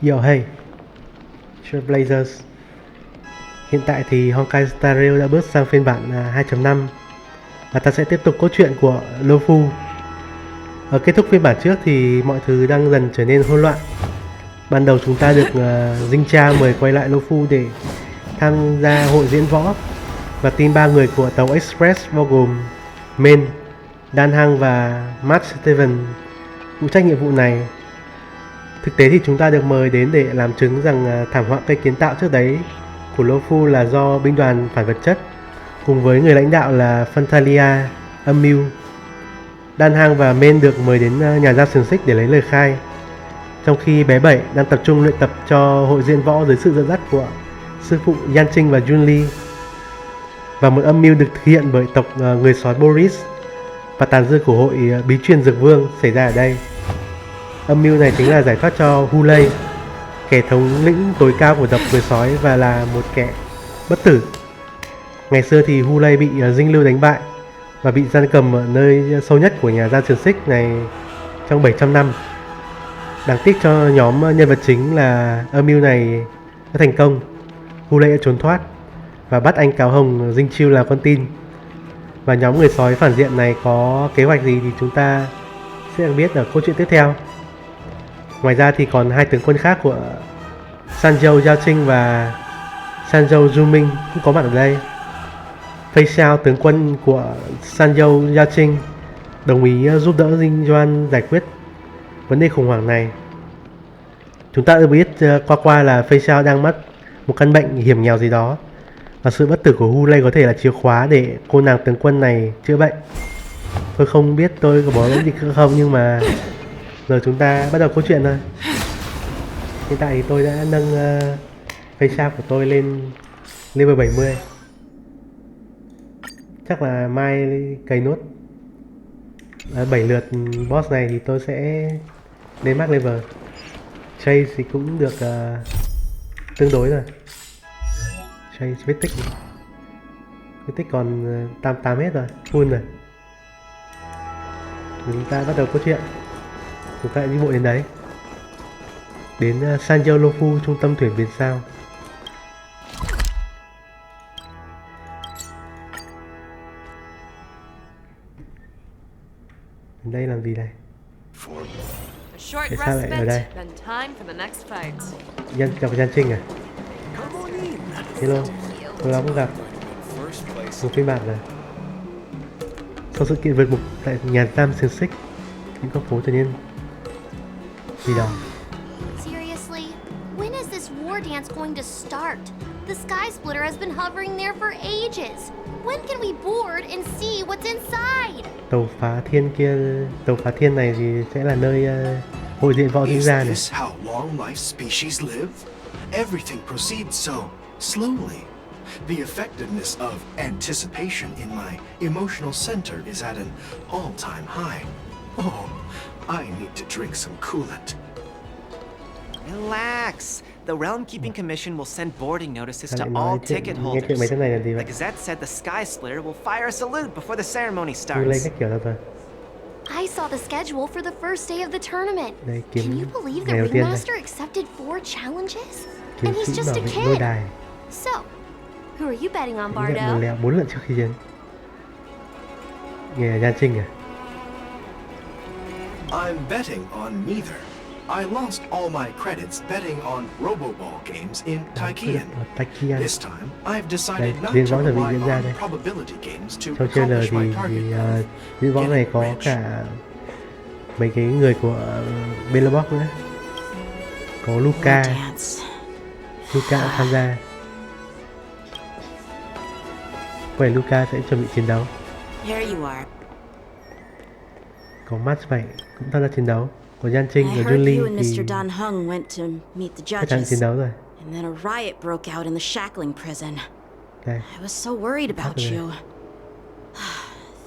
Yo hey, Trailblazers. Hiện tại thì Honkai Star Rail đã bước sang phiên bản 2.5 và ta sẽ tiếp tục cốt truyện của Loufu. Ở kết thúc phiên bản trước thì mọi thứ đang dần trở nên hỗn loạn. Ban đầu chúng ta được Dinh Cha mời quay lại Loufu để tham gia hội diễn võ, và team 3 người của tàu Express bao gồm Men, Dan Hang và Matt Steven phụ trách nhiệm vụ này. Thực tế thì chúng ta được mời đến để làm chứng rằng thảm họa cây kiến tạo trước đấy của Loufu là do binh đoàn phản vật chất cùng với người lãnh đạo là Fantalia âm mưu. Dan Hang và Men được mời đến nhà gia xiềng xích để lấy lời khai, trong khi bé Bảy đang tập trung luyện tập cho hội diễn võ dưới sự dẫn dắt của sư phụ Yan Trinh và Jun Lee. Và một âm mưu được thực hiện bởi tộc người sói Boris và tàn dư của hội bí truyền dược vương xảy ra ở đây. Âm mưu này chính là giải thoát cho Hulei, kẻ thống lĩnh tối cao của tộc người sói và là một kẻ bất tử. Ngày xưa thì Hulei bị Dinh Lưu đánh bại và bị giam cầm ở nơi sâu nhất của nhà gia xiềng xích này trong 700 năm. Đáng tiếc cho nhóm nhân vật chính là âm mưu này đã thành công. Hulei đã trốn thoát và bắt anh Cáo Hồng Dinh Chiêu là con tin. Và nhóm người sói phản diện này có kế hoạch gì thì chúng ta sẽ được biết ở câu chuyện tiếp theo. Ngoài ra thì còn hai tướng quân khác của Sanzhou Giao Trinh và Sanzhou Du Minh cũng có mặt ở đây. Fei Xiao, tướng quân của Sanzhou Giao Trinh, đồng ý giúp đỡ Dinh Doan giải quyết vấn đề khủng hoảng này. Chúng ta được biết qua là Fei Xiao đang mắc một căn bệnh hiểm nghèo gì đó, và sự bất tử của Hulei có thể là chìa khóa để cô nàng tướng quân này chữa bệnh. Tôi không biết tôi có bỏ lỡ gì không, nhưng mà giờ chúng ta bắt đầu câu chuyện thôi. Hiện tại thì tôi đã nâng Fei Xiao của tôi lên level 70. Chắc là mai cày nốt 7 lượt boss này thì tôi sẽ lên max level. Chase thì cũng được tương đối rồi. Chase vết tích còn 88 hết rồi, full rồi. Chúng ta bắt đầu câu chuyện. Chúng ta đi bộ đến đấy, đến Sanzhou Loufu, trung tâm thuyền Việt sao. Đến đây làm gì đây? Tại sao lại ở đây? Gặp Yan Trinh à? Hello, tôi đã cũng gặp một phiên bản rồi. Sau sự kiện vượt ngục tại nhà giam xiềng xích, những con phố trở nên gì đó. Seriously, when is this war dance going to start? The sky splitter has been hovering there for ages. When can we board and see what's inside? Tàu phá thiên kia, tàu phá thiên này thì sẽ là nơi hội diễn võ diễn ra này. Is this how long life species live? Everything proceeds so slowly. The effectiveness of anticipation in my emotional center is at an all-time high. Oh, I need to drink some coolant. Relax. The Realm Keeping Commission will send boarding notices to all ticket holders. The Gazette said the Sky Splitter will fire a salute before the ceremony starts. I saw the schedule for the first day of the tournament. Can you believe the ringmaster accepted 4 challenges? And he's just a kid. So, who are you betting on, Bardo? 4 lần trước khi chiến. Nghe Yan Trinh à? I'm betting on neither. I lost all my credits betting on Roboball games in Taikian. This time, I've decided not to rely on probability games to accomplish my target. Diễn võ này có cả mấy cái người của Bellabox nữa. Có Luca tham gia. Vậy Luca sẽ chuẩn bị chiến đấu. Có Match 7 cũng tham gia chiến đấu. Có Yan Trinh và Jun Lee thì chắc chắn chiến đấu rồi. And then a riot broke out in the shackling prison. Đây. I was so worried about you.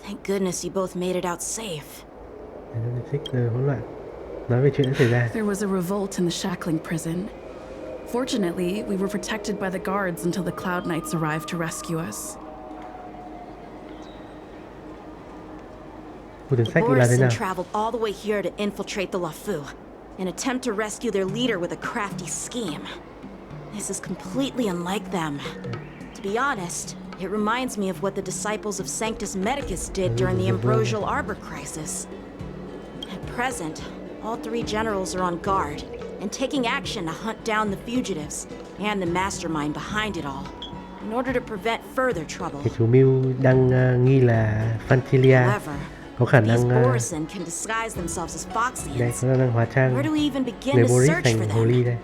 Thank goodness you both made it out safe. Hỗn loạn. Nói về chuyện đã xảy ra. There was a revolt in the shackling prison. Fortunately, we were protected by the guards until the Cloud Knights arrived to rescue us. The Borison traveled all the way here to infiltrate the Loufu. and attempt to rescue their leader with a crafty scheme. This is completely unlike them. To be honest, it reminds me of what the disciples of Sanctus Medicus did during the Ambrosial Arbor crisis. At present, all three generals are on guard and taking action to hunt down the fugitives and the mastermind behind it all, in order to prevent further trouble. Cái chủ mưu đang nghi là Fantilia However, có khả these năng Borisin can disguise themselves as đây Foxians. có khả năng hóa trang Where do we even begin người to Boris search thành for hồ ly them? đây.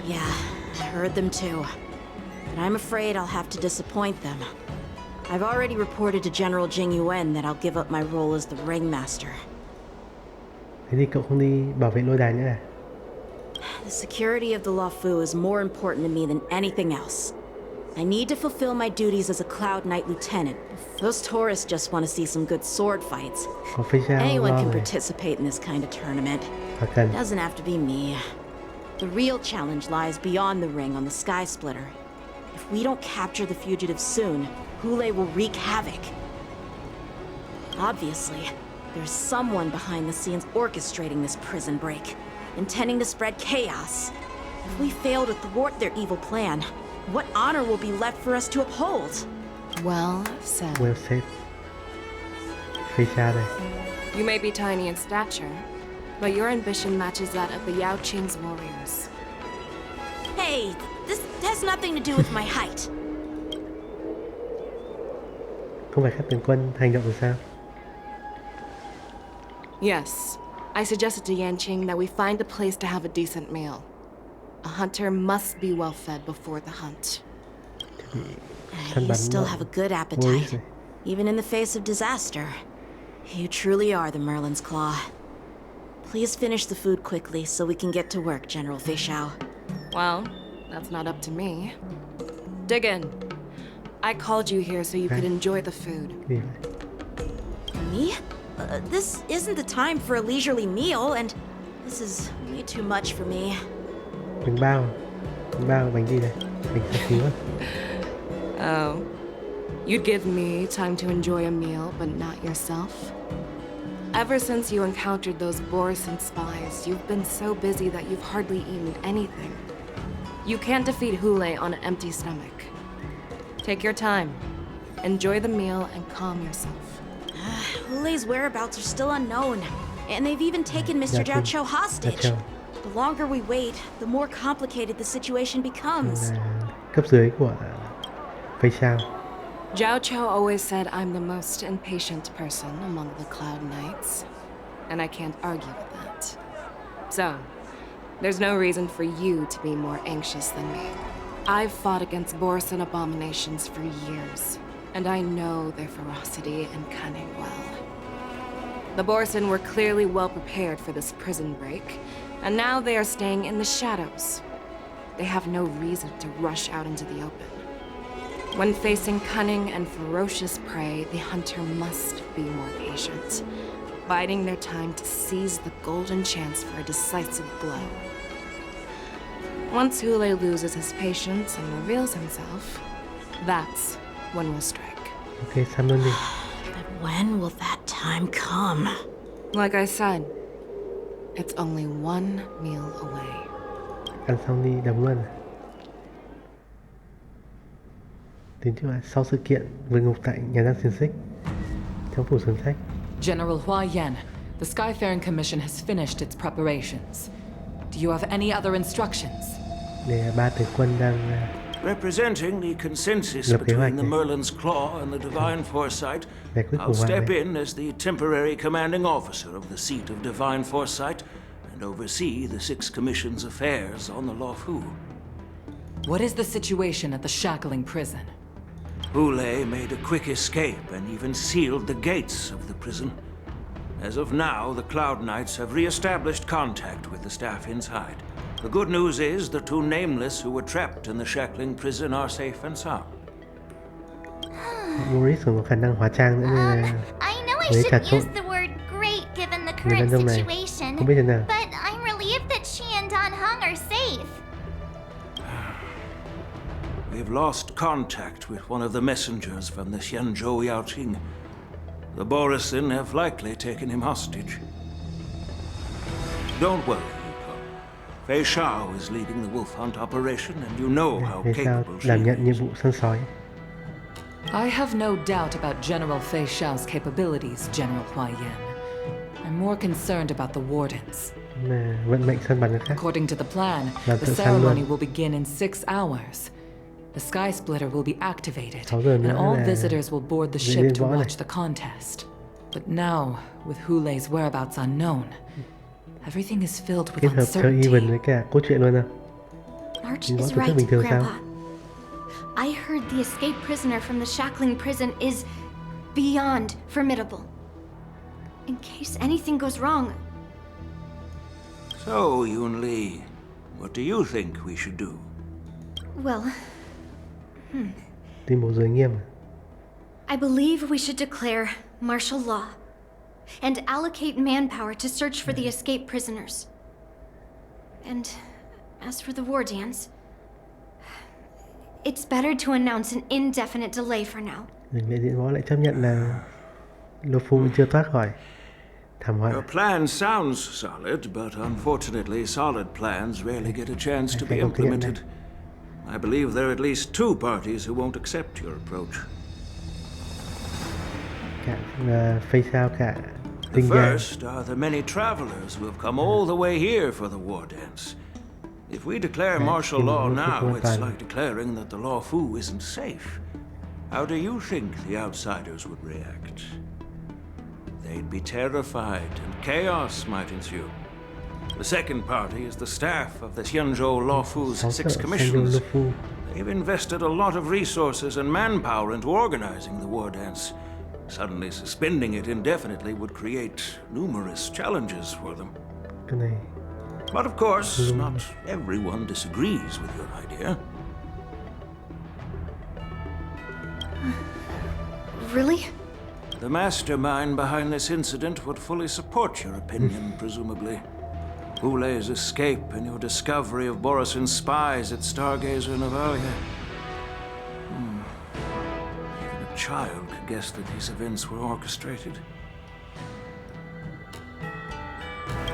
Yeah, I heard them too. But I'm afraid I'll have to disappoint them. I've already reported to General Jing Yuan that I'll give up my role as the ringmaster. Thế thì cậu không đi bảo vệ lôi đài nữa à? The security of the Loufu is more important to me than anything else. I need to fulfill my duties as a Cloud Knight lieutenant. Those tourists just want to see some good sword fights. Có phải sao Anyone lo can này? participate in this kind of tournament. Và cần It doesn't have to be me. The real challenge lies beyond the ring on the Sky Splitter. If we don't capture the fugitives soon, Hule will wreak havoc. Obviously, there's someone behind the scenes orchestrating this prison break, intending to spread chaos. If we fail to thwart their evil plan, what honor will be left for us to uphold? Well said. well said. Phía xa đây. You may be tiny in stature, but your ambition matches that of the Yao Qing's warriors. Hey, this has nothing to do with my height. Không phải các tướng quân hành động được sao? Yes, I suggested to Yanqing that we find a place to have a decent meal. A hunter must be well fed before the hunt. Săn You bắn still nó have a good vô ích appetite, rồi. even in the face of disaster. You truly are the Merlin's Claw. Please finish the food quickly so we can get to work, General Feixiao. Well, that's not up to me. Dig in. I called you here so you could enjoy the food. Gì vậy? Me? This isn't the time for a leisurely meal, and this is way too much for me. Bánh bao, bánh gì đây? Bánh xà xíu á. Oh. You'd give me time to enjoy a meal, but not yourself? Ever since you encountered those Borisin spies, you've been so busy that you've hardly eaten anything. You can't defeat Hule on an empty stomach. Take your time. Enjoy the meal and calm yourself. Hule's whereabouts are still unknown, and they've even taken Mr. Jiao Chou hostage. The longer we wait, the more complicated the situation becomes. Là cấp dưới của Feixiao. Jiao Chou always said I'm the most impatient person among the Cloud Knights, and I can't argue with that. So, there's no reason for you to be more anxious than me. I've fought against Borisin abominations for years, and I know their ferocity and cunning well. The Borisin were clearly well prepared for this prison break, and now they are staying in the shadows. They have no reason to rush out into the open. When facing cunning and ferocious prey, the hunter must be more patient, biding their time to seize the golden chance for a decisive blow. Once Hule loses his patience and reveals himself, that's when we'll strike. Ok, săn luôn đi. But when will that time come? Like I said, it's only one meal away. Ăn xong đi đấm luôn. Đến chứ sau sự kiện vượt ngục tại nhà giam xiềng xích trong phủ sườn sách. General Hua Yan, the Skyfaring Commission has finished its preparations. Do you have any other instructions? Để ba tướng quân đang Representing the consensus lập kế hoạch between the này. Merlin's Claw and the Divine Foresight, Giải quyết I'll khủng hoảng step này. in as the temporary commanding officer of the seat of Divine Foresight and oversee the Six Commission's affairs on the Loufu. What is the situation at the shackling prison? Hule made a quick escape and even sealed the gates of the prison. As of now, the Cloud Knights have re-established contact with the staff inside. The good news is the two nameless who were trapped in the shackling prison are safe and sound. Boris còn có khả năng hóa trang nữa nên là I know I Với cả shouldn't tội- use the word great given the người đàn current ông này situation, không biết thế nào. but I'm relieved that she and Don Hung are safe. We've lost contact with one of the messengers from the Xianzhou Yaoqing. The Borisin have likely taken him hostage. Don't worry, Loufu. Fei Shao is leading the wolf hunt operation, and you know how capable she đảm nhận nhiệm is. vụ săn sói. I have no doubt about General Fei Shao's capabilities, General Hua Yan. I'm more concerned about the wardens. Vận mệnh săn bắn khác. According to the plan, Làm the thợ săn ceremony luôn. will begin in 6 hours. The Sky Splitter will be activated, 6 giờ and nữa all là visitors will board the diễn ship viên to võ này. watch the contest. But now, with Hulei's whereabouts unknown, everything is filled with Kết hợp thơ uncertainty. even với cả cốt truyện luôn à? March Võ is tổ chức right, bình thường sao? Grandpa. I heard the escaped prisoner from the shackling prison is beyond formidable. In case anything goes wrong. So, Yun Li, what do you think we should do? Well, Tuyên bố giới nghiêm. I believe we should declare martial law and allocate manpower to search for the escaped prisoners. And as for the Wardans, it's better to announce an indefinite delay for now. Đình lệ diễn võ lại chấp nhận là Loufu chưa thoát khỏi thảm họa. Your plan sounds solid, but unfortunately, solid plans rarely get a chance to be implemented. I believe there are at least 2 parties who won't accept your approach. Cả Fei Shao cả The Tinh Gia. first are the many travelers who have come all the way here for the war dance. If we declare martial law now, it's like declaring that the Loufu isn't safe. How do you think the outsiders would react? They'd be terrified, and chaos might ensue. The second party is the staff of the Xianzhou Loufu's 6 commissions. They've invested a lot of resources and manpower into organizing the war dance. Suddenly suspending it indefinitely would create numerous challenges for them. Cái này But of course, not everyone disagrees with your idea. Really? The mastermind behind this incident would fully support your opinion, presumably. Hulei's escape and your discovery of Borisin's spies at Stargazer Navalia. Even a child could guess that these events were orchestrated.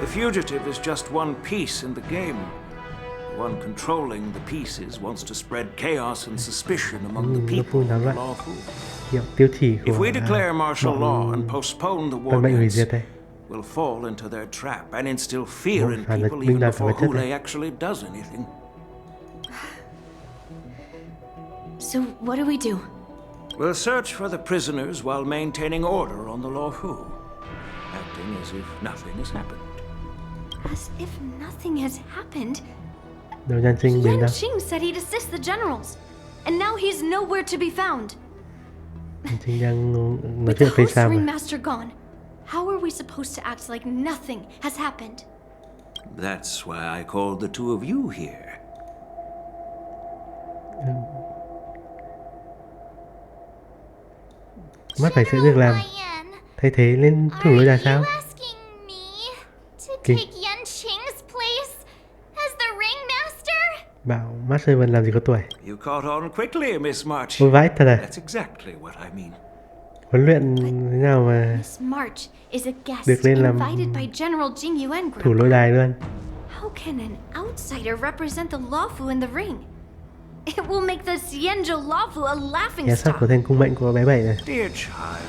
The fugitive is just one piece in the game. The one controlling the pieces wants to spread chaos and suspicion among the people of the Loufu. hiệu tiêu chỉ của If we declare martial law and postpone the war căn bệnh hủy dance, diệt đây. we'll fall into their trap and instill fear in Phản lực people binh even đoàn phải before vật chất Hulei này. actually does anything. So what do we do? We'll search for the prisoners while maintaining order on the Loufu, acting as if nothing has happened. As if nothing has happened. Đầu Nhan Trinh đến Yan đâu? Qing said he'd assist the generals, and now he's nowhere to be found. Nhan Trinh đang nói With chuyện the Fei host Shao mà. ringmaster gone, how are we supposed to act like nothing has happened? That's why I called the two of you here. Mắt phải sẽ được làm thay thế lên chủ lôi đài sao? Kì. Bảo Master Vân làm gì có tuổi. You caught on quickly, Miss March. Ôi vãi thật à? That's exactly what I mean. Huấn luyện thế nào mà Miss March is a guest được lên làm invited by General Jing Yuan thủ Group. lôi đài luôn. How can an outsider represent the Loufu in the ring? It will make the Xianzhou Loufu a laughing Nhà sắc stock. của thành cung mệnh của bé Bảy này. Dear child,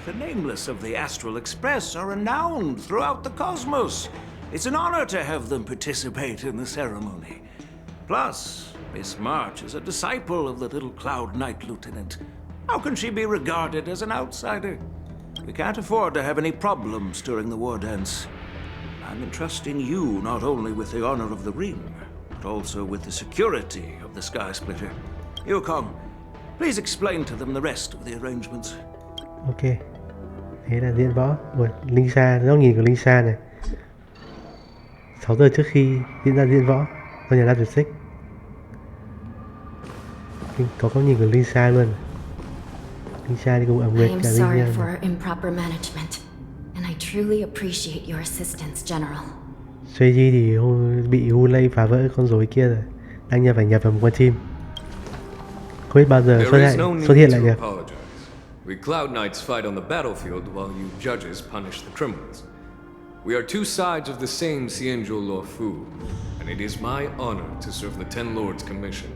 the nameless of the Astral Express are renowned throughout the cosmos. It's an honor to have them participate in the ceremony. Plus, Miss March is a disciple of the little Cloud Knight Lieutenant. How can she be regarded as an outsider? We can't afford to have any problems during the war dance. I'm entrusting you not only with the honor of the ring, but also with the security of the Sky Splitter. Yukong, please explain to them the rest of the arrangements. Ok. Thế là diễn võ. Ui, Linh Sa, góc nhìn của Linh Sa này. 6 giờ trước khi diễn ra diễn võ trong nhà Lam Tuyệt Xích. Có góc nhìn của Linh Sa luôn. Linh Sa đi cùng ẩm I nguyệt am cả sorry Linh for our improper management, and I truly appreciate your assistance, General. Sueji thì bị Hulei phá vỡ con rối kia rồi. Đang phải nhập vào một con chim. Không biết bao giờ xuất hiện lại được. We Cloud Knights fight on the battlefield while you judges punish the criminals. We are two sides of the same Xianzhou Loufu, and it is my honor to serve the Ten Lords' commission.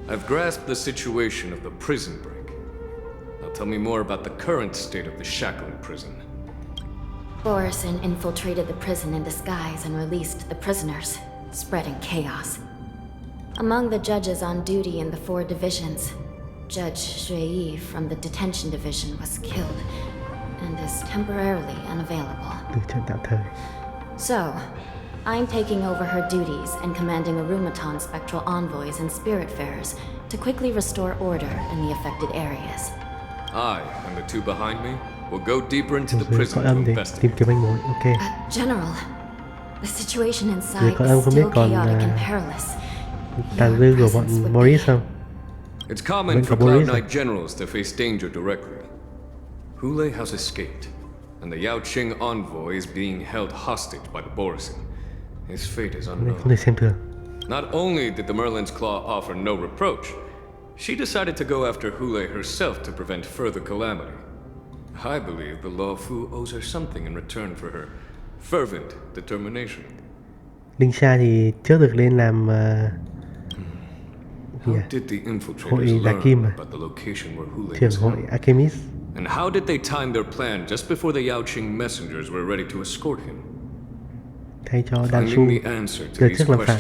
I've grasped the situation of the prison break. Now tell me more about the current state of the shackling prison. Borison infiltrated the prison in disguise and released the prisoners, spreading chaos. Among the judges on duty in the 4 divisions, Judge Shui from the detention division was killed and is temporarily unavailable. So, I'm taking over her duties and commanding Arumaton spectral envoys and spiritfarers to quickly restore order in the affected areas. I and the 2 behind me will go deeper into the prison to investigate. General, the situation inside is still chaotic and perilous. It's common for Cloud Knight generals to face danger directly. Hule has escaped, and the Yaoqing envoy is being held hostage by the Borison. His fate is unknown. Not only did the Merlin's Claw offer no reproach, she decided to go after Hule herself to prevent further calamity. I believe the Loufu owes her something in return for her fervent determination. Linh Sa thì trước được lên làm hội Đà Kim à? Trưởng hội Alchemist. And how did they time their plan just before the Yaoqing messengers were ready to escort him? Thay cho Đan Su đợt trước làm phản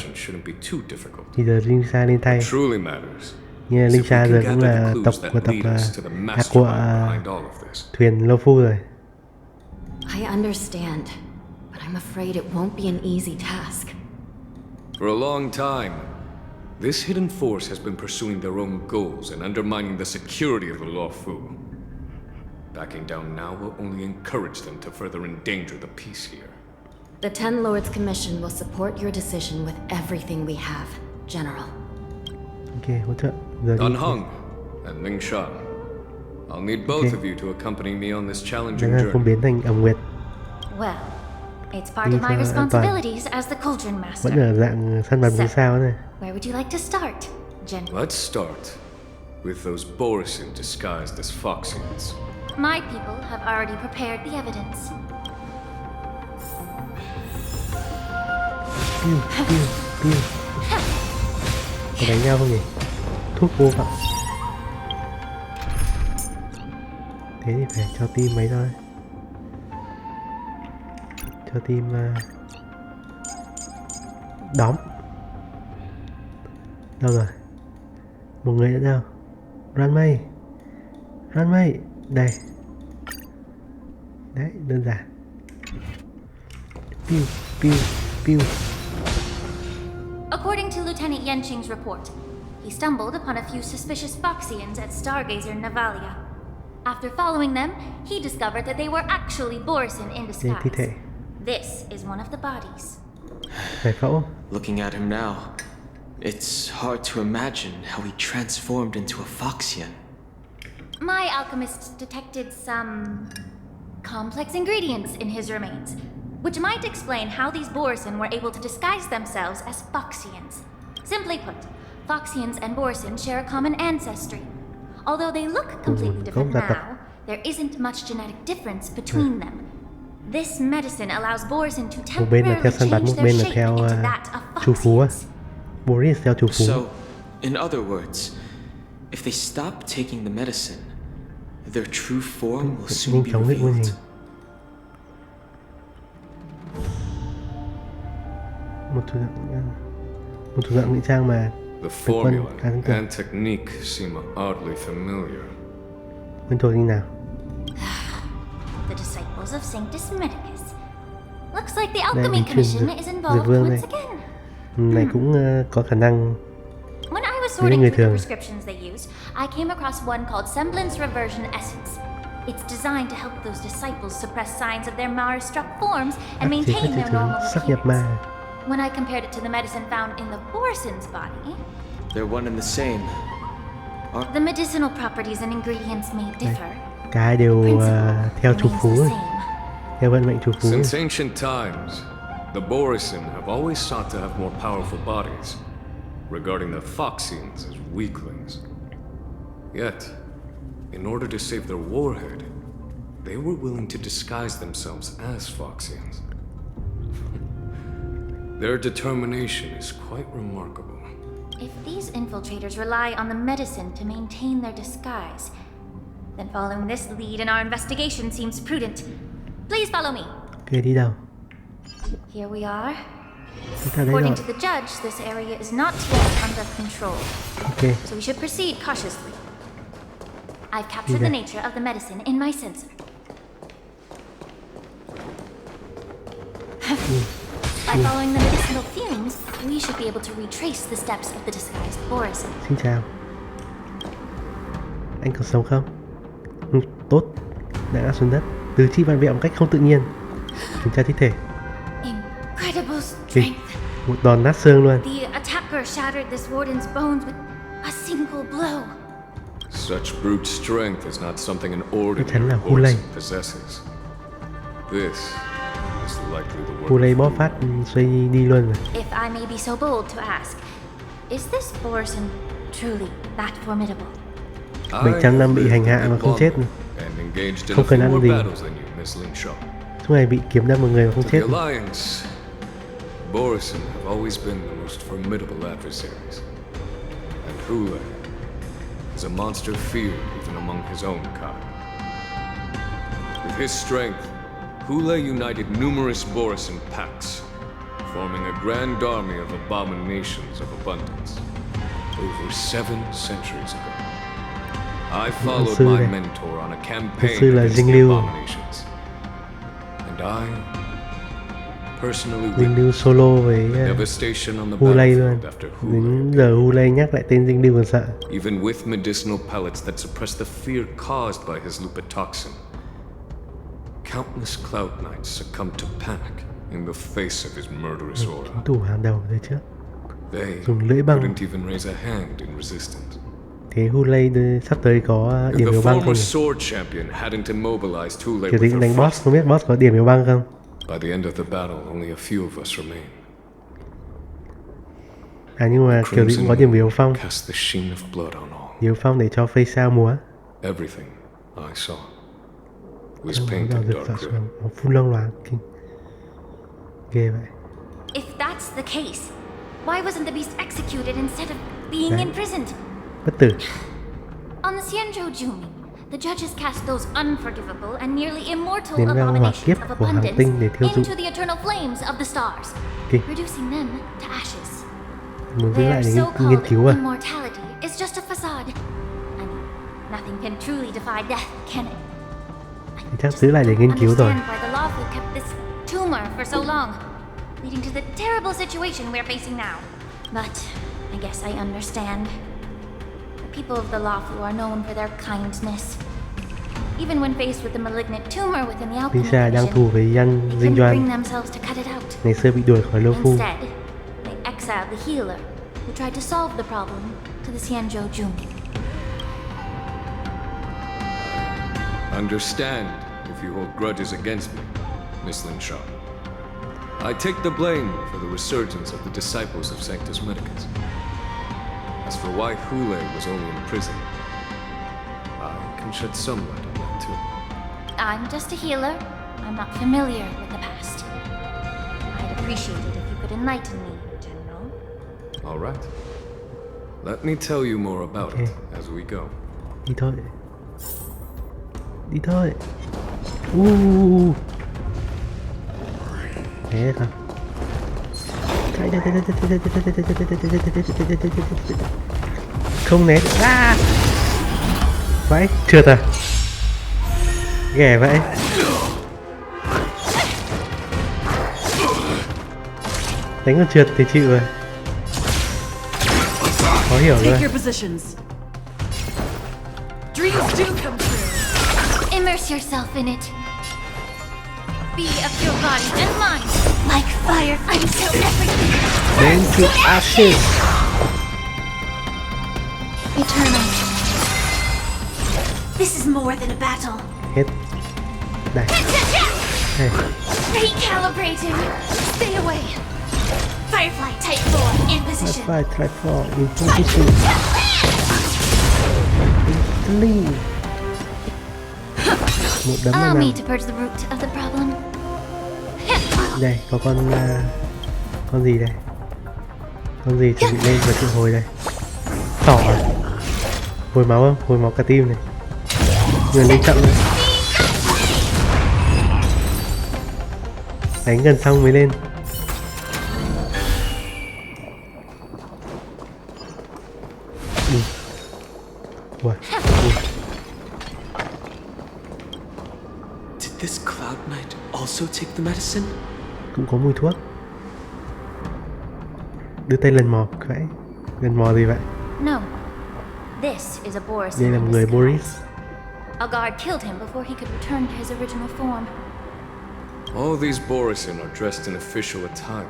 thì giờ Linh Sa lên thay. Như Linh Sa giờ cũng là tộc của thuyền Loufu rồi. I understand, but I'm afraid it won't be an easy task. For a long time, this hidden force has been pursuing their own goals and undermining the security of the Loufu. Backing down now will only encourage them to further endanger the peace here. The Ten Lords Commission will support your decision with everything we have, General. Okay, hỗ trợ. Dan Heng and Ming Shan, I'll need both of you to accompany me on this challenging journey. Biến thành Ẩm Nguyệt. Well, it's part of my responsibilities as the Cauldron Master. Vẫn ở dạng săn bắn mũi sao này. Where would you like to start, General? Let's start with those Borison disguised as Foxians. My people have already prepared the evidence. Có đánh nhau không nhỉ? Thuốc vô vọng. Thế thì phải cho team mấy thôi. Cho team đóng. Đâu rồi? Một người nữa đâu? Runway. Đây. Đấy, đơn giản. Pew. According to Lieutenant Yenqing's report, he stumbled upon a few suspicious Foxians at Stargazer Navalia. After following them, he discovered that they were actually Borison in disguise. This is one of the bodies. Looking at him now, it's hard to imagine how he transformed into a Foxian. My alchemists detected some complex ingredients in his remains, which might explain how these Borison were able to disguise themselves as Foxians. Simply put, Foxians and Borison share a common ancestry. Although they look completely different now, there isn't much genetic difference between them. This medicine allows Borison to temporarily change their shape into that of Foxians. So, in other words, if they stop taking the medicine, their true form will soon be revealed. Một thủ đoạn ngụy trang mà The formula and technique seem oddly familiar. Quen thuộc như nào? The disciples of Sanctus Medicus. Looks like the Alchemy Commission is involved once again. Này cũng có khả năng. When I was sorting through the prescriptions they used, I came across one called Semblance Reversion Essence. It's designed to help those disciples suppress signs of their Mara-struck forms and maintain their normal appearance. When I compared it to the medicine found in the Borison's body, they're one and the same. The medicinal properties and ingredients may differ. Cả hai đều theo chủ phú, theo vận mệnh chủ phú. Since ancient times, the Borison have always sought to have more powerful bodies, regarding the Foxians as weaklings. Yet, In order to save their warhead, they were willing to disguise themselves as Foxians. Their determination is quite remarkable. If these infiltrators rely on the medicine to maintain their disguise, then following this lead in our investigation seems prudent. Please follow me. Okay, đi đâu? Here we are. According to the judge, this area is not yet under control. Okay. So we should proceed cautiously. I've captured the nature of the medicine in my sensor. By following the medicinal fumes, we should be able to retrace the steps of the disguised Borison. Xin chào. Anh còn sống không? Tốt. Đã xuống đất. Tứ chi vặn vẹo một cách không tự nhiên. Kiểm tra thi thể. Incredible strength. Một đòn nát xương luôn. The attacker shattered this warden's bones with a single blow. Such brute strength is not something an ordinary horse possesses. This is likely the work. Hulei bóp phát xoay đi luôn rồi. If I may be so bold to ask, is this Borison truly that formidable? 700 năm bị hành hạ mà không chết. Không cần ăn gì. Suốt ngày bị kiếm đâm một người mà không chết. Borison have always been the most formidable adversaries. And Hulei is a monster feared even among his own kind. With his strength, Hulei united numerous Borison pacts, forming a grand army of abominations of abundance. Over 7 centuries ago, I followed my mentor on a campaign against the abominations. And I personally Dinh Lưu solo với Hulei luôn. Đến giờ Hulei nhắc lại tên Dinh Lưu còn sợ. Even with medicinal pellets that suppress the fear caused by his lupatoxin, countless Cloud Knights succumbed to panic in the face of his murderous aura. Kính thủ hàng đầu đây trước. They dùng lưỡi băng. couldn't even raise a hand in resistance. Thế Hulei sắp tới có điểm yếu băng không nhỉ? Kiểu tính đánh boss, không biết boss có điểm yếu băng không? By the end of the battle, only a few of us remain. À nhưng mà kiểu định có điểm yếu phong. Yếu phong để cho phây sao múa. Everything I saw was painted dark red. Phun lông loáng kinh. Ghê vậy. If that's the case, why wasn't the beast executed instead of being imprisoned? Bất tử. On the Xianzhou Jumi, the judges cast those unforgivable and nearly immortal abominations of abundance into the eternal flames of the stars, reducing them to ashes. Their so-called immortality is just a facade. I mean, nothing can truly defy death, can it? Chắc giữ lại để nghiên cứu rồi. Why the Loufu kept this tumor for so long, leading to the terrible situation we're facing now. But I guess I understand. The people of the Loufu are known for their kindness. Even when faced with the malignant tumor within the alchemy division, đang thù với Yan Dinh Doan. Bring themselves to cut it out. Ngày xưa bị đuổi khỏi Loufu. Instead, they exiled the healer who tried to solve the problem to the Xianzhou Jumi. Understand if you hold grudges against me, Miss Lin Shaw. I take the blame for the resurgence of the disciples of Sanctus Medicus. As for why Hulei was only in prison, I can shed some light on that too. I'm just a healer. I'm not familiar with the past. I'd appreciate it if you could enlighten me, General. All right. Let me tell you more about it as we go. Đi thôi. Đi thôi. Thế không? Không né. Vãi, trượt à? Ghẻ vậy. Đánh con trượt thì chịu rồi. Khó hiểu rồi. Immerse yourself in it. Be of your body and mind, like fire until everything burns to ashes. Eternal. This is more than a battle. Hết. Đây. Hey. Recalibrating. Stay away. Firefly Type 4 in position. Firefly Type 4 in position. Instantly. Một đấm Allow vào. me to purge the root of the problem. Đây có con gì đây? Con gì chuẩn bị lên và triệu hồi đây? Thỏ à? Hồi máu không? Hồi máu cả tim này. Người lên chậm nữa. Đánh gần xong mới lên. Wow. Did this Cloud Knight also take the medicine? Cũng có mùi thuốc. Đưa tay lần mò vậy. Lần mò gì vậy? No. This is a Boris. Đây là người Boris. A guard killed him before he could return to his original form. All these Borisin are dressed in official attire.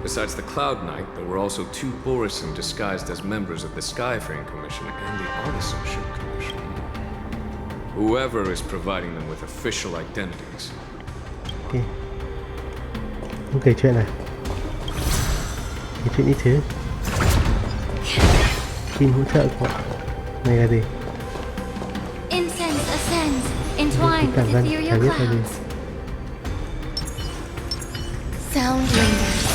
Besides the Cloud Knight, there were also 2 Borisin disguised as members of the Skyfaring Commission and the Artisanship Commission. Whoever is providing them with official identities. Ok. Không kể chuyện này. Kể chuyện ít chứ. Xin hỗ trợ của này là gì? Incense ascends, entwined with ethereal clouds. Sound lingers.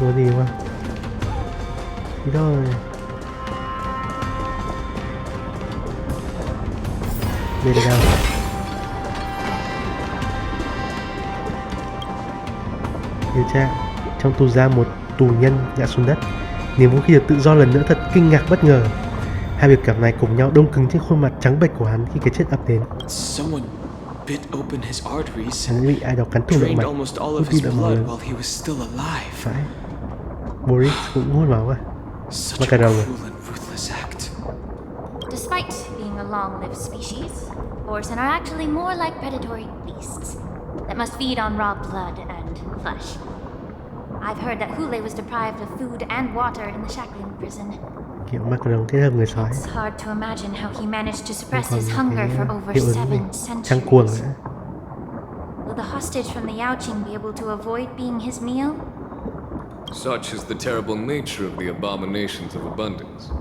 Có gì không? Đi đâu rồi? Đây là đâu? Điều tra. Trong tù giam một tù nhân ngã xuống đất. Niềm vui khi được tự do lần nữa thật kinh ngạc bất ngờ. Hai biểu cảm này cùng nhau đông cứng trên khuôn mặt trắng bệch của hắn khi cái chết ập đến. Hắn bị ai đó cắn thủng động mạch, hút đi lượng máu lớn. Phải. Boris cũng hút máu à? Mắc cả đầu rồi. Despite being a long-lived species, Borisin are actually more like predatory beasts that must feed on raw blood and flesh. I've heard that Hule was deprived of food and water in the shackling prison. Kiểu mắc cả đầu kết hợp người sói. It's hard to imagine how he managed to suppress his hunger for over 7 Trăng cuồng centuries. nữa. Will the hostage from the Yaoqing be able to avoid being his meal? Such is the terrible nature of the abominations of abundance.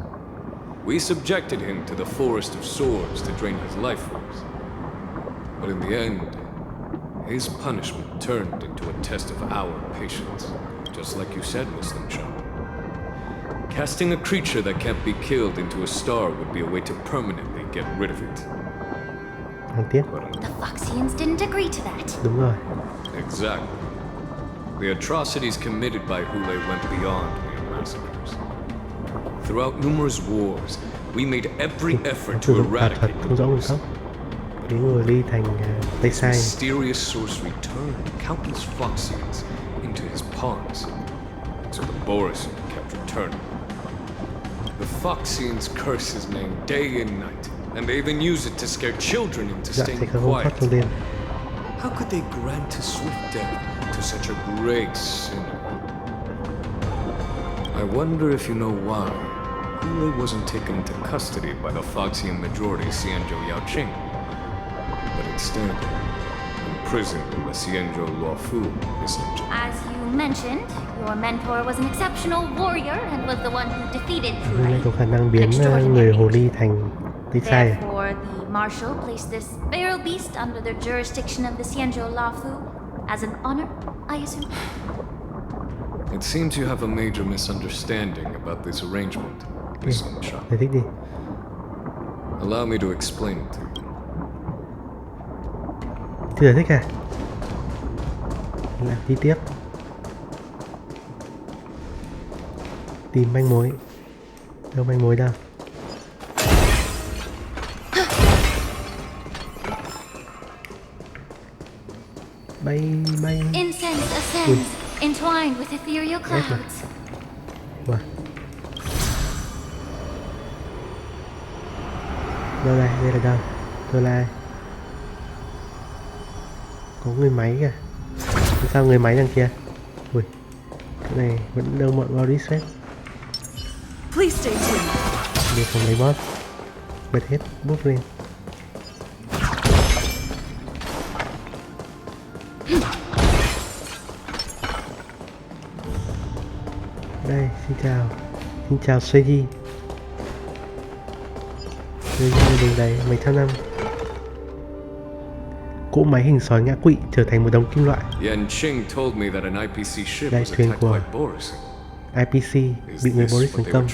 We subjected him to the forest of swords to drain his life force. But in the end, his punishment turned into a test of our patience. Just like you said, Miss Limshaw. Casting a creature that can't be killed into a star would be a way to permanently get rid of it. The Foxians didn't agree to that. Đúng rồi. Exactly. The atrocities committed by Hule went beyond mere massacres. Throughout numerous wars, we made every effort to eradicate the Borisin. His mysterious sorcery turned countless Foxians into his pawns, so the Borisin kept returning. The Foxians curse his name day and night, and they even use it to scare children into staying quiet. How could they grant a swift death to such a great sinner? I wonder if you know why Hule wasn't taken into custody by the Foxian majority Xianzhou Yaoqing, but instead imprisoned in the Xianzhou Loufu. As you mentioned, your mentor was an exceptional warrior and was the one who defeated Hule. Có khả năng biến người hồ ly thành tay sai. Therefore, the marshal placed this feral beast under the jurisdiction of the Xianzhou Loufu as an honor, I assume. It seems you have a major misunderstanding about this arrangement, Miss Limshaw. Allow me to explain it to you. Chưa giải thích à? Làm chi tiết. Tìm manh mối. Đâu manh mối đâu? Bay. Incense ascends, entwined with ethereal clouds. Wow. Đâu đây? Đây là đâu? Tôi là ai? Có người máy kìa. Sao người máy đằng kia? Ui, cái này vẫn đâu mọi Boris hết. Để không lấy boss. Bật hết bút lên. Đây, xin chào Seiji. Đường đầy mấy trăm năm. Cỗ máy hình sói ngã quỵ trở thành một đống kim loại. Đây, thuyền của IPC bị người Boris tấn công.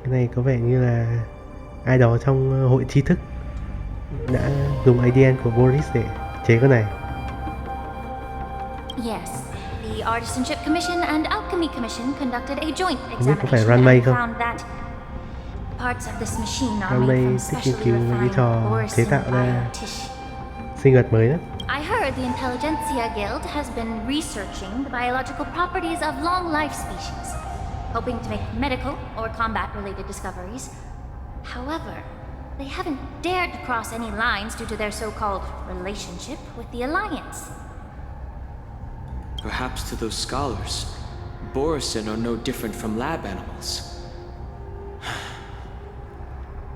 Cái này có vẻ như là ai đó trong hội tri thức đã dùng ADN của Boris để chế cái này. Yes, the Artisanship Commission and Alchemy Commission conducted a joint examination and found that parts of this machine are made from specially refined chế tạo ra sinh vật mới đó. I heard the Intelligentsia Guild has been researching the biological properties of long-life species, hoping to make medical or combat-related discoveries. However, they haven't dared to cross any lines due to their so-called relationship with the Alliance. Perhaps to those scholars, Borisin are no different from lab animals.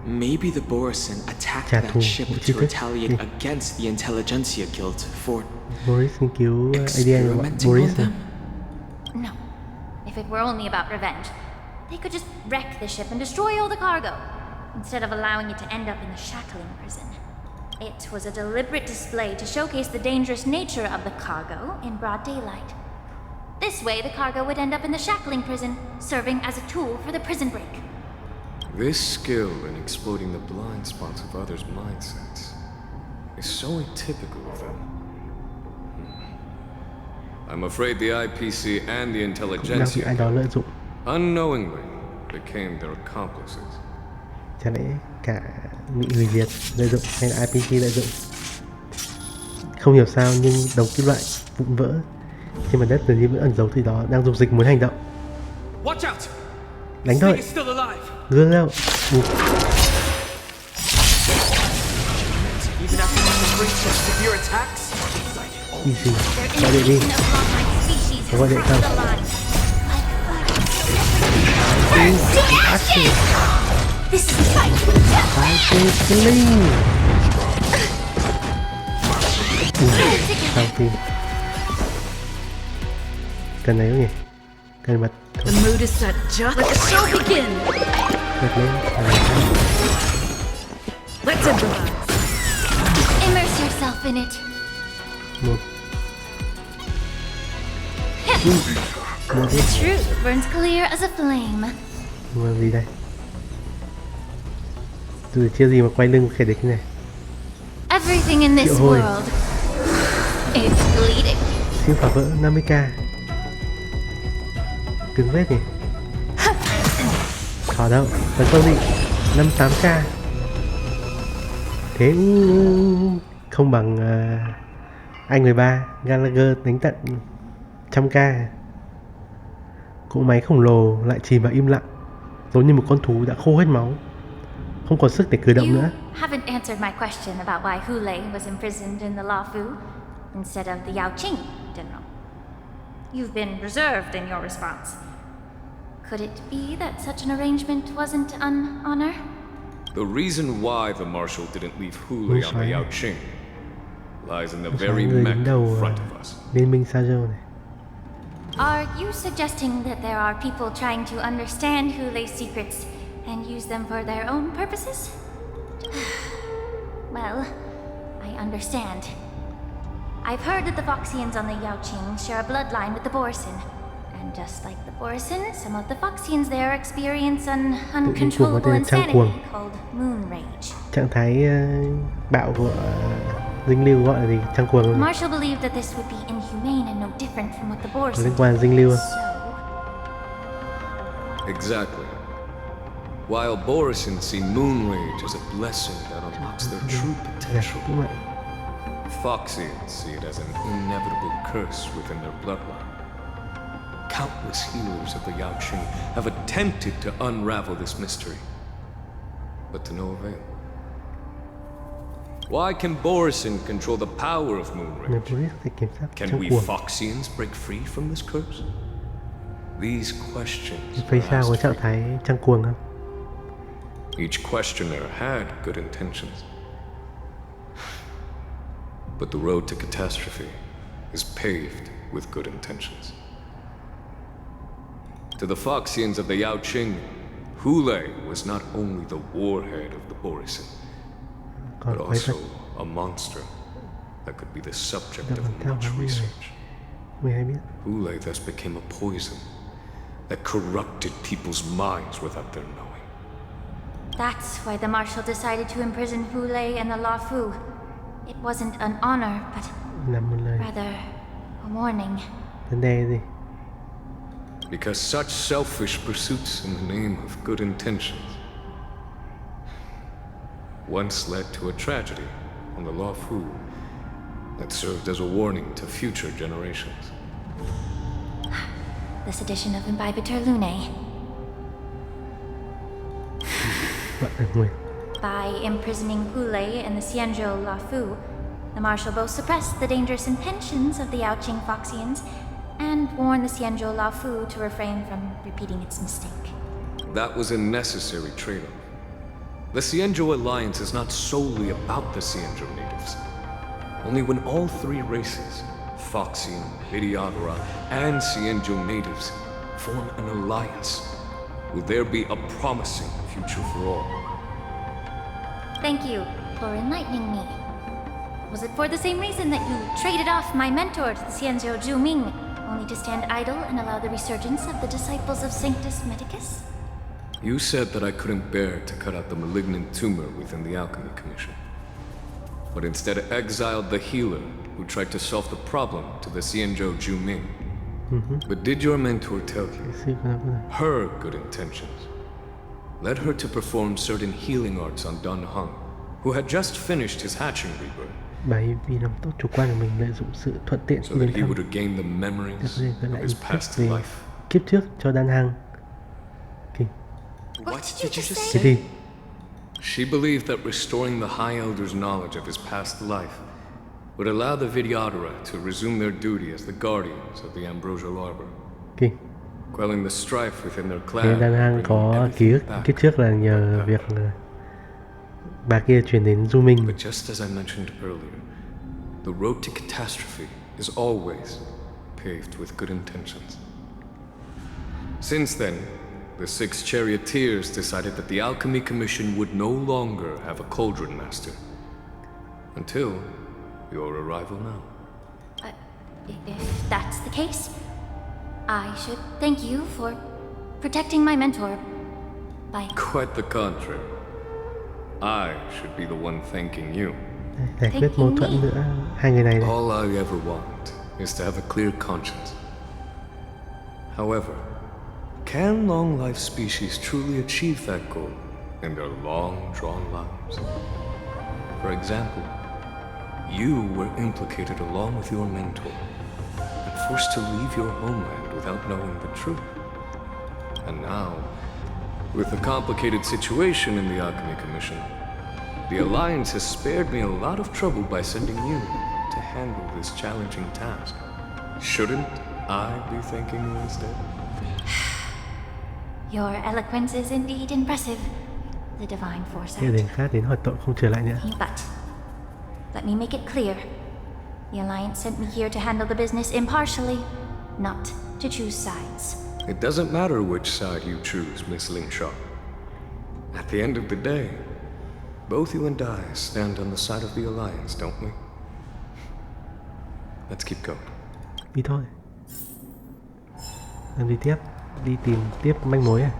Maybe the Borisin attacked that ship to retaliate against the Intelligentsia Guild for experimenting on them? No. If it were only about revenge, they could just wreck the ship and destroy all the cargo, instead of allowing it to end up in the shackling prison. It was a deliberate display to showcase the dangerous nature of the cargo in broad daylight. This way, the cargo would end up in the shackling prison, serving as a tool for the prison break. This skill in exploiting the blind spots of others' mindsets is so atypical of them. I'm afraid the IPC and the Intelligentsia unknowingly became their accomplices. Chả lẽ cả bị người Việt lợi dụng hay là IPC lợi dụng? Không hiểu sao nhưng đống kim loại vụn vỡ trên mặt đất dường như vẫn ẩn giấu thứ đó đang dục dịch muốn hành động. Đánh thôi. Gương đâu. Easy. Gọi điện đi. Có gọi điện không? Action. Sao phim? Cần này không nhỉ? Cần bật. The mood is set just let the show begin. Bật lên. Let's improvise. Immerse yourself in it. Một. The truth burns clear as a flame. Mua gì đây? Tôi chưa gì mà quay lưng kẻ địch này. Everything in this world is bleeding. Siêu phá vỡ 50k. Cứng vết nhỉ. Khó đâu. Tấn công gì? 58k. Thế không bằng anh 13 Gallagher đánh tận 100k. Cỗ máy khổng lồ lại chìm vào im lặng, giống như một con thú đã khô hết máu, không còn sức để cử động nữa. You haven't answered my question about why Hulei was imprisoned in the Loufu instead of the Yaoqing, General. You've been reserved in your response. Could it be that such an arrangement wasn't an honor? The reason why the Marshal didn't leave Hulei on the Yaoqing lies in the very mech in front of us. Liên minh Sajo này. Are you suggesting that there are people trying to understand Hulei's secrets and use them for their own purposes? Well, I understand. I've heard that the Foxians on the Yaoqing share a bloodline with the Borisin. And just like the Borisin, some of the Foxians there experience an uncontrollable insanity called moon rage. Trạng thái bạo của dinh lưu gọi là gì? Trăng cuồng luôn. Marshall believed that this would be inhumane and no different from what the Borisin liên quan dinh lưu. Exactly. While Borisin see moon rage as a blessing that unlocks their true potential, Foxians see it as an inevitable curse within their bloodline. Countless healers of the Yaoqing have attempted to unravel this mystery, but to no avail. Why can Borisin control the power of moon rage? Can we Foxians break free from this curse? These questions Phải sao có trạng thái trăng cuồng không? Each questioner had good intentions. But the road to catastrophe is paved with good intentions. To the Foxians of the Yaoqing, Hule was not only the warhead of the Borisin, but also a monster that could be the subject of much research. Hule thus became a poison that corrupted people's minds without their knowing. That's why the Marshal decided to imprison Hule and the Loufu. It wasn't an honor, but rather a warning. Because such selfish pursuits in the name of good intentions once led to a tragedy on the Loufu that served as a warning to future generations. The sedition of Imbibitor Lunae. By imprisoning Hule and the Xianzhou Loufu, the Marshal both suppressed the dangerous intentions of the Yaoqing Foxians and warned the Xianzhou Loufu to refrain from repeating its mistake. That was a necessary trade-off. The Xianzhou alliance is not solely about the Xianzhou natives. Only when all three races, Foxian, Vidyadhara, and Xianzhou natives, form an alliance, will there be a promising future for all. Thank you for enlightening me. Was it for the same reason that you traded off my mentor to the Xianzhou Zhuming, only to stand idle and allow the resurgence of the disciples of Sanctus Medicus? You said that I couldn't bear to cut out the malignant tumor within the Alchemy Commission, but instead exiled the healer who tried to solve the problem to the Xianzhou Zhuming. But did your mentor tell you her good intentions led her to perform certain healing arts on Dan Heng, who had just finished his hatching rebirth? So that he would regain the memories of his past life. Kiếp trước cho Dan Heng. What did you just say? She believed that restoring the High Elder's knowledge of his past life would allow the Vidyadhara to resume their duty as the guardians of the Ambrosial Arbor, quelling the strife within their clan. Dan Heng có ký ức kiếp trước là nhờ việc bà kia chuyển đến Du Minh. But just as I mentioned earlier, the road to catastrophe is always paved with good intentions. Since then, the 6 charioteers decided that the Alchemy Commission would no longer have a cauldron master. Until your arrival now. If that's the case, I should thank you for protecting my mentor by... Quite the contrary. I should be the one thanking you. Giải quyết mâu thuẫn giữa hai người này. All I ever want is to have a clear conscience. However, can long-life species truly achieve that goal in their long-drawn lives? For example, you were implicated along with your mentor and forced to leave your homeland without knowing the truth. And now, with the complicated situation in the Alchemy Commission, the Alliance has spared me a lot of trouble by sending you to handle this challenging task. Shouldn't I be thanking you instead? Your eloquence is indeed impressive. The divine foresight. Đến khác đến hỏi tội không trở lại nữa. But let me make it clear. The Alliance sent me here to handle the business impartially, not to choose sides. It doesn't matter which side you choose, Miss Lingshaw. At the end of the day, both you and I stand on the side of the Alliance, don't we? Let's keep going. Đi thôi. Làm gì tiếp? Đi tìm tiếp manh mối à?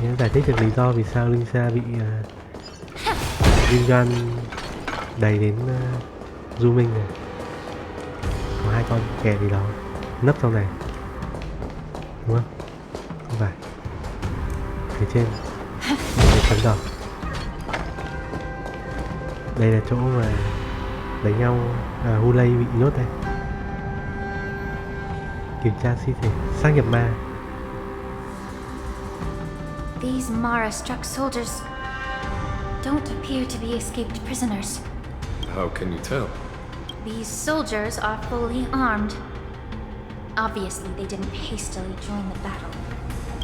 Nếu giải thích được lý do vì sao Lisa bị Linh Doan đẩy đến Du Minh này. Có 2 con kẻ gì đó nấp trong này, đúng không? Không phải. Phía trên cái chấm đỏ. Đây là chỗ mà đánh nhau, Hule bị nhốt đây. Kiểm tra thi thể, xác nhập ma. These Mara-struck soldiers don't appear to be escaped prisoners. How can you tell? These soldiers are fully armed. Obviously, they didn't hastily join the battle.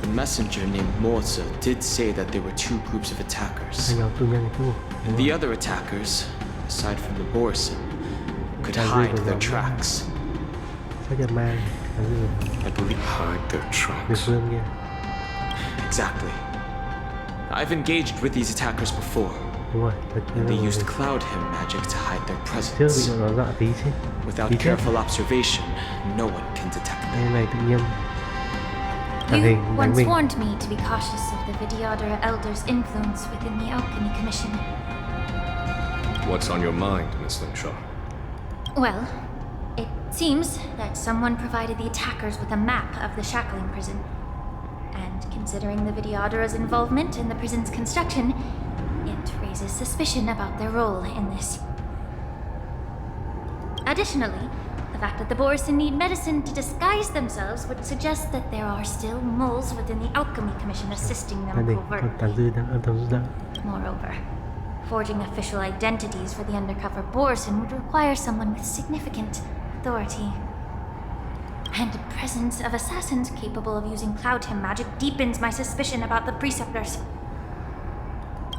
The messenger named Morza did say that there were 2 groups of attackers. And the other attackers, aside from the Borisin, could hide their tracks. Xác nhận ma I believe hide their Việt tracks. Vương kia. Exactly. I've engaged with these attackers before, Đúng rồi, and they used cloud hymn magic to hide their trước bị presence. nó dọa tí chứ. Without Tí trước. careful observation, no one can detect them. Đây này tự nhiên. Tàng You hình đánh once mình. warned me to be cautious of the Vidyadhara Elder's influence within the Alchemy Commission. What's on your mind, Miss Linshaw? Well, it seems that someone provided the attackers with a map of the shackling prison. And considering the Vidyadhara's involvement in the prison's construction, it raises suspicion about their role in this. Additionally, the fact that the Borison need medicine to disguise themselves would suggest that there are still moles within the Alchemy Commission assisting them Gia đình, còn covertly. Tàn Dư đang âm thầm giúp đỡ. Moreover, forging official identities for the undercover Borison would require someone with significant authority. And the presence of assassins capable of using cloud hymn magic deepens my suspicion about the Preceptors.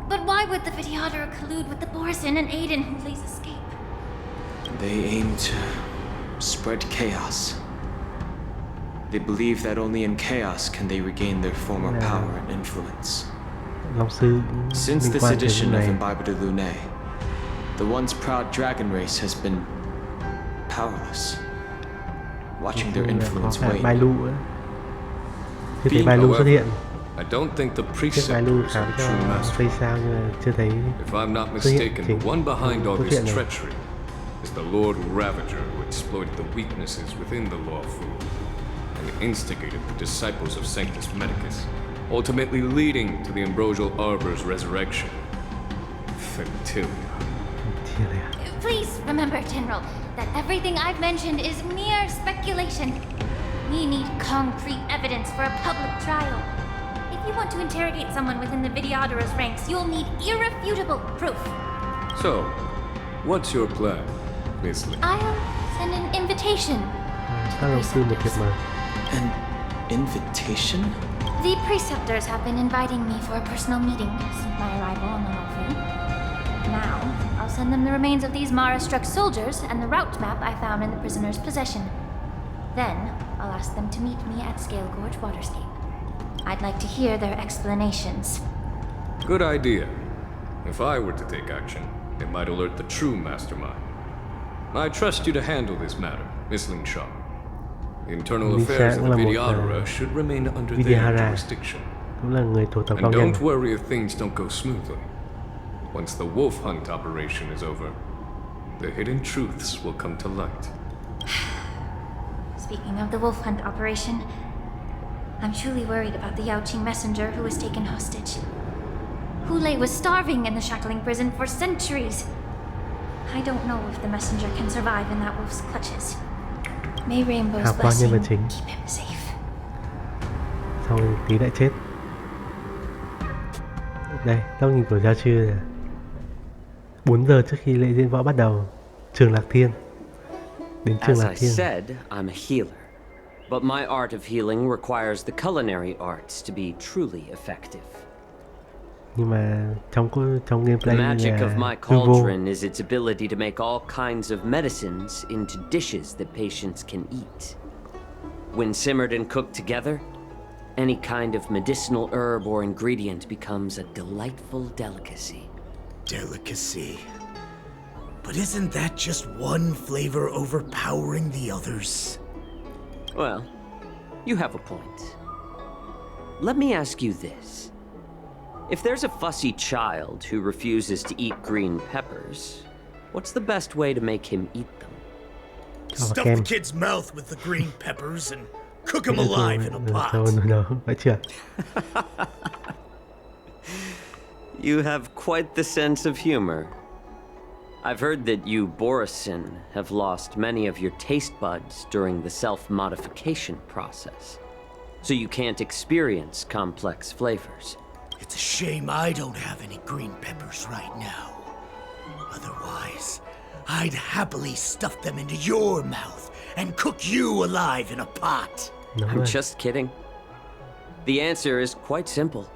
But why would the Vidyadhara collude with the Borison and aid in Hulei's escape? They aim to spread chaos. They believe that only in chaos can they regain their former power and influence. Long sư Since liên this quan đến edition cái of này. Imbibe de Lune, the once proud dragon race has been powerless, watching their Có influence cả wane. Bai Lu nữa. Chưa thấy Bai Lu xuất hiện. I don't think the Chiếc Bai Lu preceptors khám are cho true masters. Face sao nhưng mà chưa thấy If I'm not xuất hiện mistaken, chính the one behind all câu this chuyện này. treachery is the Lord Ravager who exploited the weaknesses within the Loufu and instigated the disciples of Sanctus Medicus, ultimately leading to the Ambrosial Arbor's resurrection. Fentilia. Chia này à? Please remember, General, that everything I've mentioned is mere speculation. We need concrete evidence for a public trial. If you want to interrogate someone within the Vidyadhara's ranks, you'll need irrefutable proof. So, what's your plan, Miss Lee? I'll send an invitation. Các long sư một thiệp mời. An invitation? The Preceptors have been inviting me for a personal meeting since my arrival on the Loufu. Now, I'll send them the remains of these Mara-struck soldiers and the route map I found in the prisoner's possession. Then, I'll ask them to meet me at Scale Gorge Waterscape. I'd like to hear their explanations. Good idea. If I were to take action, it might alert the true mastermind. I trust you to handle this matter, Miss Linshaw. The internal affairs of the Vidyadhara should remain under their Vidyadhara jurisdiction. cũng là người thuộc tộc And cao nhân. don't worry if things don't go smoothly. Once the wolf hunt operation is over, the hidden truths will come to light. Speaking of the wolf hunt operation, I'm truly worried about the Yaoqing messenger who was taken hostage. Hulei was starving in the shackling prison for centuries. I don't know if the messenger can survive in that wolf's clutches. May Rainbow's Hào quang nhân vật blessing chính. keep him safe. Sau rồi tí lại chết. Đây, tóc nhìn của Giao Chư này. 4 giờ trước khi lễ diễn võ bắt đầu. Trường Lạc Thiên. Đến trường As Lạc I Thiên. said, I'm a healer. But my art of healing requires the culinary arts to be truly effective. Nhưng mà trong The gameplay magic of my là hư vô. cauldron is its ability to make all kinds of medicines into dishes that patients can eat. When simmered and cooked together, any kind of medicinal herb or ingredient becomes a delightful delicacy. Delicacy. But isn't that just one flavor overpowering the others? Well, you have a point. Let me ask you this. If there's a fussy child who refuses to eat green peppers, what's the best way to make him eat them? Stuff the kid's mouth with the green peppers and cook him alive in a pot. Phải chưa? You have quite the sense of humor. I've heard that you Borison have lost many of your taste buds during the self-modification process, so you can't experience complex flavors. It's a shame I don't have any green peppers right now. Otherwise, I'd happily stuff them into your mouth and cook you alive in a pot. I'm just kidding. The answer is quite simple.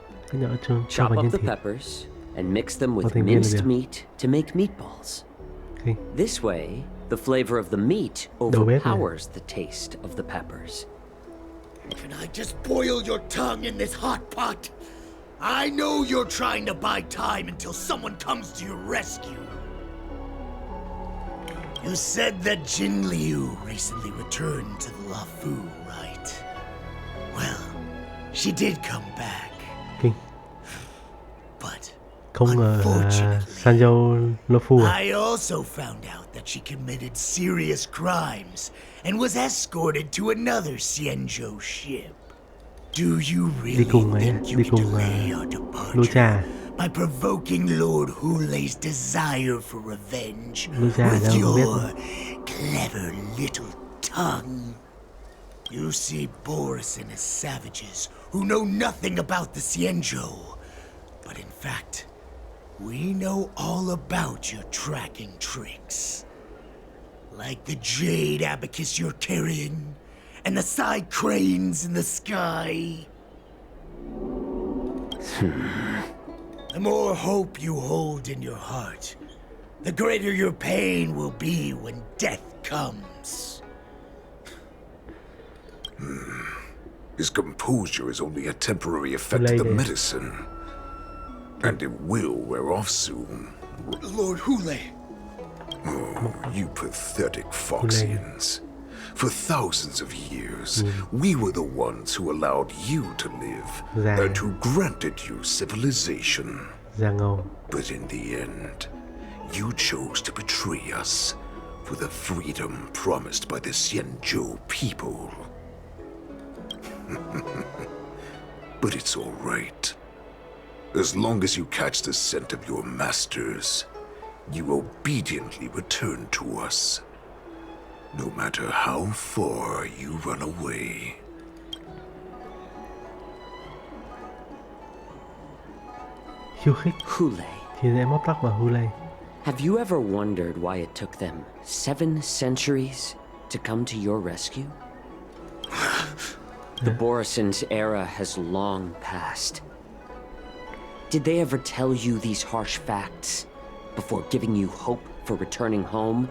Chop up the peppers and mix them with minced meat to make meatballs. This way, The flavor of the meat overpowers the taste of the peppers. Can I just boil your tongue in this hot pot? I know you're trying to buy time until someone comes to your rescue. You said that Jin Liu recently returned to the Loufu, right? Well, she did come back. But không ngờ Sanjo Loufu. I also found out that she committed serious crimes and was escorted to another Xianzhou ship. Do you really think you can delay our departure by provoking Lord Hulei's desire for revenge with your clever little tongue? You see Borison as savages who know nothing about the Xianzhou, but in fact, we know all about your tracking tricks. Like the jade abacus you're carrying, and the side cranes in the sky. The more hope you hold in your heart, the greater your pain will be when death comes. His composure is only a temporary effect of the medicine. And it will wear off soon. Lord Hulei. Oh, you pathetic Foxians. For thousands of years, we were the ones who allowed you to live and who granted you civilization. But in the end, you chose to betray us for the freedom promised by the Xianzhou people. But it's all right. As long as you catch the scent of your masters, you obediently return to us. No matter how far you run away. Khiêu khích thì dễ móc tóc vào Hulei. Have you ever wondered why it took them 7 centuries to come to your rescue? The Borison's era has long passed. Did they ever tell you these harsh facts before giving you hope for returning home?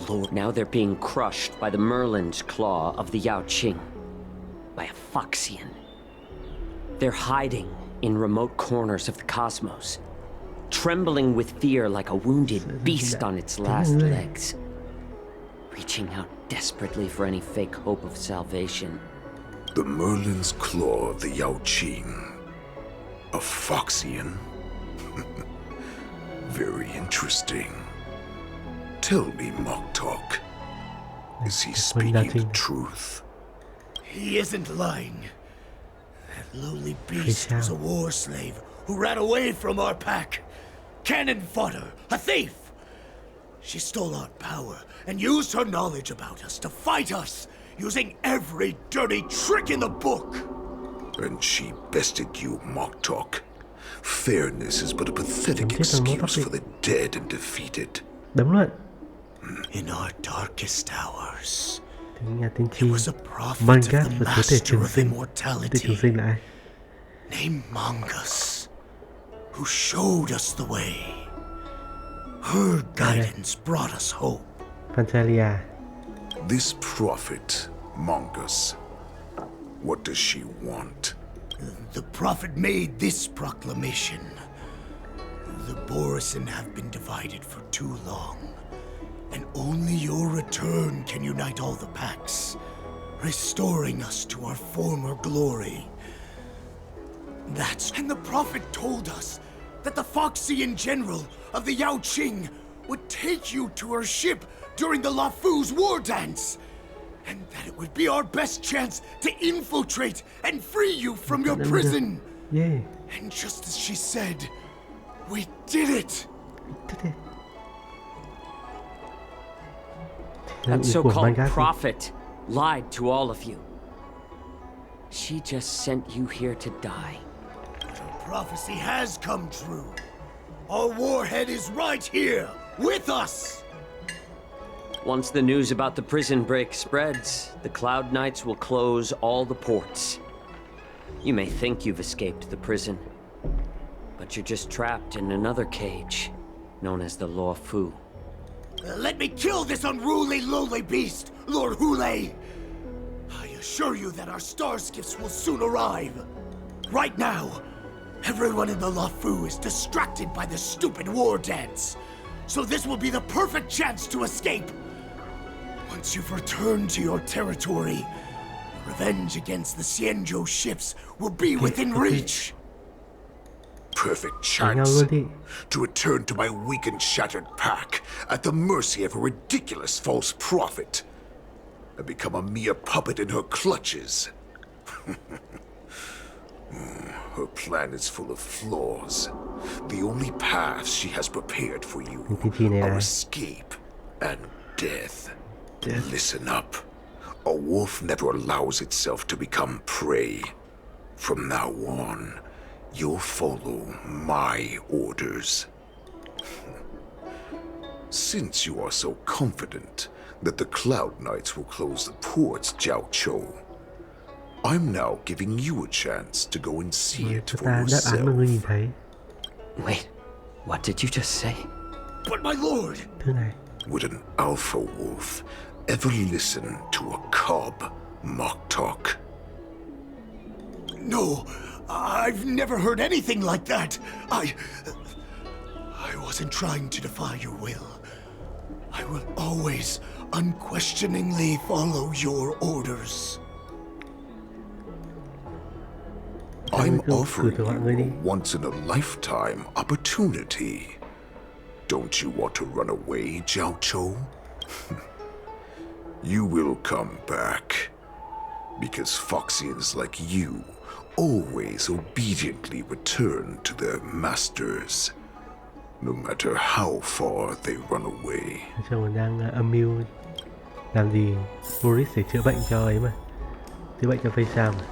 Lord, now they're being crushed by the Merlin's claw of the Yao Qing, by a Foxian. They're hiding in remote corners of the cosmos, trembling with fear like a wounded beast on its last legs, reaching out desperately for any fake hope of salvation. The Merlin's claw of the Yao Qing. A Foxian? Very interesting. Tell me, Mock Talk. Is he speaking the truth? He isn't lying. That lowly beast was a war slave who ran away from our pack. Cannon fodder, a thief! She stole our power and used her knowledge about us to fight us, using every dirty trick in the book. And she bested you, Mock Talk. Fairness is but a pathetic excuse for the dead and defeated. In our darkest hours, there was a prophet of the master of immortality named Mongus, who showed us the way. Her guidance brought us hope. This prophet, Mongus, what does she want? The prophet made this proclamation. The Borison have been divided for too long, and only your return can unite all the packs, restoring us to our former glory. And the prophet told us that the Foxian general of the Yao Qing would take you to her ship during the Loufu's war dance, and that it would be our best chance to infiltrate and free you from your prison. And just as she said, we did it. That so-called prophet lied to all of you. She just sent you here to die. But her prophecy has come true. Our warhead is right here, with us! Once the news about the prison break spreads, the Cloud Knights will close all the ports. You may think you've escaped the prison, but you're just trapped in another cage, known as the Loufu. Let me kill this unruly, lowly beast, Lord Hule! I assure you that our star skiffs will soon arrive. Right now, everyone in the Loufu is distracted by the stupid war dance. So this will be the perfect chance to escape. Once you've returned to your territory, revenge against the Xianzhou ships will be within reach. Perfect chance to return to my weak and shattered pack at the mercy of a ridiculous false prophet and become a mere puppet in her clutches. Her plan is full of flaws. The only paths she has prepared for you are escape and death. Listen up. A wolf never allows itself to become prey. From now on, you'll follow my orders. Since you are so confident that the Cloud Knights will close the ports, Jiaoqiu, I'm now giving you a chance to go and see it for yourself. Wait, what did you just say? But my lord! Would an alpha wolf ever listen to a cub mock talk? No, I've never heard anything like that. I wasn't trying to defy your will. I will always unquestioningly follow your orders. I'm offering you a once-in-a-lifetime opportunity. Don't you want to run away, Jiaoqiu? You will come back. Because Foxians like you always obediently return to their masters, no matter how far they run away. Chồng đang âm mưu làm gì Boris để chữa bệnh cho ấy mà, chữa bệnh cho Phê Sao mà.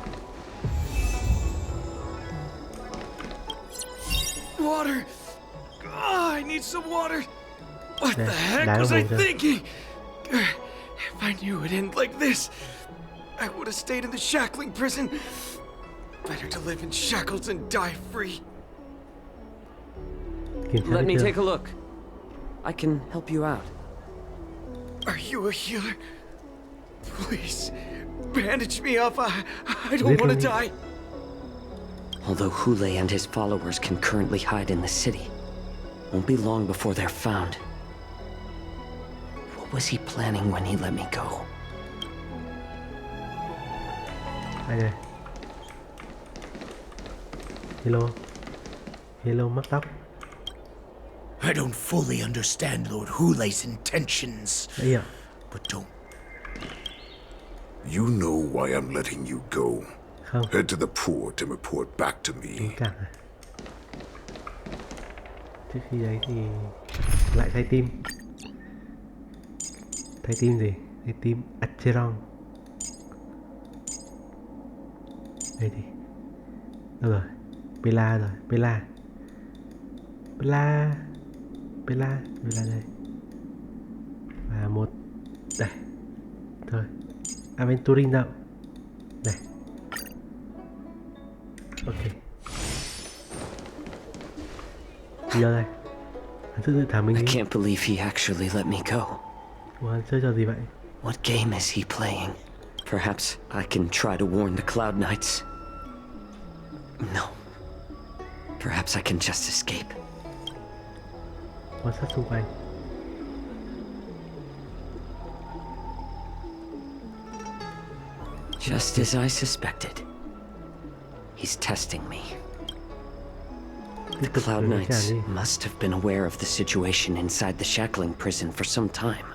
Water! Oh, I need some water! What the heck was I thinking? If I knew it'd end like this, I would have stayed in the shackling prison. Better to live in shackles and die free. Let me take a look. I can help you out. Are you a healer? Please, bandage me up. I don't want to die. Although Hule and his followers can currently hide in the city, won't be long before they're found. What was he planning when he let me go? Đây. Hello mắc tóc. I don't fully understand Lord Hule's intentions. But don't. You know why I'm letting you go. Head to the port and report back to me. Trước khi đấy thì lại thay team. Thay team gì? Thay team Acheron. Đây thì đâu rồi? Pela rồi. Pela đây. Và một đây. Thôi. Aventurin đâu? Này. Ok. Giờ đây. Hắn tự thả mình đi. I can't believe he actually let me go. Ủa, hắn chơi trò gì vậy? What game is he playing? Perhaps I can try to warn the Cloud Knights. No. Perhaps I can just escape. Quan sát xung quanh. Just as I suspected. He's testing me. The Cloud Knights must have been aware of the situation inside the shackling prison for some time.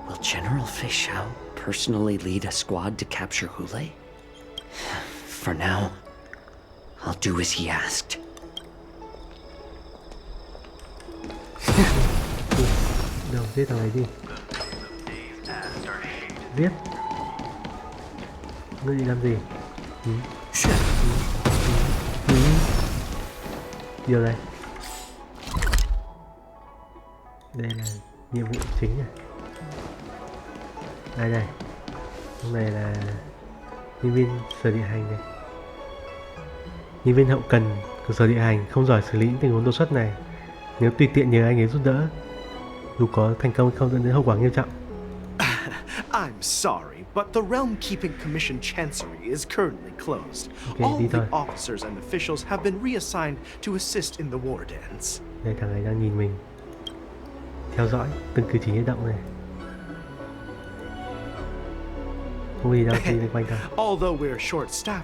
Will General Fei Xiao personally lead a squad to capture Hule? For now, I'll do as he asked. Đâu, giết thằng này đi. Giết. Ngươi định làm gì? Điều này. Đây là nhiệm vụ chính này. Đây. Hôm này là nhân viên sở địa hành này. Nhân viên hậu cần của sở địa hành không giỏi xử lý những tình huống đột xuất này. Nếu tùy tiện nhờ anh ấy giúp đỡ. Dù có thành công không dẫn đến hậu quả nghiêm trọng. I'm sorry, but the Realm Keeping Commission Chancery is currently closed. All the officers and officials have been reassigned to assist in the war dance. Đây, thằng này đang nhìn mình, theo dõi từng cử chỉ hành động này. Không đi đâu, đi lên quanh ta. Although we're short-staffed.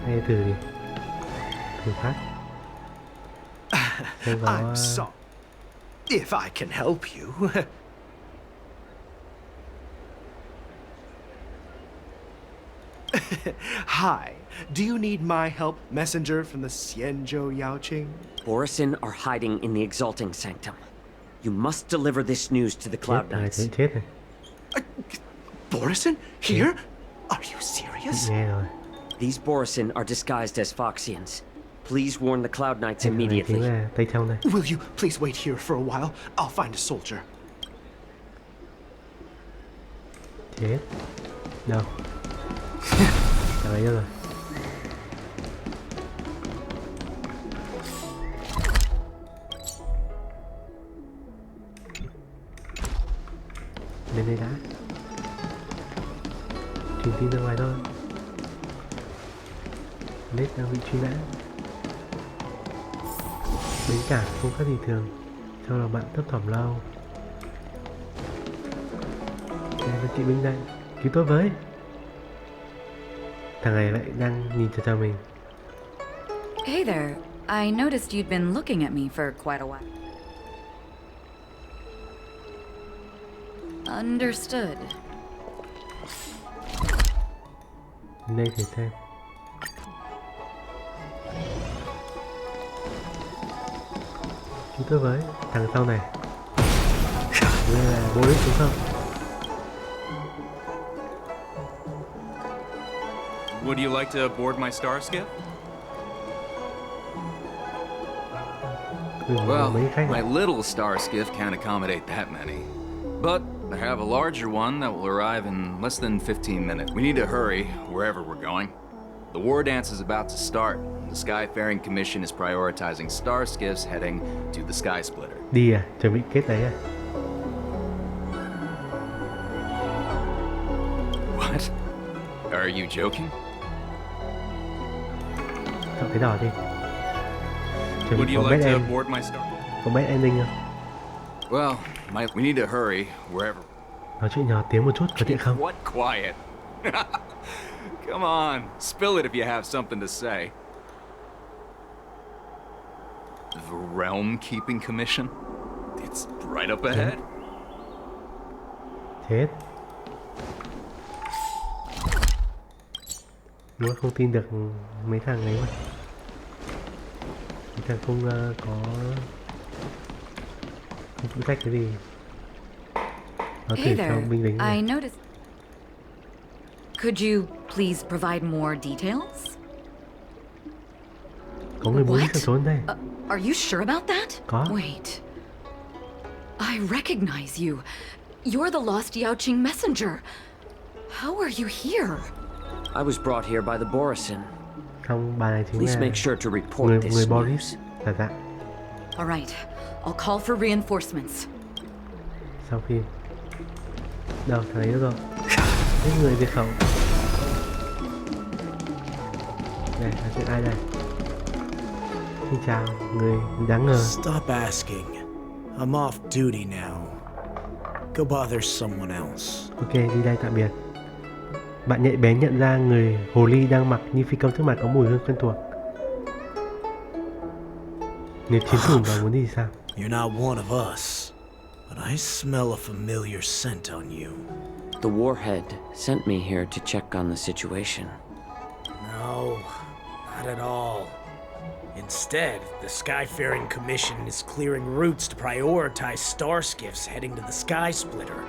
Hay thử đi. Thử phát. I'm sorry. If I can help you. Hi. Do you need my help, messenger from the Xianzhou Yaoqing? Borisin are hiding in the Exalting Sanctum. You must deliver this news to the Cloud Knights. Borisin? Here? Are you serious? These Borisin are disguised as Foxians. Please warn the Cloud Knights immediately. Will you please wait here for a while? I'll find a soldier. Chết. Đâu? Ở đây rồi. Lên đây đã. Truyền tin ra ngoài thôi. Nết đang bị truy nã. Bến cảng không khác gì thường. Cho là bạn thấp thỏm lâu. Đây là kỵ binh đây. Cứu tôi với. Thằng này lại đang nhìn cho mình. Hey there. I noticed you'd been looking at me for quite a while. Understood. Đây thử xem. Chúng tôi với thằng sau này. Đây là Boris đúng không? Would you like to board my star skiff? Well, my little star skiff can't accommodate that many. But I have a larger one that will arrive in less than 15 minutes. We need to hurry wherever we're going. The war dance is about to start. The Skyfaring Commission is prioritizing star skiffs heading to the Sky Splitter. Đi à? Chuẩn bị kết đấy à? What? Are you joking? Chọn cái đỏ đi. Would you like to board my star? Có bad ending không? Well, we need to hurry wherever. Nói chuyện nhỏ tiếng một chút có tiện không? What quiet? Come on, spill it if you have something to say. The Realm Keeping Commission? It's right up ahead. Chết. Đúng không tin được mấy thằng ấy mà. Mấy thằng không có phụ trách cái gì. Nó Hey there, I noticed. Could you please provide more details? Có người muốn đi trốn đây. Are you sure about that? Có. Wait. I recognize you. You're the lost Yaoqing messenger. How are you here? I was brought here by the Borisin. Không, bà này chính Please là make sure to report this người Boris. Dạ. All right. I'll call for reinforcements. Sau khi đâu thằng ấy rồi. Cái người diệt khẩu. Đây là chuyện ai đây? Xin chào người đáng ngờ. Stop asking. I'm off duty now. Go bother someone else. Ok, đi đây tạm biệt. Bạn nhạy bén nhận ra người hồ ly đang mặc như phi công trước mặt có mùi hương quen thuộc. Nếu chiến thủ và muốn đi sao? You're not one of us, but I smell a familiar scent on you. The Warhead sent me here to check on the situation. No, not at all. Instead, the Skyfaring Commission is clearing routes to prioritize star skiffs heading to the Sky Splitter.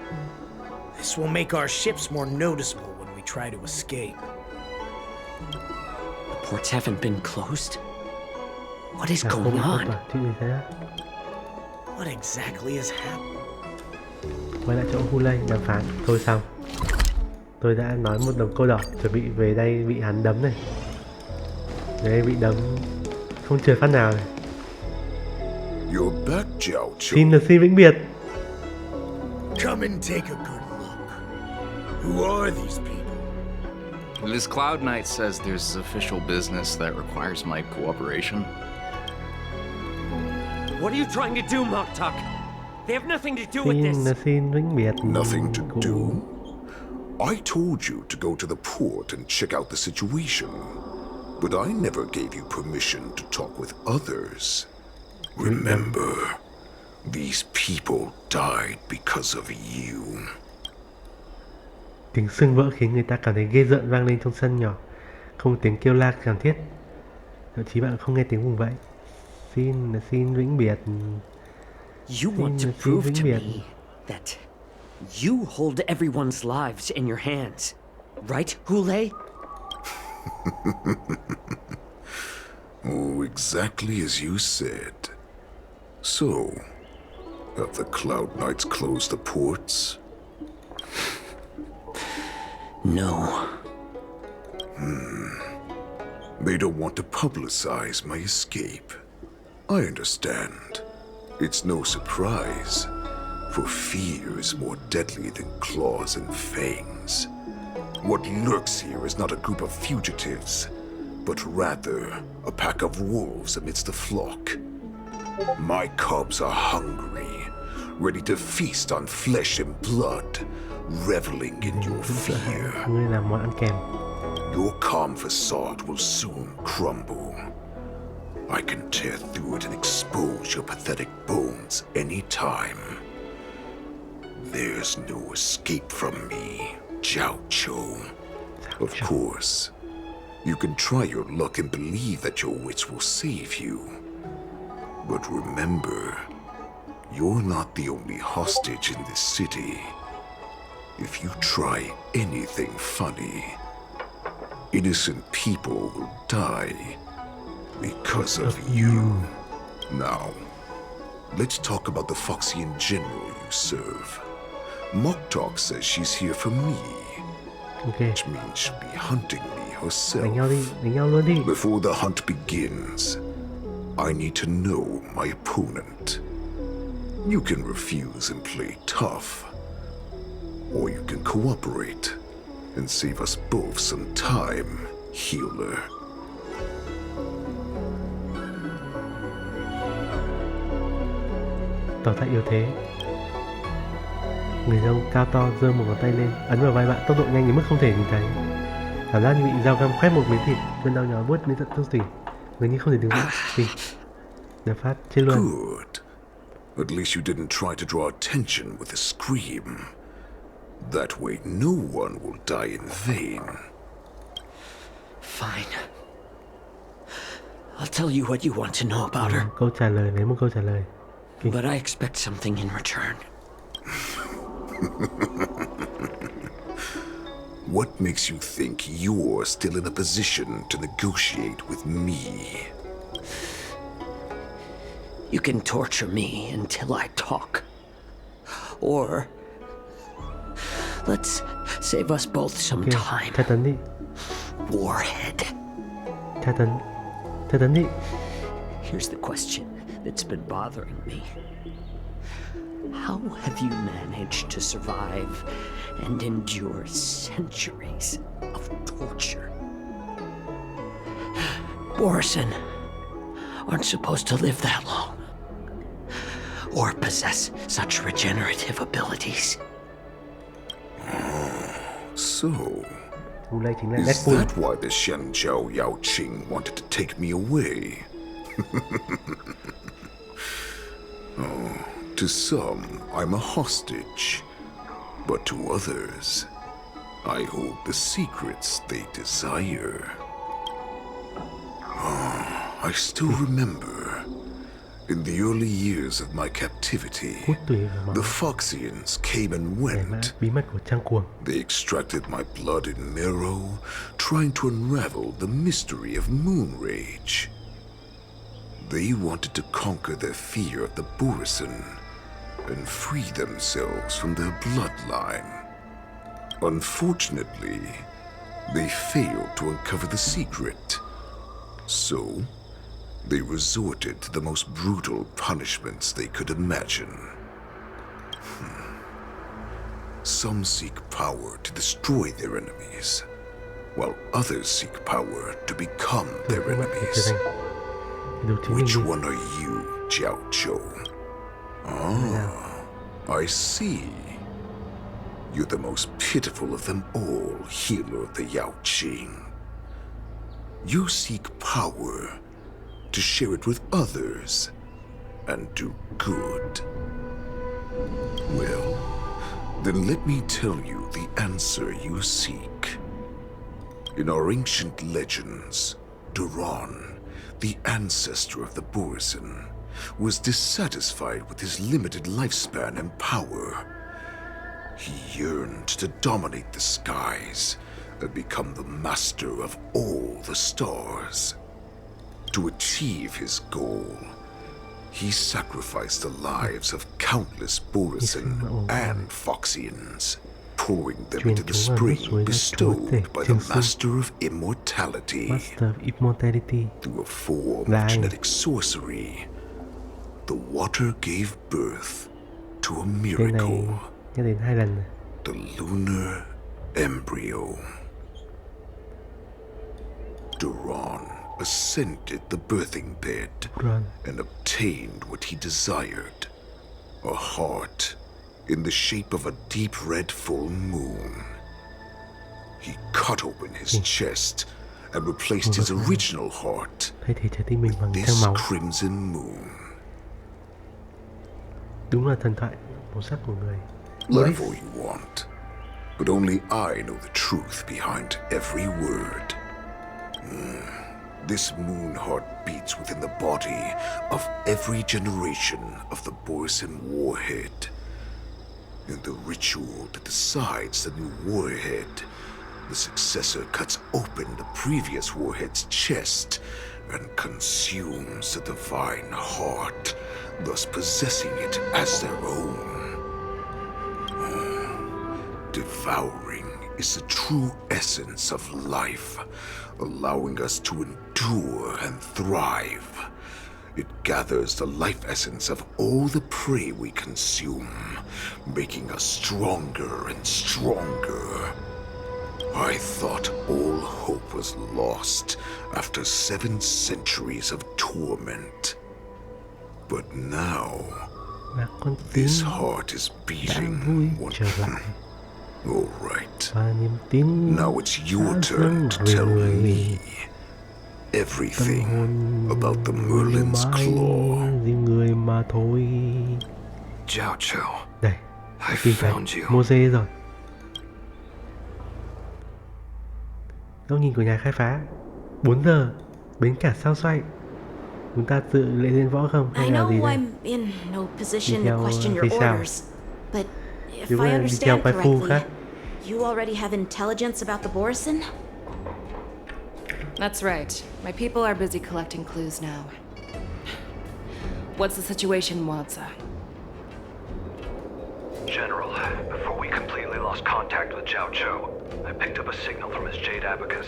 This will make our ships more noticeable when we try to escape. The ports haven't been closed? What is going on? What exactly has happened? Quay lại chỗ Hulay đàm phán. Thôi xong. Tôi đã nói một đồng câu đỏ, chuẩn bị về đây bị hắn đấm này. Đấy, bị đấm không trượt phát nào này. You're back, Jiao Cho. Xin vĩnh biệt. Come and take a good look. Who are these people? This Cloud Knight says there's official business that requires my cooperation. What are you trying to do, Moktuk? They have nothing to do with this. Xin vĩnh biệt. Nothing to do? I told you to go to the port and check out the situation, but I never gave you permission to talk with others. Remember, these people died because of you. Tiếng sưng vỡ khiến người ta cảm thấy ghê rợn vang lên trong sân nhỏ, không tiếng kêu la thảm thiết. Thậm chí bạn không nghe tiếng vùng vẫy. Xin vĩnh biệt. You want to prove to me that you hold everyone's lives in your hands, right, Hule? Oh, exactly as you said. So, have the Cloud Knights closed the ports? No. They don't want to publicize my escape. I understand. It's no surprise, for fear is more deadly than claws and fangs. What lurks here is not a group of fugitives, but rather a pack of wolves amidst the flock. My cubs are hungry, ready to feast on flesh and blood, reveling in your fear. Your calm facade will soon crumble. I can tear through it and expose your pathetic bones anytime. There's no escape from me, Jiao Cho. Of course, you can try your luck and believe that your wits will save you. But remember, you're not the only hostage in this city. If you try anything funny, innocent people will die because of you. Now, let's talk about the Foxian general you serve. Moktuk says she's here for me, which means she'll be hunting me herself. Before the hunt begins, I need to know my opponent. You can refuse and play tough, or you can cooperate and save us both some time, healer. Tỏ ra yếu thế. Người đàn ông cao to giơ một ngón tay lên, ấn vào vai bạn tốc độ nhanh đến mức không thể nhìn thấy. Cảm giác như bị dao găm khoét một miếng thịt, cơn đau nhói buốt đến tận xương tủy, gần như không thể đứng vững. Đập phát chết luôn. Good. At least you didn't try to draw attention with a scream. That way no one will die in vain. Fine. I'll tell you what you want to know about her. Câu trả lời, lấy một câu trả lời. But I expect something in return. What makes you think you're still in a position to negotiate with me? You can torture me until I talk. Or let's save us both some time. Tra tấn đi. Warhead. Tra tấn đi. Here's the question that's been bothering me. How have you managed to survive and endure centuries of torture? Borison aren't supposed to live that long, or possess such regenerative abilities. So, is that why the Shenjiao Yaoqing wanted to take me away? Oh, to some, I'm a hostage, but to others, I hold the secrets they desire. Oh, I still remember, in the early years of my captivity, the Foxians came and went. They extracted my blood and marrow, trying to unravel the mystery of moon rage. They wanted to conquer their fear of the Borison and free themselves from their bloodline. Unfortunately, they failed to uncover the secret. So, They resorted to the most brutal punishments they could imagine. Some seek power to destroy their enemies, while others seek power to become their enemies. Which one are you, Jiao Zhou? Ah, I see. You're the most pitiful of them all, healer of the Yaoqing. You seek power to share it with others and do good. Well, then let me tell you the answer you seek. In our ancient legends, Duran, the ancestor of the Borisin, was dissatisfied with his limited lifespan and power. He yearned to dominate the skies and become the master of all the stars. To achieve his goal, he sacrificed the lives of countless Borisin and Foxians, pouring them into the spring bestowed by the Master of Immortality. Through a form of genetic sorcery, the water gave birth to a miracle. The lunar embryo. Duran ascended the birthing bed and obtained what he desired. A heart in the shape of a deep red full moon. He cut open his chest and replaced his original heart with this crimson moon. Đúng là thần thoại màu sắc của người. Laugh all you want, but only I know the truth behind every word. This moon heart beats within the body of every generation of the Borisin warhead. In the ritual that decides the new warhead, the successor cuts open the previous warhead's chest and consumes the divine heart, thus possessing it as their own. Devouring is the true essence of life, allowing us to endure and thrive. It gathers the life essence of all the prey we consume, making us stronger and stronger. I thought all hope was lost after 7 centuries of torment. But now, this heart is beating all right. Now it's your turn to tell me everything about the Merlin's Claw. Jiao Zhou, Đây, I tìm found thấy you. Mose rồi. Góc nhìn của nhà khai phá. 4 giờ, bến cảng sao xoay. Chúng ta tự lễ diễn võ không? Hay là gì đây? I'm in no position Đi to theo question your phía sau. orders, but if Đúng I là đi theo understand quái phu correctly, khác. you already have intelligence about the Borisin? That's right. My people are busy collecting clues now. What's the situation, Wadza? General, before we completely lost contact with Jiao Zhou, I picked up a signal from his jade abacus.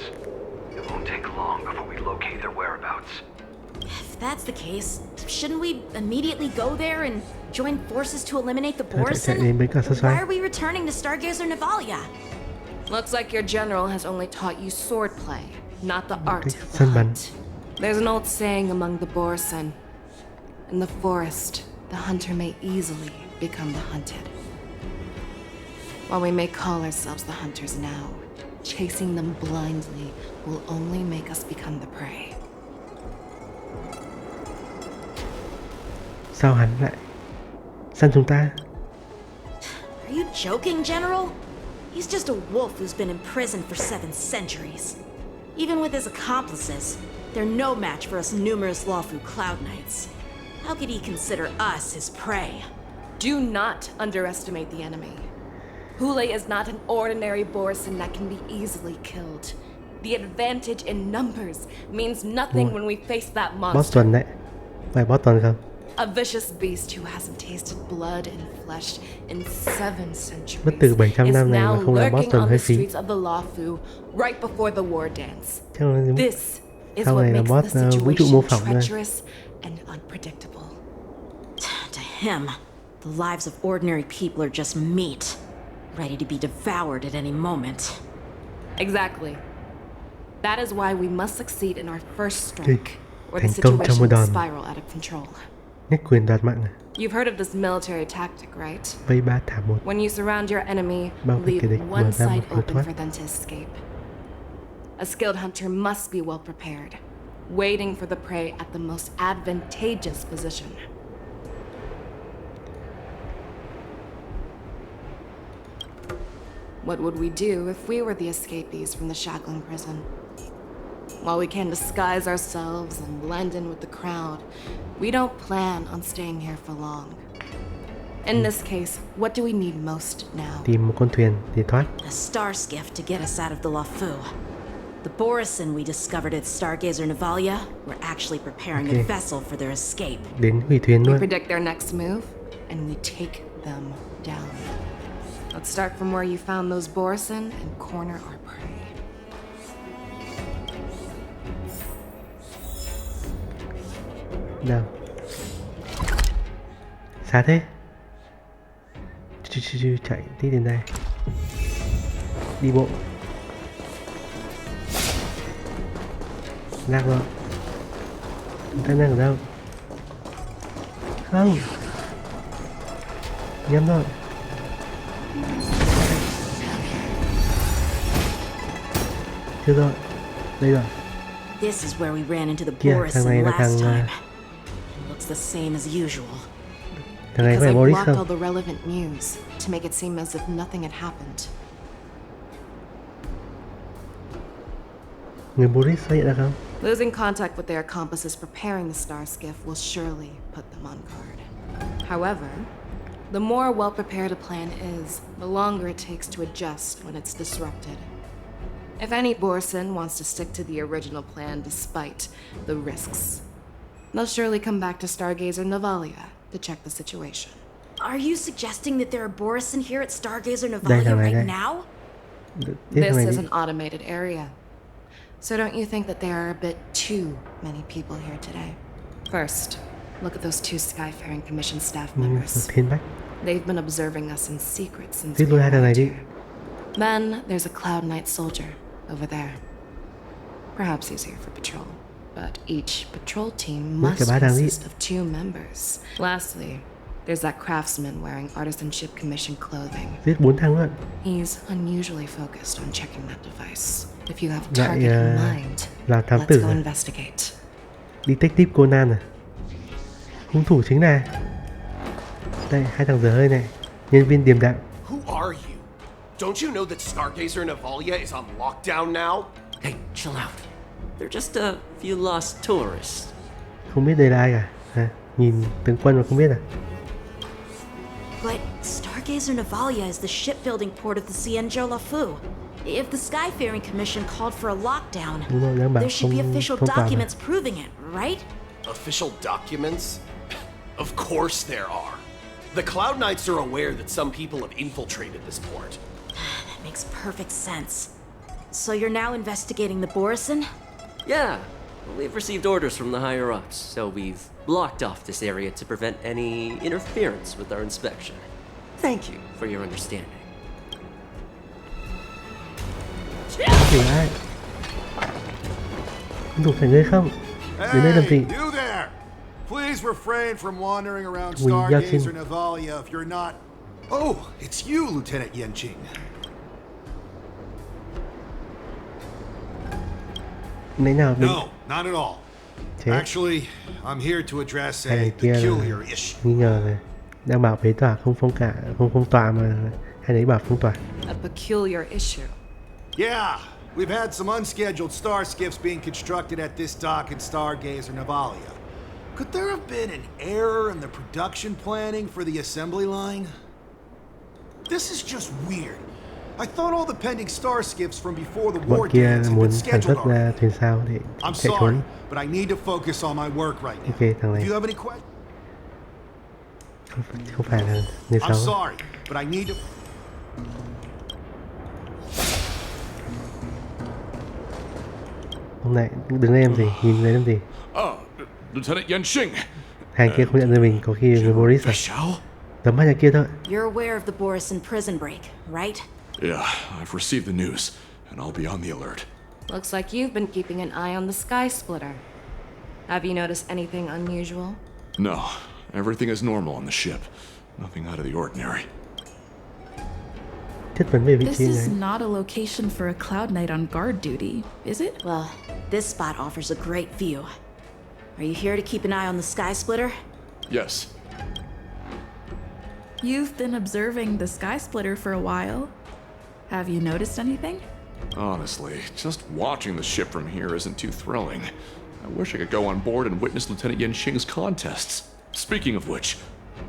It won't take long before we locate their whereabouts. If that's the case, shouldn't we immediately go there and join forces to eliminate the Borisin? Why are we returning to Stargazer Navalia? Looks like your general has only taught you swordplay, not the art of the Săn bắn. hunt. There's an old saying among the Borisin. In the forest, the hunter may easily become the hunted. While we may call ourselves the hunters now, chasing them blindly will only make us become the prey. Sao hắn lại săn chúng ta? Are you joking, General? He's just a wolf who's been imprisoned for 7 centuries. Even with his accomplices, they're no match for us numerous Loufu Cloud Knights. How could he consider us his prey? Do not underestimate the enemy. Hule is not an ordinary Borisin that can be easily killed. The advantage in numbers means nothing when we face that Boss monster. tuần đấy. Phải boss tuần không? A vicious beast who hasn't tasted blood and flesh in 7 centuries Mất từ 700 is năm này now mà không là boss lurking tuần on hơi the phí. streets of the Loufu right before the war dance. Chắc là This is Sau what này là makes boss the vũ trụ mô situation phỏng đây. treacherous and unpredictable. To him, the lives of ordinary people are just meat, ready to be devoured at any moment. Exactly. That is why we must succeed in our first strike, or the Thành công trong một situation will đòn. spiral out of control. Nhất quyền đoạt mạng. You've heard of this military tactic, right? Vây 3 thả 1. When you surround your enemy, Bao vây kẻ leave địch, one mở ra một side lối open thoát. for them to escape. A skilled hunter must be well prepared, waiting for the prey at the most advantageous position. What would we do if we were the escapees from the shackling prison? While we can disguise ourselves and blend in with the crowd, we don't plan on staying here for long. In this case, what do we need most now? Tìm một con thuyền để thoát. A star skiff to get us out of the Loufu. The Borisin we discovered at Stargazer Navalia were actually preparing a vessel for their escape. Đến hủy thuyền We luôn. predict their next move, and we take them down. Let's start from where you found those Borisin and corner our prey. Đâu? Xa thế? Chạy tí đến đây. Đi bộ. Lạc rồi. Chúng ta đang ở đâu? Không. Nhắm rồi. Chưa rồi. Đây rồi. This is where we ran into the Kìa, thằng Borisin này là last thằng time. Looks the same as usual. thằng này có Because phải I Boris blocked all không? the relevant news to make it seem as if nothing had happened. Người Boris xuất hiện ra không? Losing contact with their accomplices preparing the star skiff will surely put them on guard. However, the more well-prepared a plan is, the longer it takes to adjust when it's disrupted. If any Borisin wants to stick to the original plan despite the risks, they'll surely come back to Stargazer Navalia to check the situation. Are you suggesting that there are Borisin here at Stargazer Đây, Navalia thằng này right đây. now? This is an automated area. So don't you think that there are a bit too many people here today? First, look at those 2 Skyfaring Commission staff members. Thiên Bách. They've been observing us in secret since Giết we luôn hai thằng này arrived đi. here. Then there's a Cloud Knight soldier over there. Perhaps he's here for patrol, but each patrol team Giết must cả ba thằng đi. consist of 2 members. Lastly, there's that craftsman wearing Artisanship Commission clothing. Giết 4 thằng luôn. He's unusually focused on checking that device. If you have a Lại target in mind, là thám let's tử go à? investigate. Detective Conan à? Hung thủ chính là đây, 2 thằng dở hơi này. Nhân viên điềm đạm. Who are you? Don't you know that Stargazer Navalia is on lockdown now? Hey, chill out. They're just a few lost tourists. Không biết đây là ai cả. À, nhìn tướng quân mà không biết à? But Stargazer Navalia is the shipbuilding port of the Cienjo Loufu. If the Skyfaring Commission called for a lockdown, Đúng rồi, đang bảo there should be không official phong tỏa mà. documents proving it, right? Official documents? Of course there are. The Cloud Knights are aware that some people have infiltrated this port. That makes perfect sense. So you're now investigating the Borisin? Yeah, we've received orders from the higher-ups, so we've blocked off this area to prevent any interference with our inspection. Thank you for your understanding. Thì là ai? Hung thủ phải ngươi không? Đến đây làm gì? Hey, you there! Please refrain from wandering around Ui, Giao Trinh. Stargazer Navalia if you're not... Oh, it's you, Lieutenant Yenching. Nãy nào mình... No, not at all. Chết. Actually, I'm here to address Hai a này kia peculiar là issue. nghi ngờ này. Đang bảo bế tỏa không phong tỏa mà hai đấy bảo phong tỏa. A peculiar issue. Yeah, we've had some unscheduled star skiffs being constructed at this dock in Stargazer Navalia. Could there have been an error in the production planning for the assembly line? This is just weird. I thought all the pending star skiffs from before the war Bọn kia games had muốn been sản scheduled xuất ra already. thuyền sao để I'm chạy sorry, trốn. but I need to focus on my work right now. Ok, thằng If này you have any questions, không phải là người I'm xấu. sorry, but I need to. Ông này đứng đây làm gì? Nhìn đây làm gì? Lieutenant Yenshing. Hàng kia không nhận ra mình, có khi người Boris à? Tấm hai nhà kia thôi. You're aware of the Borisin prison break, right? Yeah, I've received the news, and I'll be on the alert. Looks like you've been keeping an eye on the Sky Splitter. Have you noticed anything unusual? No, everything is normal on the ship. Nothing out of the ordinary. Chất vấn về vị This trí is này. not a location for a Cloud Knight on guard duty, is it? Well, this spot offers a great view. Are you here to keep an eye on the Sky Splitter? Yes. You've been observing the Sky Splitter for a while. Have you noticed anything? Honestly, just watching the ship from here isn't too thrilling. I wish I could go on board and witness Lieutenant Yenshing's contests. Speaking of which,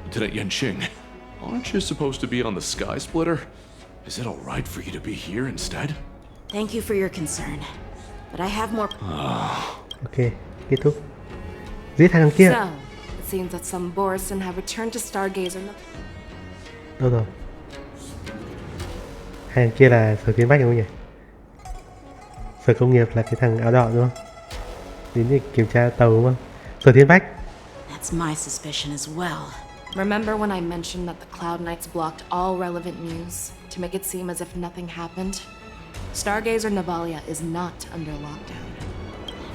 Lieutenant Yenshing, aren't you supposed to be on the Sky Splitter? Is it alright for you to be here instead? Thank you for your concern, but I have more. Ok, kết thúc. Giết thằng kia. So, it seems that some Borisin have returned to Stargazer. Đâu rồi? Hàng kia là Sở Tiến Bách đúng không nhỉ? Sở Công nghiệp là cái thằng áo đỏ đúng không? Đến để kiểm tra tàu đúng không? Sở Tiến Bách. That's my suspicion as well. Remember when I mentioned that the Cloud Knights blocked all relevant news to make it seem as if nothing happened? Stargazer Navalia is not under lockdown.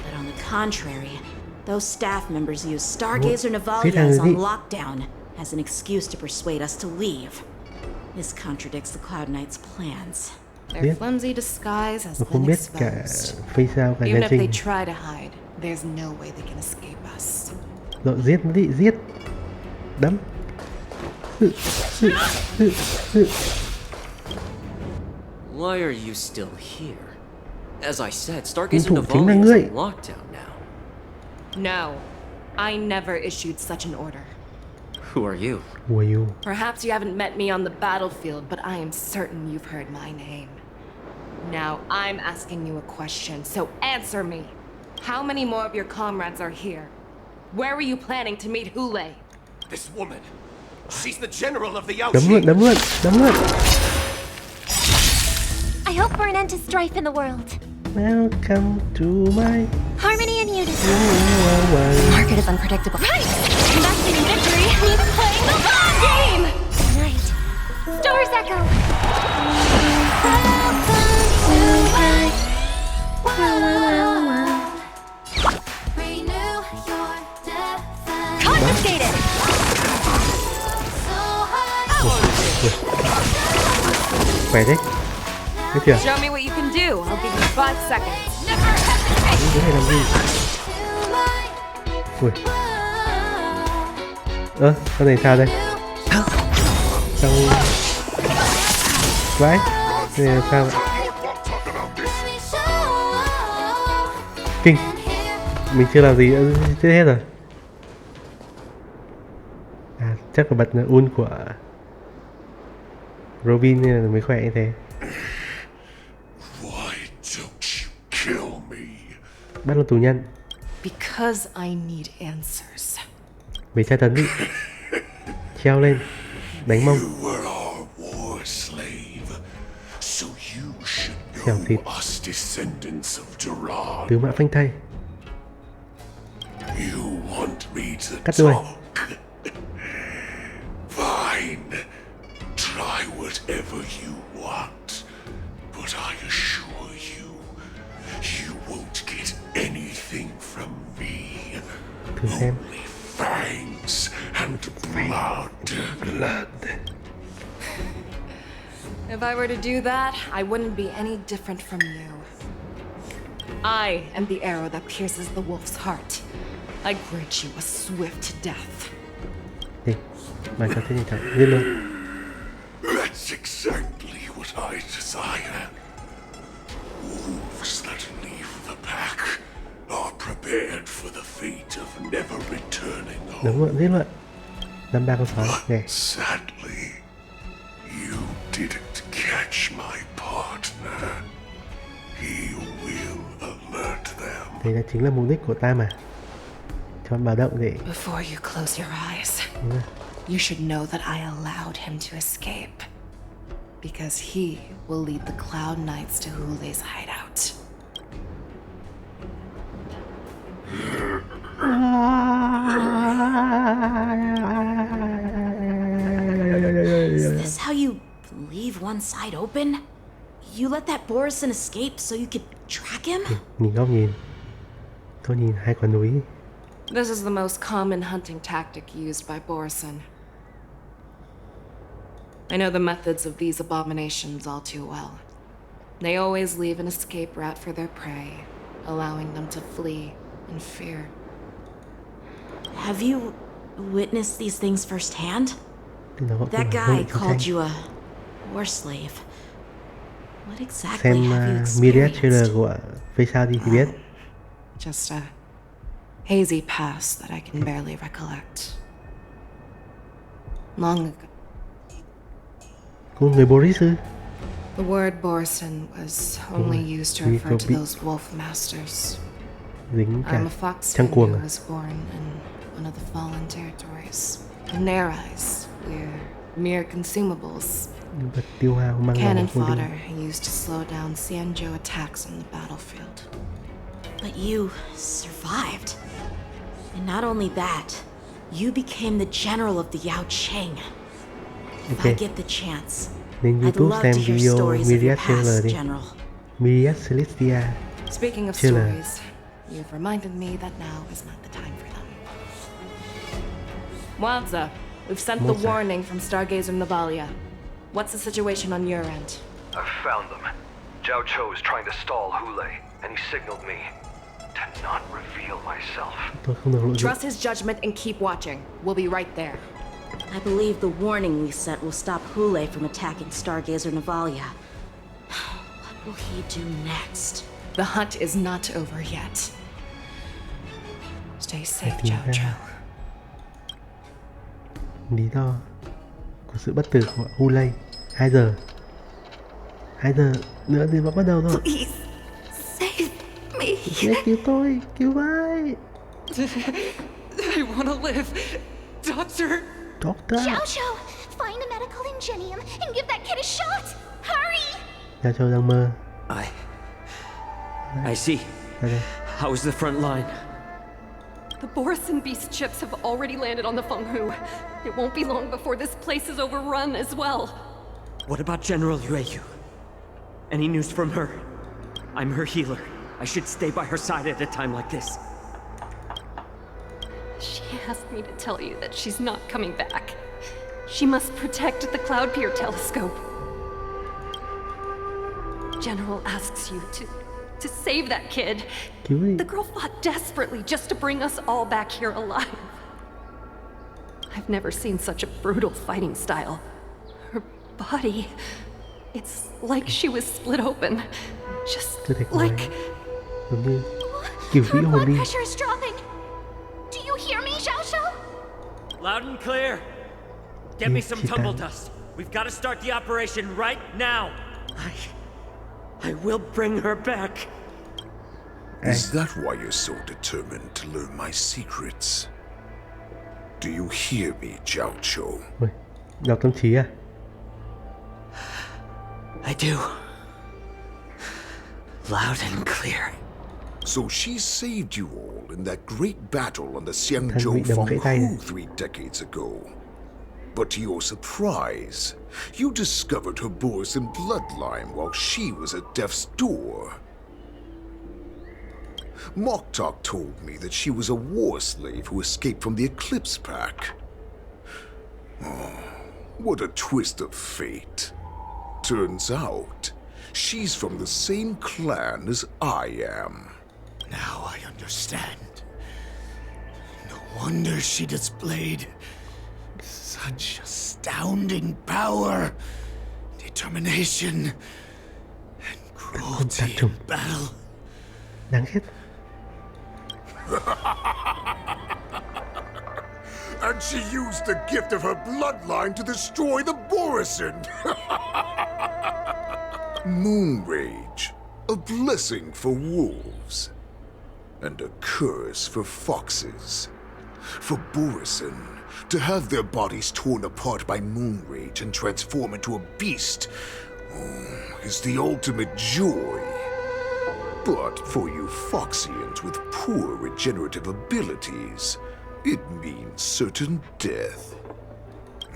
But on the contrary, those staff members use Stargazer Navalia as on lockdown as an excuse to persuade us to leave. This contradicts the Cloud Knights' plans. Their flimsy disguise has không been biết cả exposed. phía sau cả Even nhà if they Trinh. try to hide, there's no way they can escape us. Rồi giết đi, giết. Đấm. Why are you still here? As I said, Stargazer Navalia is on lockdown now. No, I never issued such an order. Who are you? Who are you? Perhaps you haven't met me on the battlefield, but I am certain you've heard my name. Now, I'm asking you a question, so answer me. How many more of your comrades are here? Where were you planning to meet Hule? This woman, she's the general of the Đấm Yaoqing. luôn, đấm luôn, đấm luôn. I hope for an end to strife in the world. Welcome to my Harmony and unity. Market is unpredictable. Right! Investing in victory means playing the long game! Tonight, Stars Echo. Confiscated! khỏe đấy. Thấy chưa? Show me what you can do. I'll give you 5 seconds. Cái này làm gì? Ui. Con này sao đây? Xong vãi. Cái này sao vậy? Kinh. Mình chưa làm gì chết hết rồi. À, chắc là bật ul của Robin nên là mới khỏe như thế. Bắt luôn tù nhân. Because I need answers. Về tra tấn đi. Treo lên. Đánh mông. Xẻo thịt. Tứ mã phanh thay. Cắt đuôi. Fine. Try whatever you want. But I assure you, you won't get anything from me. Thử xem. Only fangs and blood. If I were to do that, I wouldn't be any different from you. I am the arrow that pierces the wolf's heart. I grant you a swift death. Đi, mà cho thế này thẳng, giết luôn. That's exactly what I desire. Wolves that leave the pack are prepared for the fate of never returning home. Đúng rồi, giết luôn. 5-3 con sói, này. Sadly, you didn't catch my partner. He will alert them. Đây là chính là mục đích của ta mà. Cho báo động để. Before you close your eyes, you should know that I allowed him to escape. Because he will lead the Cloud Knights to Hule's hideout. Is this how you leave one side open? You let that Borison escape so you could track him? Nhìn góc nhìn. Tôi nhìn hai quả núi. This is the most common hunting tactic used by Borison. I know the methods of these abominations all too well. They always leave an escape route for their prey, allowing them to flee in fear. Have you witnessed these things firsthand? That guy called you a war slave. What exactly have you experienced? Trailer của phía sau đi thì biết. Just a hazy past that I can barely recollect. Long ago. Con người Boris ư? The word Borison was only used to refer to those wolf masters. Dính cả I'm a fox trăng cuồng who à? was born in one of the fallen territories. In their eyes, we're mere consumables. Vật tiêu hao mang Cannon lòng fodder used to slow down Xianzhou attacks on the battlefield. But you survived. And not only that, you became the general of the Yao Qing. If I get the chance, Lên I'd YouTube love xem to hear video stories of your Myriad Trailer past, đi. General. Myriad Celestia Speaking of Trailer. stories, you've reminded me that now is not the time for them. Wadza, we've sent the Moza. warning from Stargazer Navalia. What's the situation on your end? I've found them. Zhao Cho is trying to stall Hule, and he signaled me to not reveal myself. Tôi không được lộ diện. Trust his judgment and keep watching. We'll be right there. I believe the warning we sent will stop Hule from attacking Stargazer Navalia. What will he do next? The hunt is not over yet. Stay safe, Zhao Cho. Lý do của sự bất tử của Hulei. 2 giờ nữa thì bắt đầu rồi. Please, save me. Cứu tôi, cứu với. I want to live. Doctor. Xiao Xiao, find a medical ingenium and give that kid a shot. Hurry! Xiao Xiao đang mơ. I see. How is the front line? The Borison beast ships have already landed on the Fenghu. It won't be long before this place is overrun as well. What about General Yueyu? Any news from her? I'm her healer. I should stay by her side at a time like this. She asked me to tell you that she's not coming back. She must protect the Cloud Pier telescope. General asks you to save that kid. The girl fought desperately just to bring us all back here alive. I've never seen such a brutal fighting style. Her body, it's like she was split open. Just like... Her blood pressure is dropping. Do you hear me, Xiao Xiao? Loud and clear. Get me some tumble dust. We've got to start the operation right now. I will bring her back. Is that why you're so determined to learn my secrets? Do you hear me, Zhao Cho? Đọc tâm trí à? I do. Loud and clear. So she saved you all in that great battle on the Xianzhou Fenghu 3 decades ago. But to your surprise, you discovered her Borison bloodline while she was at death's door. Moktok told me that she was a war slave who escaped from the Eclipse Pack. Oh, what a twist of fate. Turns out, she's from the same clan as I am. Now I understand. No wonder she displayed such astounding power, determination, and cruelty in battle. Đáng ghét. And she used the gift of her bloodline to destroy the Borison. Moon Rage, a blessing for wolves, and a curse for foxes. For Borison, to have their bodies torn apart by Moon Rage and transform into a beast is the ultimate joy. But for you Foxians with poor regenerative abilities, It means certain death.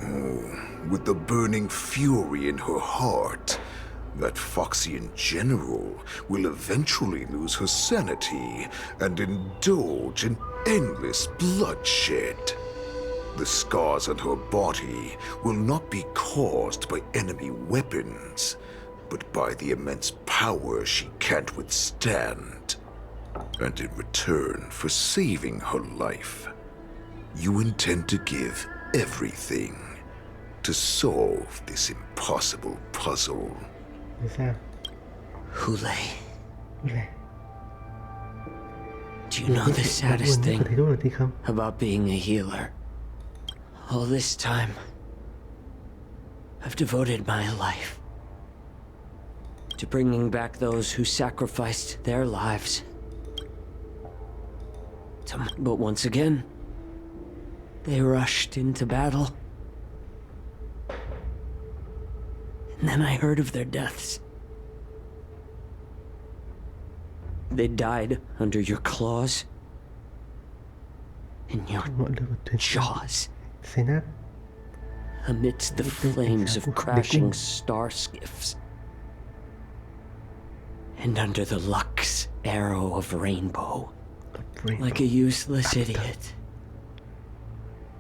Oh, with the burning fury in her heart, that Foxian general will eventually lose her sanity and indulge in endless bloodshed. The scars on her body will not be caused by enemy weapons, but by the immense power she can't withstand. And in return for saving her life, you intend to give everything to solve this impossible puzzle. Hule. Do you know the saddest thing about being a healer? All this time, I've devoted my life to bringing back those who sacrificed their lives. But once again, they rushed into battle. And then I heard of their deaths. They died under your claws and your jaws, amidst the flames of crashing star skiffs, and under the Lux arrow of rainbow. Like a useless idiot,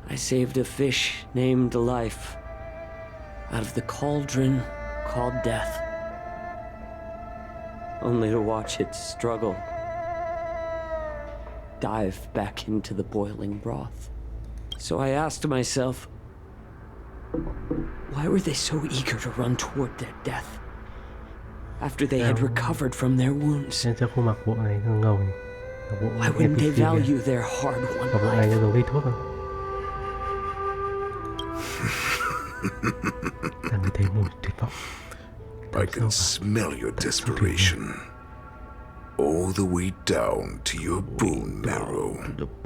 I saved a fish named Life out of the cauldron called Death, only to watch it struggle, dive back into the boiling broth. So I asked myself, why were they so eager to run toward their death after they had recovered from their wounds? Why wouldn't they value their hard-won life? I can smell your desperation. All the way down to your bone marrow.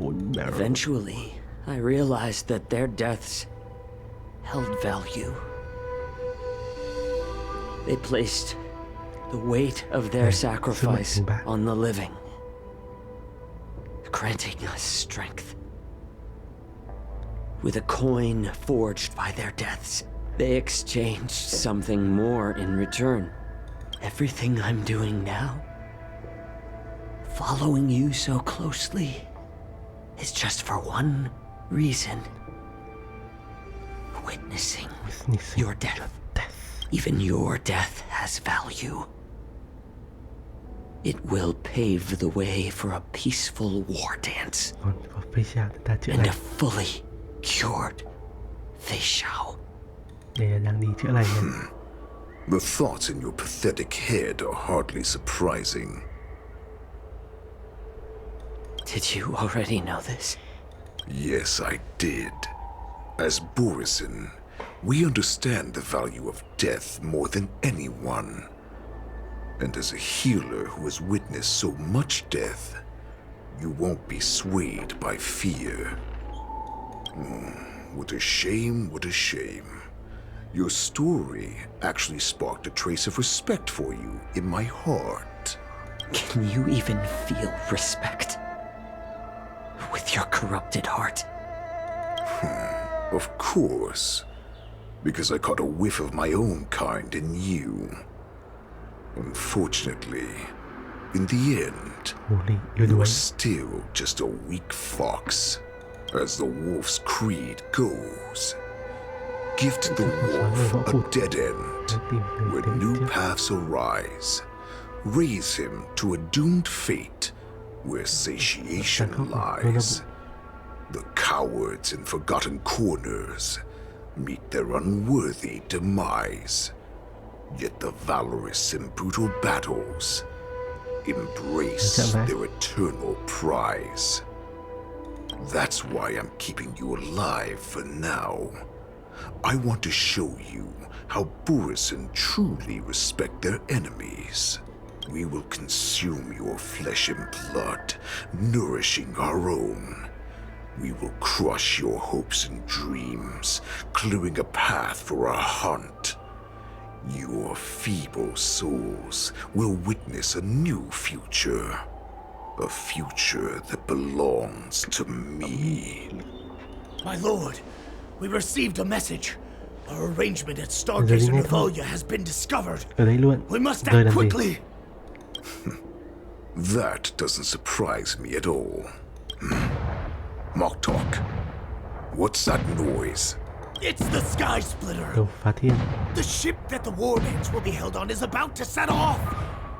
Eventually, I realized that their deaths held value. They placed the weight of their sacrifice on the living, granting us strength. With a coin forged by their deaths, they exchanged something more in return. Everything I'm doing now, following you so closely, is just for one reason. Witnessing your death. Even your death has value. It will pave the way for a peaceful war dance and a fully cured Fei Shao. The thoughts in your pathetic head are hardly surprising. Did you already know this? Yes, I did. As Borisin, we understand the value of death more than anyone. And as a healer who has witnessed so much death, you won't be swayed by fear. What a shame, what a shame. Your story actually sparked a trace of respect for you in my heart. Can you even feel respect with your corrupted heart? Of course. Because I caught a whiff of my own kind in you. Unfortunately, in the end, you're still just a weak fox, as the wolf's creed goes. Gift the wolf a dead end, where new paths arise. Raise him to a doomed fate, where satiation lies. The cowards in forgotten corners meet their unworthy demise. Yet the valorous in brutal battles embrace their eternal prize. That's why I'm keeping you alive for now. I want to show you how Borisin truly respect their enemies. We will consume your flesh and blood, nourishing our own. We will crush your hopes and dreams, clearing a path for our hunt. Your feeble souls will witness a new future. A future that belongs to me. My lord, we received a message. Our arrangement at Stargazer Navalia has been discovered. We must act quickly. That doesn't surprise me at all. Moktok, what's that noise? It's the Sky Splitter. The ship that the Warbands will be held on is about to set off.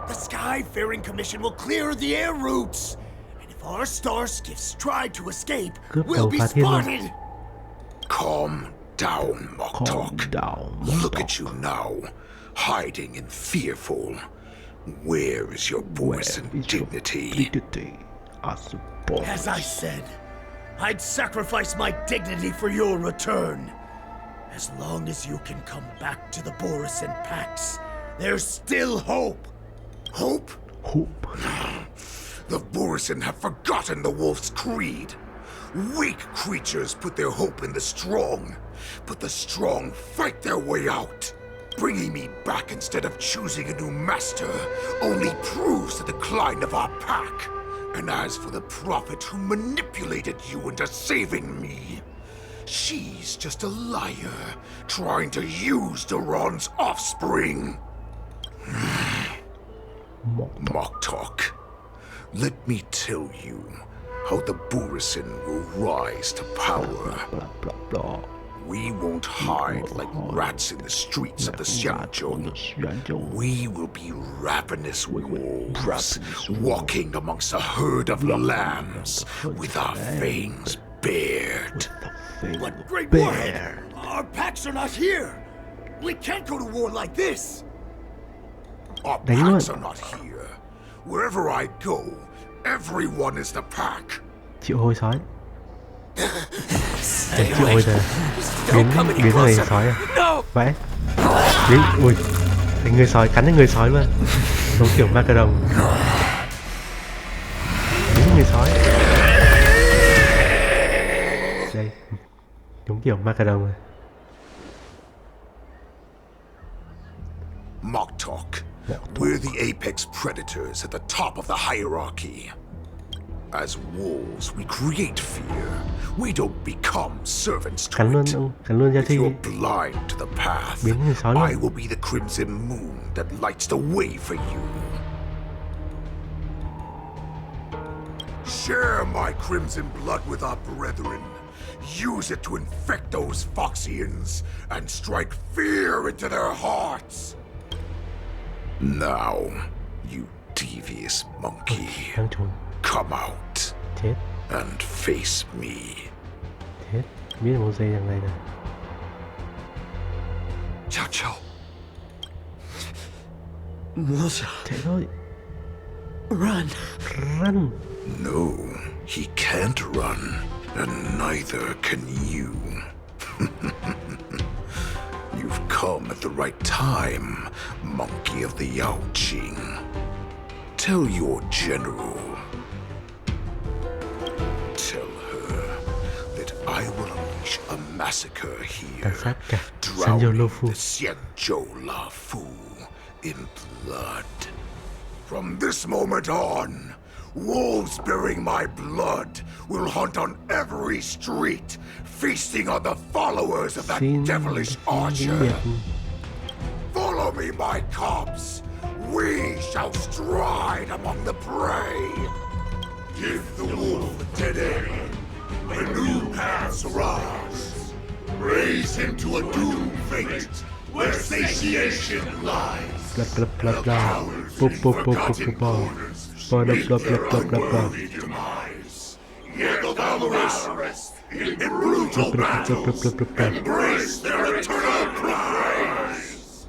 The Skyfaring Commission will clear the air routes. And if our star skiffs try to escape, we'll be spotted. Calm down, Moktok. Look at you now, hiding and fearful. Where is your Borisin dignity? As I said, I'd sacrifice my dignity for your return. As long as you can come back to the Borisin Pax, there's still hope. Hope? The Borisin have forgotten the wolf's creed. Weak creatures put their hope in the strong, but the strong fight their way out. Bringing me back instead of choosing a new master only proves the decline of our pack. And as for the prophet who manipulated you into saving me, she's just a liar trying to use Duran's offspring. Moktok, let me tell you how the Borisin will rise to power. We won't hide like rats in the streets of the Xianzhou. We will be ravenous wolves, walking amongst a herd of lambs with our fangs bared. But Great Warhead, our packs are not here. We can't go to war like this. Our packs are not here. Wherever I go, everyone is the pack. Triệu hồi sói. Triệu hồi là biến người sói à? Vãi. Ui, thành người sói cắn người sói luôn. Giống kiểu ma cà rồng. Biến người sói. Đây, giống kiểu ma cà rồng này. Moktok, we're the apex predators at the top of the hierarchy. As wolves, we create fear. We don't become servants to it. If you're blind to the path, I will be the crimson moon that lights the way for you. Share my crimson blood with our brethren. Use it to infect those Foxians and strike fear into their hearts. Now, you devious monkey. Come out and face me. Biết một giây rằng này nè. Chào chào. Chạy thôi. Run. No, he can't run, and neither can you. You've come at the right time, monkey of the Yaoqing. Tell your general. Tell her that I will unleash a massacre here, drowning the Xianzhou Loufu in blood. From this moment on, wolves bearing my blood will hunt on every street, feasting on the followers of that devilish archer. Follow me, my cubs. We shall stride among the prey. Give the wolf a dead end, where new paths arise. Raise him to a doomed fate, where satiation lies. The powers in forgotten corners make their unworthy demise. Yet the valorous, in brutal battles, embrace their eternal prize.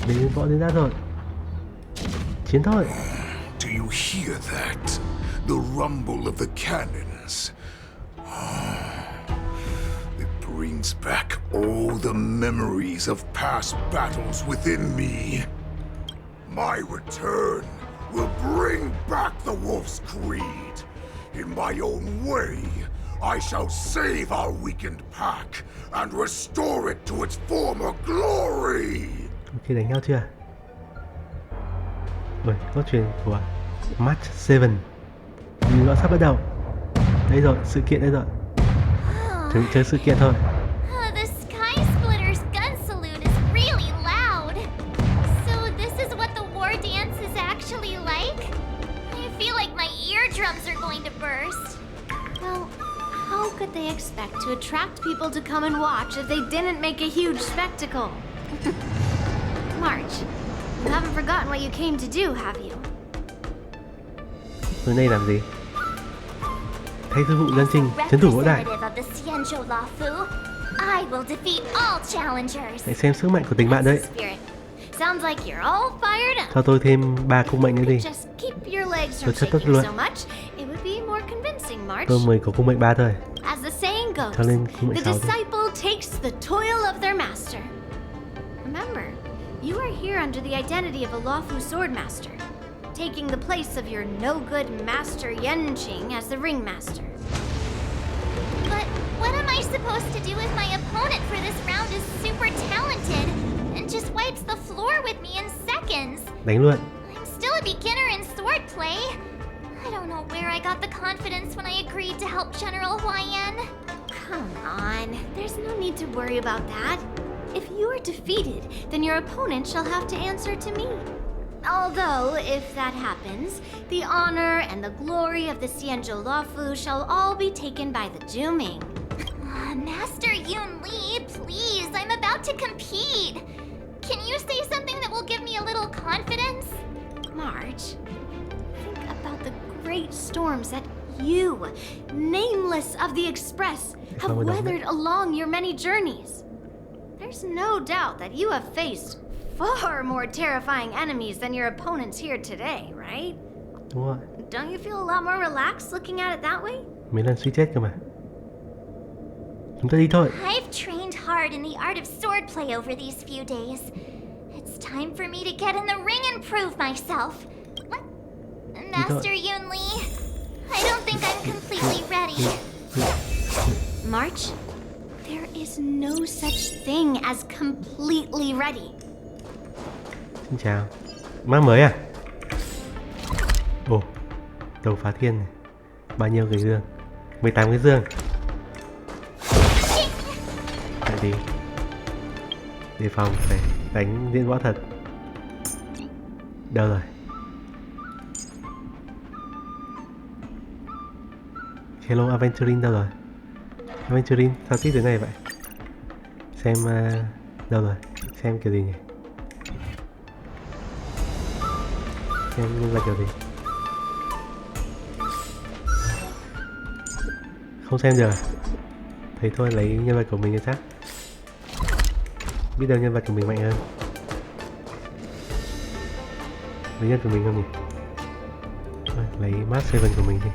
Mình võ đến đã rồi. Chiến thôi. Do you hear that? The rumble of the cannons. It brings back all the memories of past battles within me. My return will bring back the wolf's creed. In my own way, I shall save our weakened pack and restore it to its former glory. Ok, đánh nhau chưa? Ui, cốt truyện của Match 7 thì nó sắp bắt đầu. Đây rồi, sự kiện đây rồi. Chuẩn bị chơi sự kiện thôi. The Sky Splitter's gun salute is really loud. So this is what the war dance is actually like? I feel like my eardrums are going to burst. Well, how could they expect to attract people to come and watch if they didn't make a huge spectacle? March, you haven't forgotten what you came to do, have you? Tối nay làm gì? Thay sư phụ dân trình, trấn thủ võ đại. Hãy xem sức mạnh của tình bạn đấy. Cho tôi thêm 3 cung mệnh nữa đi. Tôi chất tất luôn. Tôi mới có cung mệnh 3 thôi. Cho lên cung mệnh 6 thôi. Remember, you are here under the identity of a Loufu swordmaster, taking the place of your no-good master Yenqing as the ringmaster. But what am I supposed to do if my opponent for this round is super talented and just wipes the floor with me in seconds? Đánh luôn. I'm still a beginner in swordplay. I don't know where I got the confidence when I agreed to help General Huayan. Come on, there's no need to worry about that. If you are defeated, then your opponent shall have to answer to me. Although, if that happens, the honor and the glory of the Xianzhou Loufu shall all be taken by the Juming. Master Yun Li, please, I'm about to compete. Can you say something that will give me a little confidence? March, think about the great storms that you, nameless of the Express, have weathered along your many journeys. There's no doubt that you have faced far more terrifying enemies than your opponents here today, right? Đúng rồi. Don't you feel a lot more relaxed looking at it that way? Mấy lần suy chết cơ mà. Chúng ta đi thôi. I've trained hard in the art of swordplay over these few days. It's time for me to get in the ring and prove myself. Master Yun Li, I don't think I'm completely ready. March, there is no such thing as completely ready. Xin chào. Map mới à? Ồ, tàu phá thiên này. Bao nhiêu cái dương? 18 cái dương. Tại đi. Đề phòng phải đánh diễn võ thật. Đâu rồi? Hello Aventurin đâu rồi? Aventurin sao thích thế này vậy? Xem đâu rồi? Xem kiểu gì nhỉ? Xem nhân vật kiểu gì? Không xem được. Thấy thôi lấy nhân vật của mình cho chắc. Biết đâu nhân vật của mình mạnh hơn. Lấy nhân vật của mình không nhỉ? Thôi, lấy Match 7 của mình đi.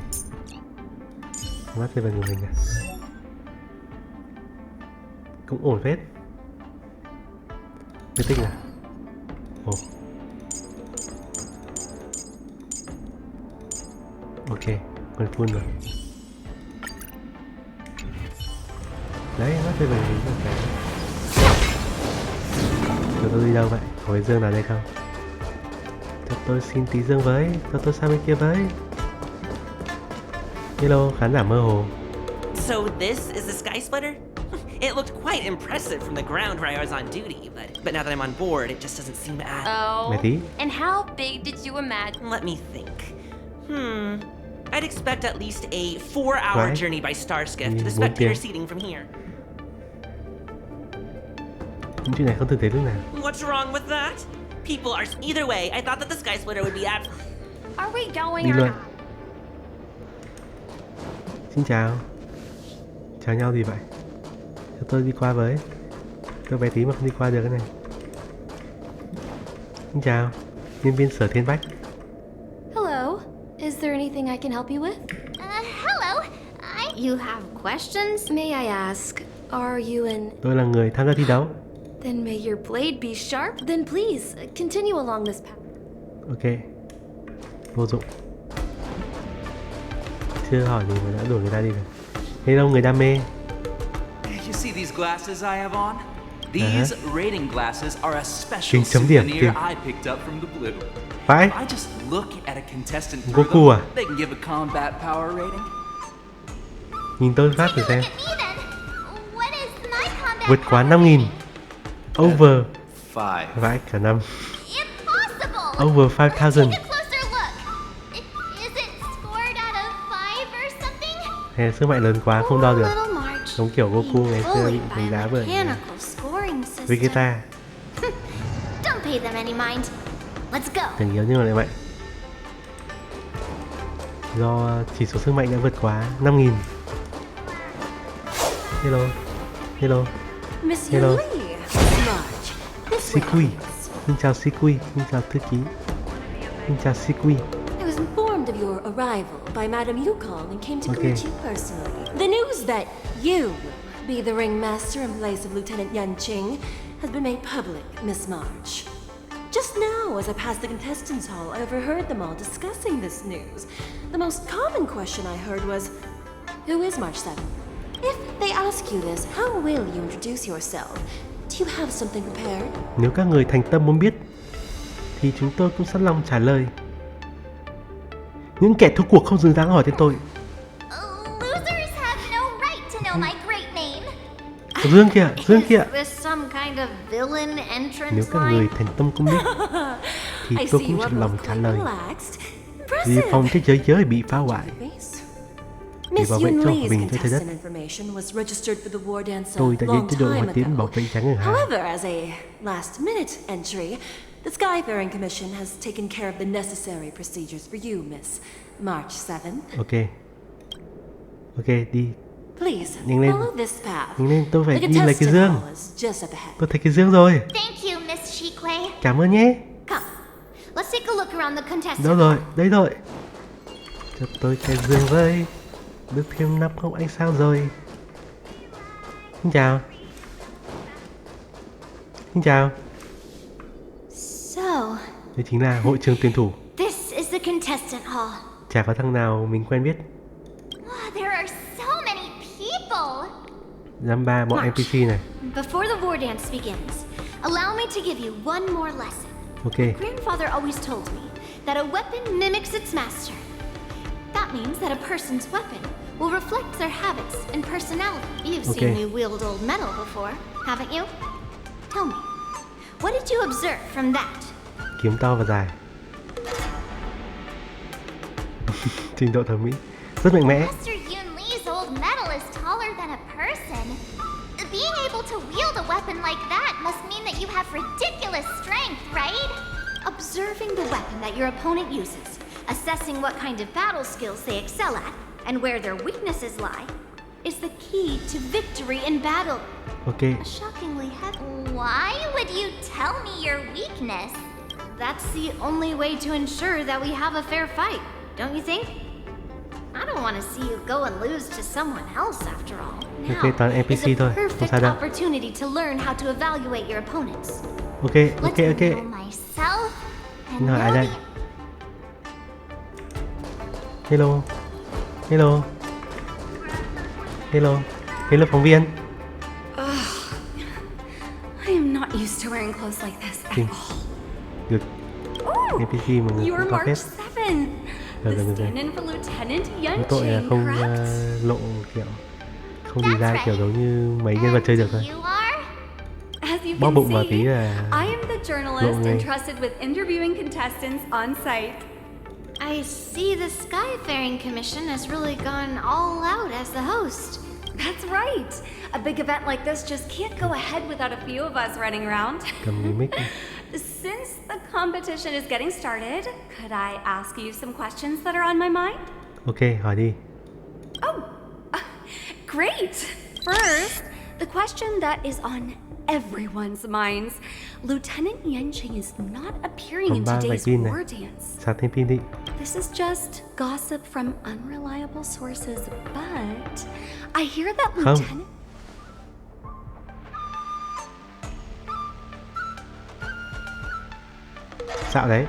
Match 7 của mình à? Cũng ổn phết. Biết tích à? Ồ. Ok, còn full rồi. Đấy, Match 7 mình rất là cho tôi đi đâu vậy? Có cái dương nào đây không? Cho tôi xin tí dương với. Cho tôi sang bên kia với. Hello, khán giả mơ hồ. So this is the Sky Splitter? It looked quite impressive from the ground where I was on duty, but now that I'm on board, it just doesn't seem to add. Oh, and how big did you imagine? Let me think. I'd expect at least a 4-hour journey by star skiff to the spectator seating from here. Những chuyện này không thực tế lúc nào. What's wrong with that? People are... Either way, I thought that the Sky Splitter would be Are we going đi or luôn. not? Xin chào. Chào nhau gì vậy? Cho tôi đi qua với. Tôi bé tí mà không đi qua được cái này. Xin chào. Nhân viên Sở Thiên Bách. Hello. Is there anything I can help you with? Hello. You have questions? May I ask, are you an... Tôi là người tham gia thi đấu. Then may your blade be sharp. Then please, continue along this path. Ok. Vô dụng. Chưa hỏi gì mà đã đuổi người ta đi rồi. Hello người đam mê. You see these glasses I have on? These rating glasses are a special Kính chấm điểm, souvenir I picked up from the blue. Phải. If I just look at a contestant through Goku à? them, they can give a combat power rating. Nhìn tôi phát thử xem. Vượt quá 5.000. Over. Vãi cả năm. Over 5,000. Hay là sức mạnh lớn quá không đo được. Giống kiểu Goku ngày xưa bị đánh giá bởi Vegeta. Tưởng yếu nhưng mà lại vậy. Do chỉ số sức mạnh đã vượt quá 5.000. Hello. Hello. Hello. Sikui. Xin chào Sikui. Xin chào thư ký. Xin chào Sikui. I was informed of your arrival by Madame Yukon and came to greet you personally. The news that you will be the ringmaster in place of Lieutenant Yanqing has been made public, Miss March. Just now, as I passed the contestants' hall, I overheard them all discussing this news. The most common question I heard was, who is March 7? If they ask you this, how will you introduce yourself? Do you have something prepared? Nếu các người thành tâm muốn biết, thì chúng tôi cũng sẵn lòng trả lời. Những kẻ thua cuộc không xứng đáng hỏi tên tôi. Losers have no right to know my great name. Dương kìa, Dương kìa. Is this some kind of villain entrance Nếu các người thành tâm không biết, thì tôi cũng sẵn lòng trả lời. Vì phòng thế giới bị phá hoại. Để bảo vệ cho hòa bình cho trái đất, tôi đã đến chế độ Hoa Tiến bảo vệ trắng ở Hà. However, as a last-minute entry, the Skyfaring Commission has taken care of the necessary procedures for you, Miss March 7. Ok, đi. Please, nhanh lên. follow this path. Nhanh lên, tôi phải đi lấy cái dương. Tôi thấy cái dương rồi. Thank you, Miss Shikwe. Cảm ơn nhé. Come, let's take a look around the contestants. Đâu rồi, đây rồi. Cho tôi cái dương với. Được thêm 5 không ánh sao rồi. Xin chào. Xin chào. So, đây chính là hội trường tuyển thủ. This is the contestant hall. Chả có thằng nào mình quen biết. There are so many people. Dăm ba bọn NPC này. Before the war dance begins, allow me to give you one more lesson. Okay. My grandfather always told me that a weapon mimics its master. That means that a person's weapon will reflect their habits and personality. You've seen me wield old metal before, haven't you? Tell me, what did you observe from that? Kiếm to và dài. Trình độ thẩm mỹ rất mạnh mẽ. Master Yun Li's old metal is taller than a person. Being able to wield a weapon like that must mean that you have ridiculous strength, right? Observing the weapon that your opponent uses, assessing what kind of battle skills they excel at, and where their weaknesses lie, is the key to victory in battle. Okay. Shockingly heavy. Why would you tell me your weakness? That's the only way to ensure that we have a fair fight, don't you think? I don't want to see you go and lose to someone else after all. Now toàn NPC is a thôi, không sao perfect đâu. opportunity to learn how to evaluate your opponents. Ok. Know myself and hỏi ai know đây? Hello. Hello. Hello. Hello phóng viên. I am not used to wearing clothes like this at all. Được. NPC mà người cũng có phép. Rồi. Tội là không lộ kiểu, không đi ra kiểu giống như mấy nhân vật chơi được thôi. Bóp bụng vào tí là lộ ngay. I see the Skyfaring Commission has really gone all out as the host. That's right. A big event like this just can't go ahead without a few of us running around. Since the competition is getting started, could I ask you some questions that are on my mind? Ok, hỏi đi. Oh, great. First, the question that is on everyone's minds. Lieutenant Yanqing is not appearing in today's war dance. Sạc thêm pin đi. This is just gossip from unreliable sources, but I hear that Lieutenant... Dạo đấy.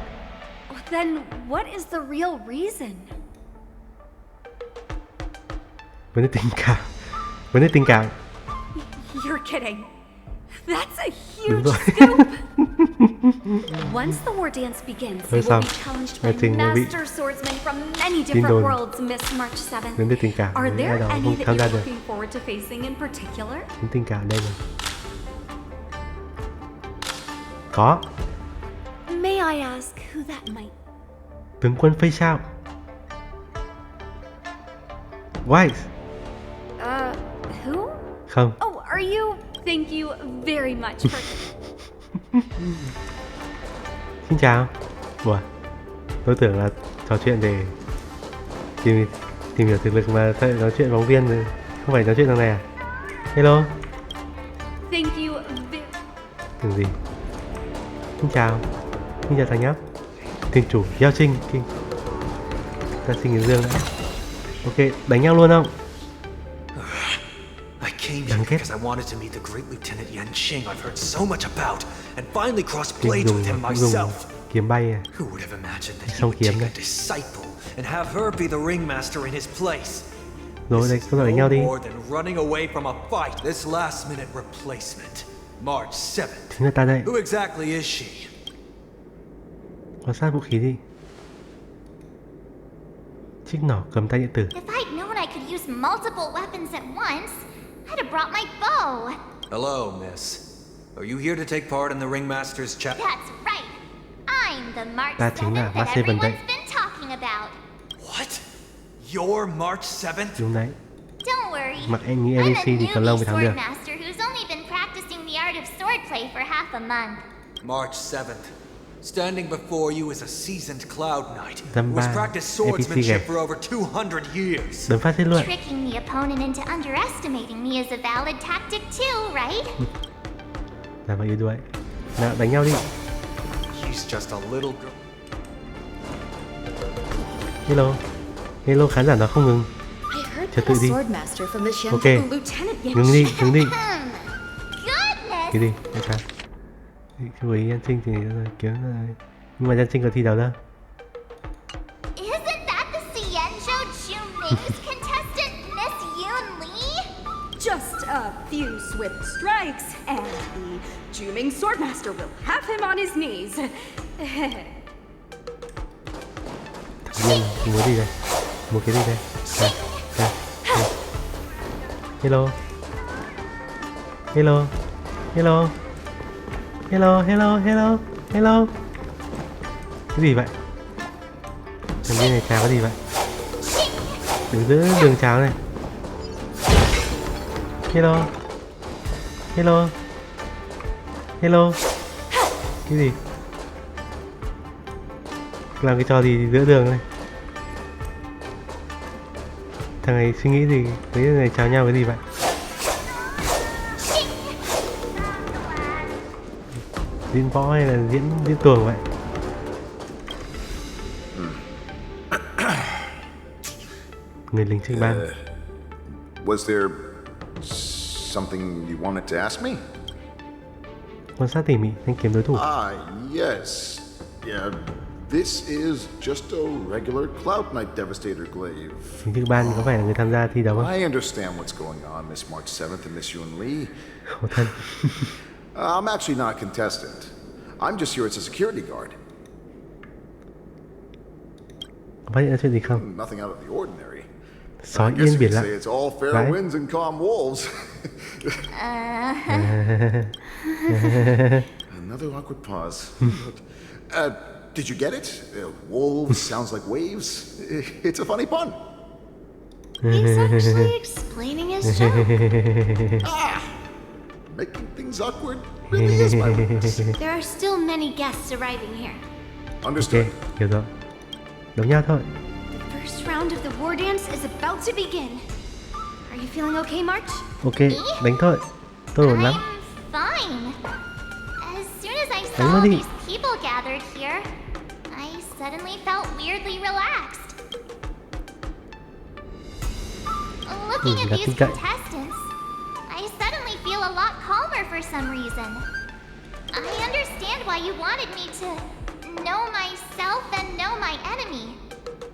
Then what is the real reason? Vấn đề tình cảm. Vấn đề tình cảm. You're kidding. That's a huge scoop. Once the war dance begins, you will be challenged by master swordsmen from many different worlds, Miss March 7. Are there any that you're looking forward to facing in particular? Tình cảm đây rồi. Có. May I ask who that might? Tướng quân Phây sao? Why? Who? Không. Oh, are you? Thank you very much for... Xin chào. Ủa, tôi tưởng là trò chuyện để tìm hiểu thực lực mà thôi nói chuyện phóng viên rồi. Không phải nói chuyện thằng này à? Hello. Thank you very... Tưởng gì? Xin chào thằng nhóc. Thiên chủ Giao Trinh. Ta xin cái dương đã. Ok, đánh nhau luôn không? I came here because I wanted to meet the great Lieutenant Yanqing I've heard so much about, and finally cross blades with him myself. Kiếm bay à? Who would have imagined that he would take a disciple and have her be the ringmaster in his place? Rồi đây, có đánh nhau đi. More than running away from a fight. This last-minute replacement, March 7th. Chính là ta đây. Who exactly is she? Quan sát vũ khí đi. Chiếc nỏ cầm tay điện tử. If I'd known I could use multiple weapons at once, I'd have brought my bow. Hello, miss. Are you here to take part in the ringmaster's chat? That's right. I'm the March 7 là that everyone's been talking about. What? You're March 7th? Đúng đấy. Don't worry. Mặc anh nghĩ I'm a NPC thì còn lâu mới thắng được. swordmaster who's only been practicing the art of swordplay for half a month. March 7th. Standing before you is a seasoned Cloud Knight who has practiced swordsmanship for over 200 years. Đấm phát hết luôn. Tricking the opponent into underestimating me is a valid tactic too, right? Làm vậy đuổi. Nào đánh nhau đi. He's just a little girl. Hello. Hello, khán giả nó không ngừng. Trật tự đi. Ok. Ngừng đi. Cái gì? Để sao? Cái buổi Yan Trinh thì kiếm rồi. Nhưng mà Yan Trinh có thi đấu đâu. Isn't that the Xianzhou Juming's contestant, Miss Yun Li? Just a few swift strikes, and the Juming Swordmaster will have him on his knees. Thằng Yên, muốn đi đây. Một cái đi đây. Hello. Cái gì vậy? Thằng bên này chào cái gì vậy? Đứng giữa đường chào này. Hello. Cái gì? Làm cái trò gì giữa đường này? Thằng này suy nghĩ gì? Mấy người chào nhau cái gì vậy? Diễn võ hay là diễn tuồng vậy? Người lính trực ban. Was there something you wanted to ask me? Quan sát tỉ mỉ thanh kiếm đối thủ. Yes. Yeah, this is just a regular Cloud Knight Devastator glaive. Lính trực ban có phải là người tham gia thi đấu không? I understand what's going on, Miss March 7th and Miss Yun Li. Khổ thân. I'm actually not a contestant. I'm just here as a security guard. Có phát hiện ra chuyện gì không? Nothing out of the ordinary. Sói yên biển lặng. It's all fair winds and calm wolves. Another awkward pause. Did you get it? Wolves sounds like waves. It's a funny pun. He's actually explaining his joke. Making things awkward really is my weakness. There are still many guests arriving here. Understood. Ok, hiểu rồi. Đấu nhau thôi. The first round of the war dance is about to begin. Are you feeling okay, March? Ok, đánh thôi. Tôi ổn lắm. I'm fine. As soon as I saw all these people gathered here, I suddenly felt weirdly relaxed. Looking at these contestants, I suddenly feel a lot calmer for some reason. I understand why you wanted me to know myself and know my enemy.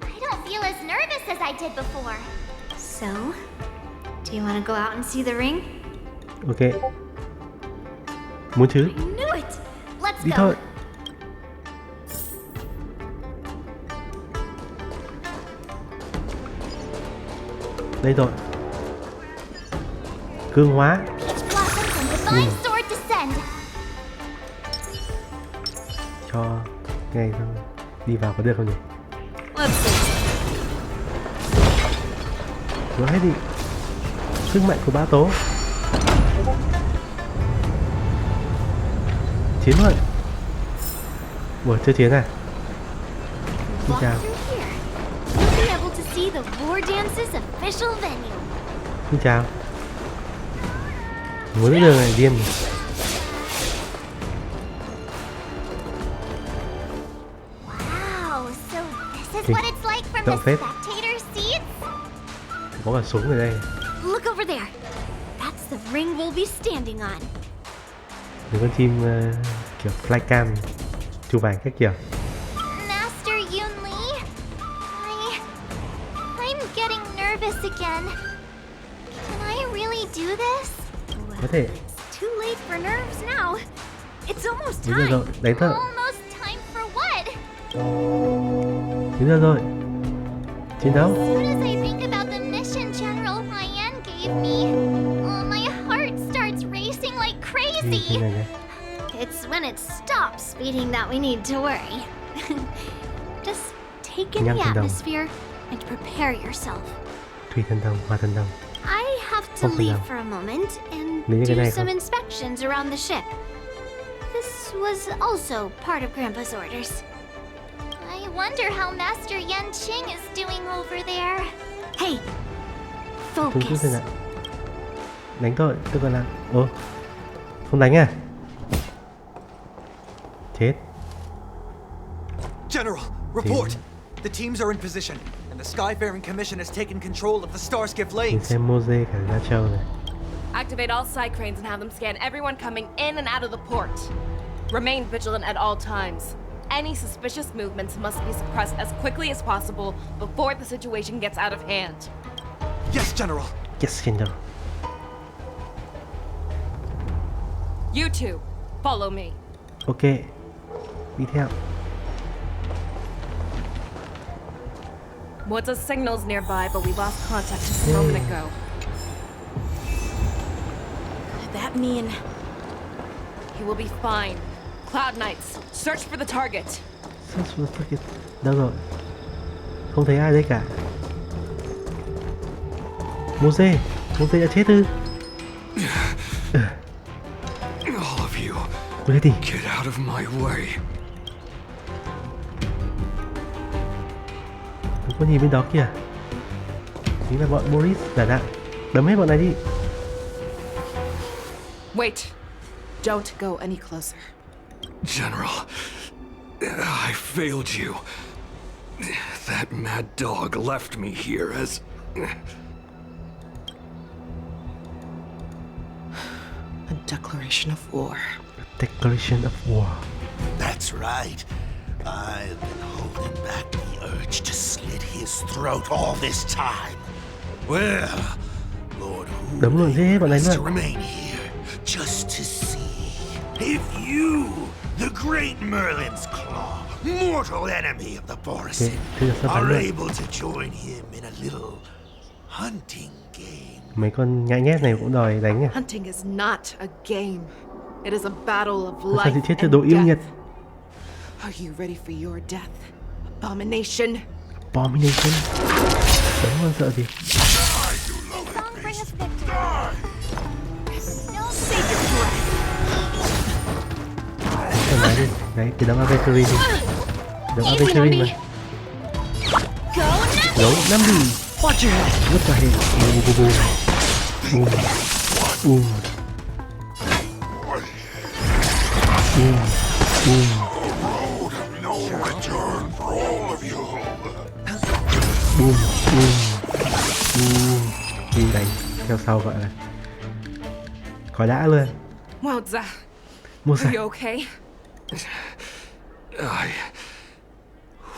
I don't feel as nervous as I did before. So, do you want to go out and see the ring? Ok. Muốn chứ? Đi thôi. Đây rồi. Cương hóa. Cho ngay đi vào có được không nhỉ? Nói hết đi. Sức mạnh của bá tố. Chiến luôn. Ủa, chưa chiến à? Xin chào. Xin chào. Muốn cái đường này điên. Động phết. Có cả súng ở đây. Những con chim kiểu flycam chụp ảnh các kiểu. Có thể. Đến giờ rồi, đánh thôi. Đến giờ rồi. Chiến đấu. It's when it stops beating that we need to worry. Just take in the atmosphere and prepare yourself. Thủy thần đồng, hỏa thần đồng. I have to leave for a moment and do some inspections around the ship. This was also part of Grandpa's orders. I wonder how Master Yanqing is doing over there. Hey, focus. Đánh thôi, tôi còn làm. Ồ, không đánh à? Chết. General, report. The teams are in position, and the Skyfaring Commission has taken control of the Starskiff lanes. Xem Mose cả ra châu này. Activate all side cranes and have them scan everyone coming in and out of the port. Remain vigilant at all times. Any suspicious movements must be suppressed as quickly as possible before the situation gets out of hand. Yes, General. Yes, General. You two, follow me. Ok. Đi theo. Was a signals nearby, but we lost contact just a moment ago. Could that mean he will be fine? Cloud Knights, search for the target. Search for the target. Đâu rồi? Không thấy ai đây cả. Mose đã chết ư? All of you, get out of my way. Có nhìn bên đó kìa. Chính là bọn Boris giả đạn. Đấm hết bọn này đi. Wait. Don't go any closer. General, I failed you. That mad dog left me here as... a declaration of war. A declaration of war. That's right. I've been holding back the urge to slit his throat all this time. Well, Lord Hu has to remain here just to see if you, the great Merlin's Claw, mortal enemy of the Borisin, are able to join him in a little hunting game. Mấy con nhãi nhét này cũng đòi đánh à? Hunting is not a game. It is a battle of life and death. Are you ready for your death, Abomination? Abomination? Đúng không, sợ gì? Đấy, thì đấm Avery đi. Đấm Avery mà. Gấu nắm đi. Rất là hệt. Đi đánh theo sau gọi là có đã luôn. Are you okay? I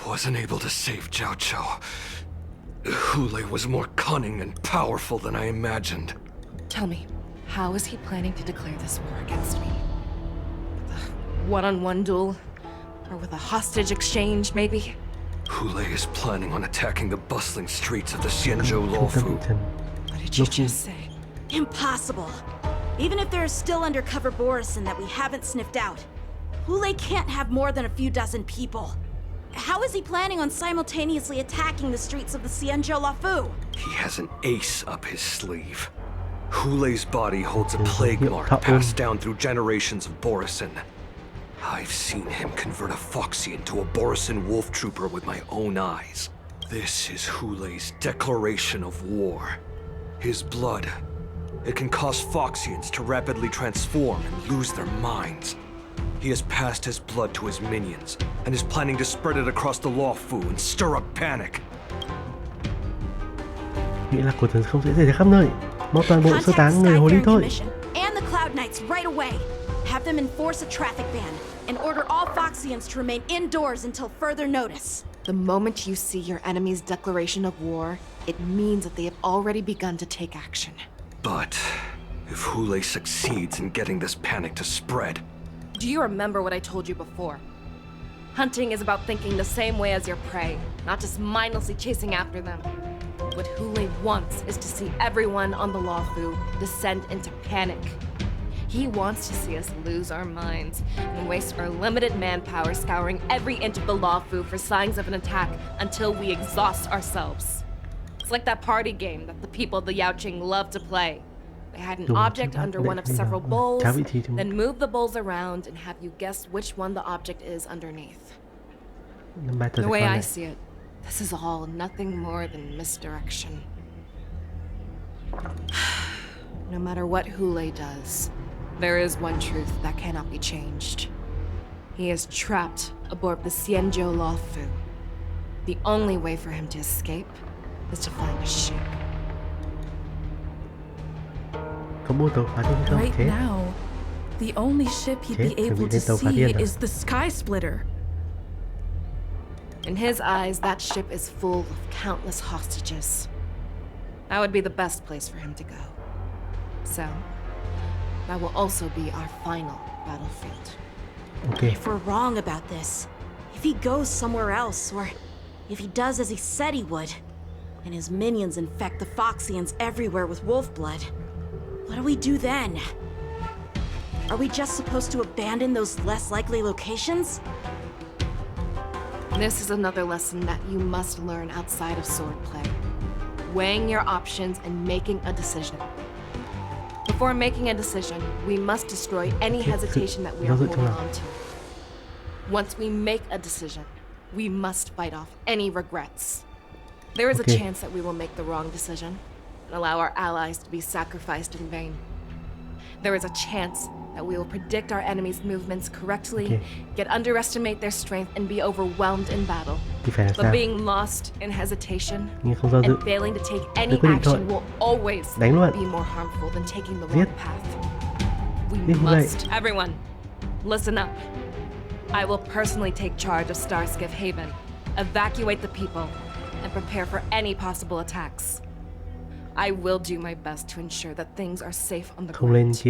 wasn't able to save Jiao Chou. Hule was more cunning and powerful than I imagined. Tell me, how is he planning to declare this war against me? one-on-one duel? Or with a hostage exchange, maybe? Hule is planning on attacking the bustling streets of the Xianzhou Loufu. What did you just say? Impossible. Even if there is still undercover Borisin that we haven't sniffed out, Hule can't have more than a few dozen people. How is he planning on simultaneously attacking the streets of the Xianzhou Loufu? He has an ace up his sleeve. Hule's body holds a plague mark passed down through generations of Borisin. I've seen him convert a Foxy into a Borisin wolf trooper with my own eyes. This is Hule's declaration of war. His blood, it can cause Foxians to rapidly transform and lose their minds. He has passed his blood to his minions and is planning to spread it across the Loufu and stir up panic. Nghĩa là cuộc tấn công sẽ xảy ra khắp nơi. Mau toàn bộ sơ tán người hồ ly thôi. And the Cloud Knights right away. Have them enforce a traffic ban and order all Foxians to remain indoors until further notice. The moment you see your enemy's declaration of war, it means that they have already begun to take action. But if Hule succeeds in getting this panic to spread... Do you remember what I told you before? Hunting is about thinking the same way as your prey, not just mindlessly chasing after them. What Hule wants is to see everyone on the Loufu descend into panic. He wants to see us lose our minds and waste our limited manpower scouring every inch of the Loufu for signs of an attack until we exhaust ourselves. It's like that party game that the people of the Yaoqing love to play. They hide an object under one of several bowls, then move the bowls around and have you guess which one the object is underneath. The way I see it, this is all nothing more than misdirection. No matter what Hule does, there is one truth that cannot be changed. He is trapped aboard the Xianzhou Loufu. The only way for him to escape is to find a ship. Right now, the only ship he'd be able to see is the Sky Splitter. In his eyes, that ship is full of countless hostages. That would be the best place for him to go. So, that will also be our final battlefield. Okay. If we're wrong about this, if he goes somewhere else, or if he does as he said he would, and his minions infect the Foxians everywhere with wolf blood, what do we do then? Are we just supposed to abandon those less likely locations? This is another lesson that you must learn outside of swordplay. Weighing your options and making a decision. Before making a decision, we must destroy any hesitation that we are holding on to. Once we make a decision, we must fight off any regrets. There is a chance that we will make the wrong decision and allow our allies to be sacrificed in vain. There is a chance that we will predict our enemies' movements correctly, yet underestimate their strength and be overwhelmed in battle. But being lost in hesitation and failing to take any action will always be more harmful than taking the wrong path. We must. Everyone, listen up. I will personally take charge of Starskiff Haven, evacuate the people, and prepare for any possible attacks. I will do my best to ensure that things are safe on the ground.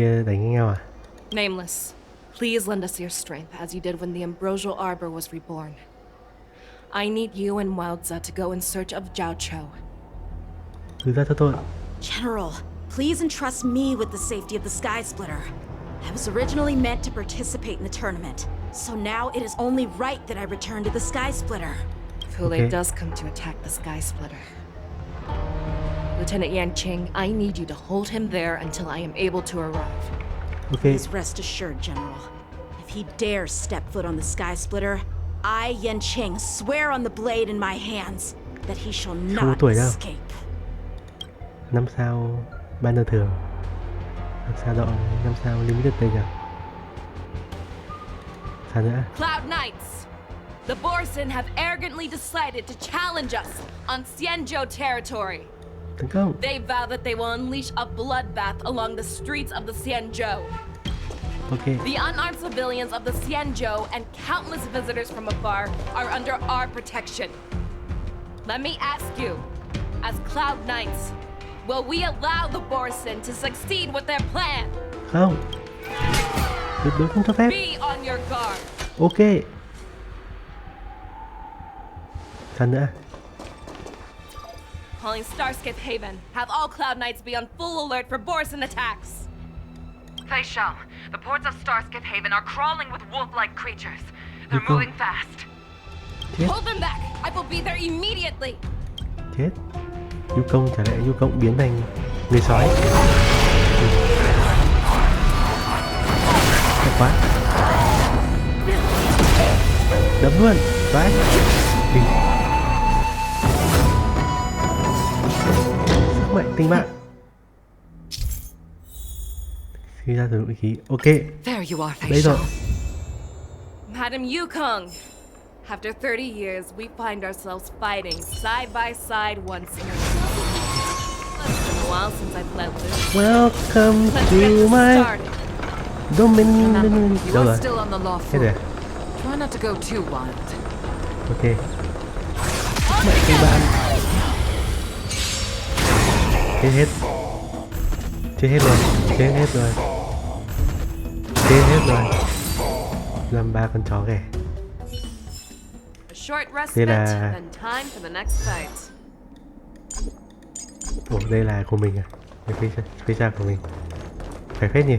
Nameless, please lend us your strength as you did when the Ambrosial Arbor was reborn. I need you and Wildza to go in search of Jiao Cho. General, please entrust me with the safety of the Sky Splitter. I was originally meant to participate in the tournament, so now it is only right that I return to the Sky Splitter. If Hule does come to attack the Sky Splitter, Lieutenant Yanqing, I need you to hold him there until I am able to arrive. Please rest assured, General. If he dares step foot on the Sky Splitter, I, Yanqing, swear on the blade in my hands that he shall not escape. 5 sao banner thường. 5 sao rộng, 5 sao limited đây nhỉ? Sao nữa? Cloud Knights! The Borisin have arrogantly decided to challenge us on Xianzhou territory. They vow that they will unleash a bloodbath along the streets of the Xianzhou. The unarmed civilians of the Xianzhou and countless visitors from afar are under our protection. Let me ask you, as Cloud Knights, will we allow the Borisin to succeed with their plan? Không. Tuyệt đối không cho phép. Ok. Sao nữa? Calling Starskip Haven. Have all Cloud Knights be on full alert for Borson attacks. Faishal, the ports of Starskip Haven are crawling with wolf-like creatures. They're moving fast. Hold them back. I will be there immediately. Chết. Du công trả lại du công biến thành người sói. Đẹp quá. Đấm luôn. Vãi. Đỉnh. Sức mạnh tình bạn. Khi ra sử dụng khí. Ok. Đây rồi. Madam Yukong. After 30 years, we find ourselves fighting side by side once more. It's been a while since I've let loose. Welcome to my domain. You are still on the Loufu. Try not to go too wild. Ok. Mạnh các bạn. Chết hết. Chết hết rồi. Chết hết rồi. Chết hết rồi. Làm 3 con chó kìa. Đây là... Ủa, đây là của mình à? Phía xa của mình. Phải phết nhỉ?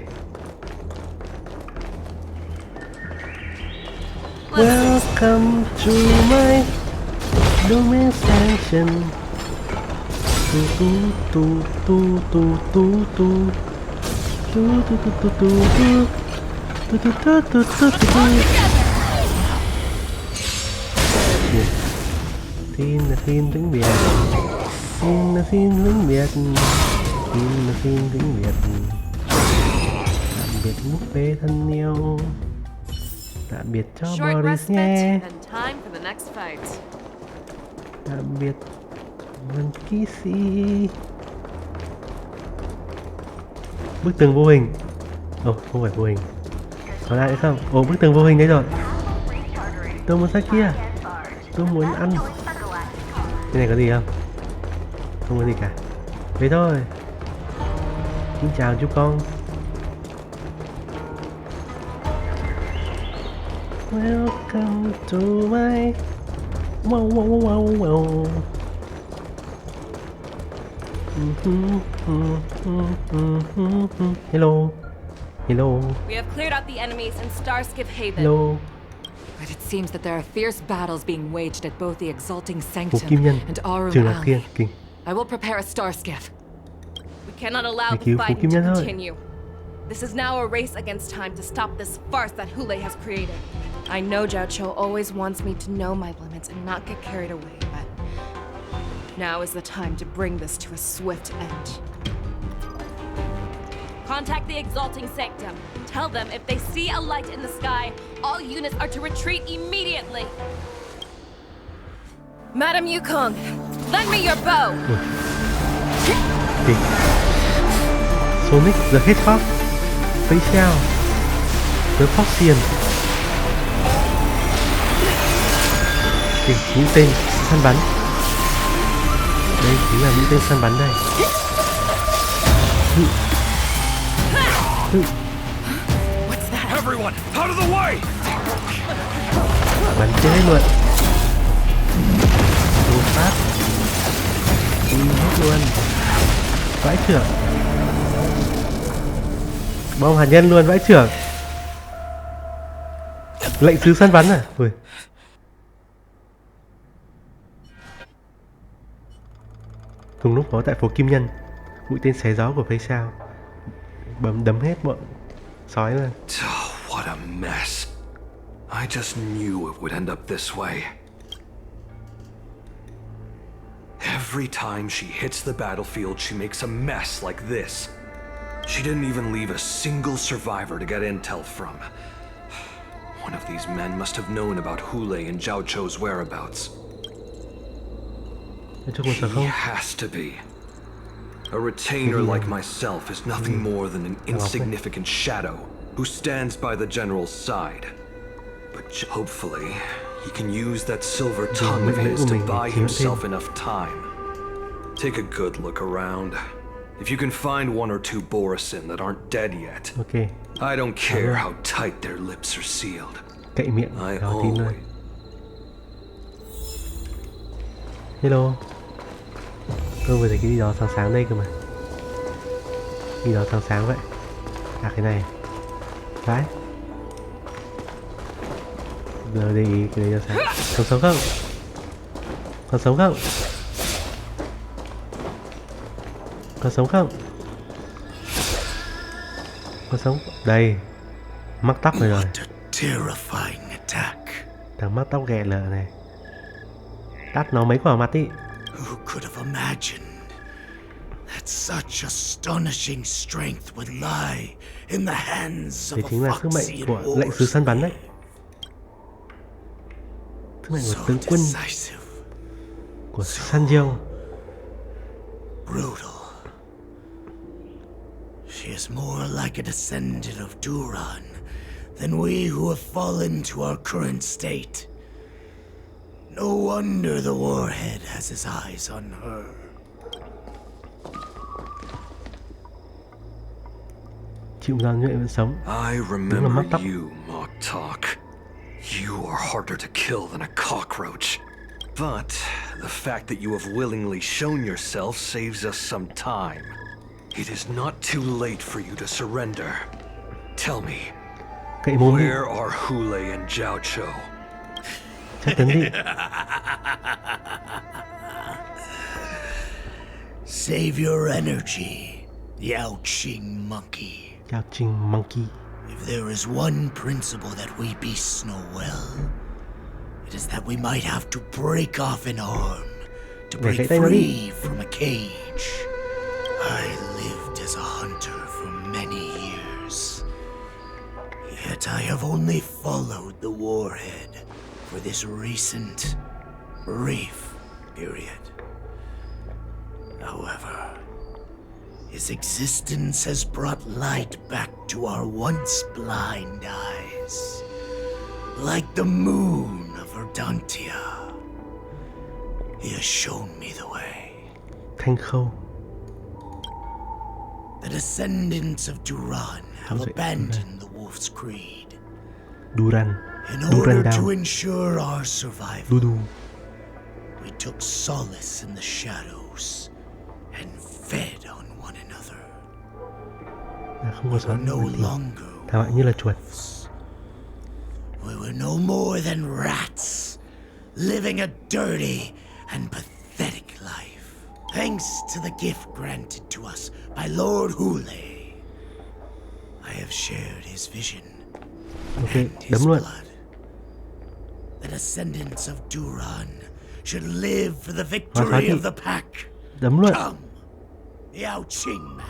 Welcome to my domain station. Tu tu tu tu tu tu tu tu tu tu tu tu tu tu tu tu tu tu. Phiên là phiên tiếng Việt. Phiên là phiên tiếng Việt. Phiên là phiên tiếng Việt. Tạm biệt búp bê thân yêu. Tạm biệt cho Boris nhé. Tạm biệt Vân Ký Sĩ. Bức tường vô hình. Ồ, không phải vô hình. Có lại nữa không? Ồ, bức tường vô hình đấy rồi. Tôi muốn sang kia. Tôi muốn ăn. Cái này có gì không? Không có gì cả. Vậy thôi. Xin chào chú con. Welcome to my... Wow wow wow wow. Hello. Hello. We have cleared out the enemies in Starskip Haven. Hello. But it seems that there are fierce battles being waged at both the Exalting Sanctum and Aurum Alley. I will prepare a star skiff. We cannot allow the fighting to continue. This is now a race against time to stop this farce that Hule has created. I know Jiao Cho always wants me to know my limits and not get carried away, but now is the time to bring this to a swift end. Contact the Exalting Sanctum. Tell them if they see a light in the sky, all units are to retreat immediately. Madam Yukong, lend me your bow. Sonic the Hedgehog, Facial, the Foxian. Mũi tên săn bắn. Đây chính là mũi tên săn bắn đây. Everyone, out of the way! Bắn chết hết luôn. Đồ phát. Hết luôn. Vãi trưởng. Bom hạt nhân luôn, vãi trưởng. Lệnh sứ săn bắn à? Ui. Cùng lúc đó tại phố Kim Nhân, mũi tên xé gió của Faisal đấm hết bọn sói luôn. What a mess. I just knew it would end up this way. Every time she hits the battlefield, she makes a mess like this. She didn't even leave a single survivor to get intel from. One of these men must have known about Hule and Jiao Cho's whereabouts. He has to be. A retainer like myself is nothing more than an insignificant shadow who stands by the general's side. But hopefully, he can use that silver tongue of his to buy himself enough time. Take a good look around. If you can find one or two Borisin that aren't dead yet, I don't care how tight their lips are sealed. Cậy miệng, I đó tin thôi. always... Hello. Tôi vừa thấy cái gì đó sáng sáng đây cơ mà. Gì đó sáng sáng vậy. À cái này. Phải. Giờ đi cái đấy ra sáng. Còn sống không? Còn sống không? Còn sống không? Còn sống. Đây. Mắc tóc này rồi. Thằng mắc tóc ghẹ lợ này. Tắt nó mấy quả mặt đi. Who could have imagined that such astonishing strength would lie in the hands of Đấy chính là sức mạnh của lệnh sứ săn bắn đấy. Sức mạnh của tướng quân của Sanjiao. Brutal. She is more like a descendant of Duran than we who have fallen to our current state. No wonder the warhead has his eyes on her. Chịu gian nhuệ vẫn sống. I remember you, Mok Talk. You are harder to kill than a cockroach. But the fact that you have willingly shown yourself saves us some time. It is not too late for you to surrender. Tell me, where are Hule and Jiao Cho? Chắc tấn đi. Save your energy, Yao Qing monkey. Yao Qing monkey. If there is one principle that we beasts know well, it is that we might have to break off an arm to break free from a cage. I lived as a hunter for many years, yet I have only followed the warhead for this recent, brief period. However, his existence has brought light back to our once blind eyes, like the moon of Verdantia. He has shown me the way. Thanh Khâu. The descendants of Duran have abandoned the Wolf's Creed. Duran. In order to ensure our survival, we took solace in the shadows and fed on one another. Không có we were no longer thảo như là chuột. We were no more than rats, living a dirty and pathetic life. Thanks to the gift granted to us by Lord Hule, I have shared his vision and his blood. The descendants of Duran should live for the victory of the pack. Đấm luôn. Come, Yao Qing man.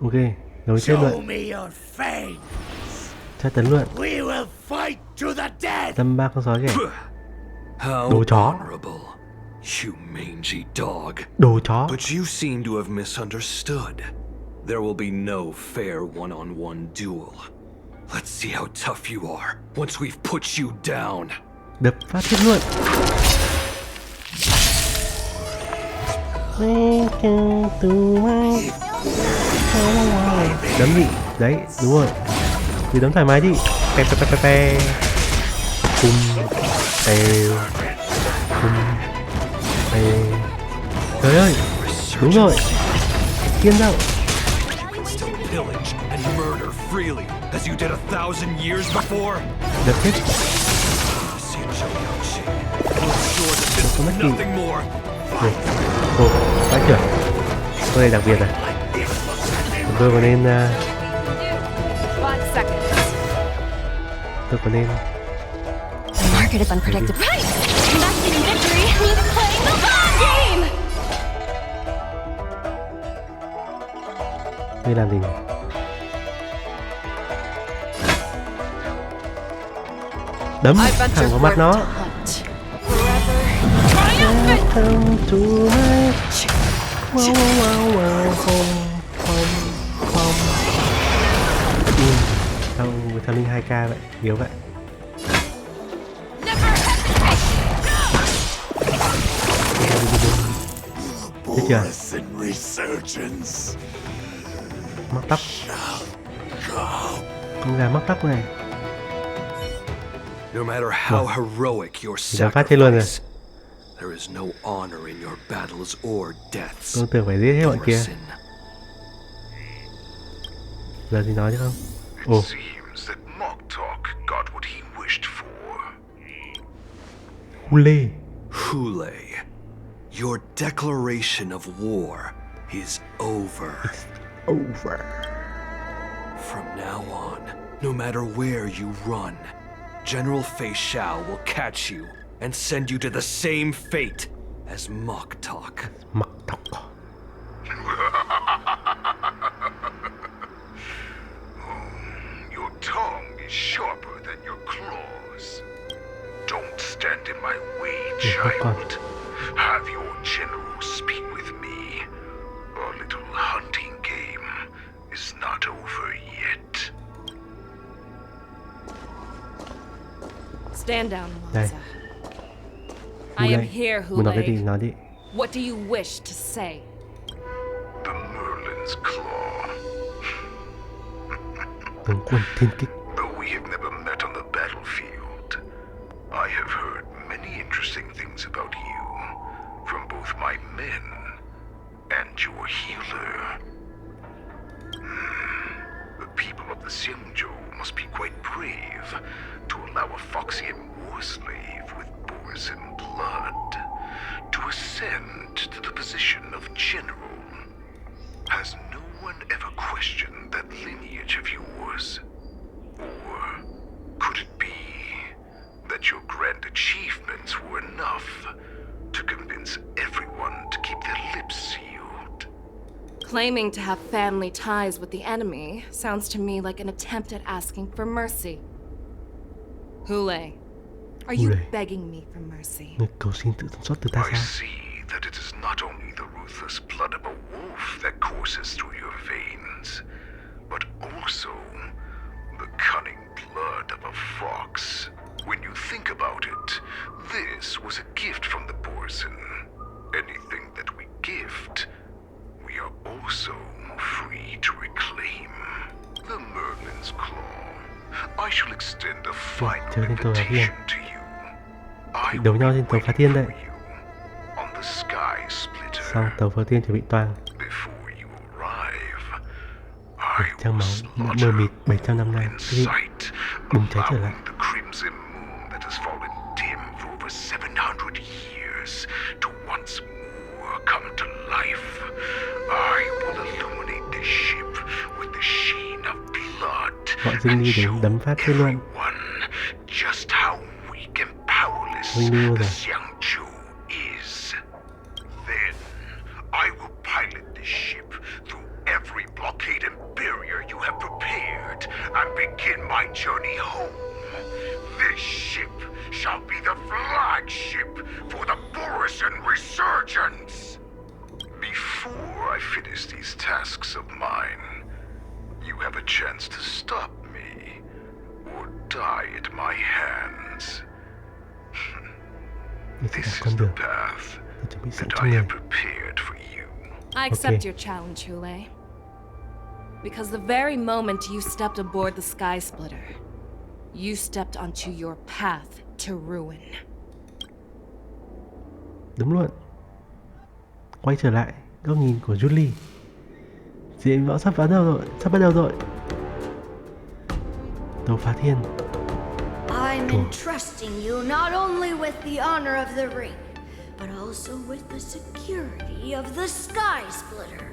Ok, rồi chết Show luôn. me your fangs. Chết tấn luôn. We will fight to the death. Đâm 3 con sói kìa. Đồ chó. You mangy dog. Đồ chó. But you seem to have misunderstood. There will be no fair one-on-one duel. Let's see how tough you are once we've put you down. Đập phát chết luôn. Đấm đi. Đấy, đúng rồi. Cứ đấm thoải mái đi. Pe pe pe pe pe. Bum. Tèo. Bum. Tèo. Trời ơi. Đúng rồi. Kiên đâu. Pillage and murder freely as you did 1,000 years before. Đập chết. Không mất gì. Ồ, phải chưa? Con này đặc biệt à? Tôi có nên tôi có nên The market is unpredictable. Right! Investing in victory means playing the long game! Đây làm gì nhỉ? Đấm thẳng vào mặt nó. Welcome to my wow wow wow Thằng 102k vậy, yếu vậy. Thấy chưa? Mắc tóc. Con gà mắc tóc này. No matter how heroic your sacrifice, there is no honor in your battles or deaths. Con tưởng phải giết hết bọn kia. Giờ thì nói chứ không? Ồ. Hule. Hule, your declaration of war is over. It's over. From now on, no matter where you run, General Fei Xiao will catch you and send you to the same fate as Moktok. Your tongue is sharper than your claws. Don't stand in my way, child. Have your general speak with me. Our little hunting game is not over yet. Stand down, Wanza. I am here, Hule. What do you wish to say? The Merlin's Claw. Though we have never met on the battlefield, I have heard many interesting things about you from both my men and your healer. The people of the Xianzhou must be quite brave to allow a Foxian war slave with Borisin blood to ascend to the position of general. Has no one ever questioned that lineage of yours? Or could it be that your grand achievements were enough to convince everyone to keep their lips sealed? Claiming to have family ties with the enemy sounds to me like an attempt at asking for mercy. Hule, are you begging me for mercy? I see that it is not only the ruthless blood of a wolf that courses through your veins, but also the cunning blood of a fox. When you think about it, this was a gift from the Borisin. Anything that we gift, we are also free to reclaim. The Merlin's Claw. I shall extend a final invitation to you. I đấu nhau trên tàu phá thiên đây. on the Sky Splitter. Xong tàu phá thiên chuẩn bị toang. Before you arrive, 700 máu, đã mờ mịt 700 năm nay. Cái gì? Bùng cháy trở lại. the crimson moon that has fallen dim for over 700 years to once more come to life. I will illuminate this ship with the sheen of blood Bọn Dinh Ly đến đấm phát chết luôn. just how weak and powerless Dinh Ly the rồi. Xiangzhou is. Then I will pilot this ship through every blockade and barrier you have prepared and begin my journey home. This ship shall be the flagship for the Borisin resurgence. Before I finish these tasks of mine, you have a chance to stop me or die at my hands. This is the path that I have prepared for you. I accept your challenge, Hule. Because the very moment you stepped aboard the Sky Splitter, you stepped onto your path to ruin. Đúng luôn. Quay trở lại góc nhìn của Julie. Diễn võ sắp bắt đầu rồi. Tàu phá thiên. I'm entrusting you not only with the honor of the ring, but also with the security of the Sky Splitter.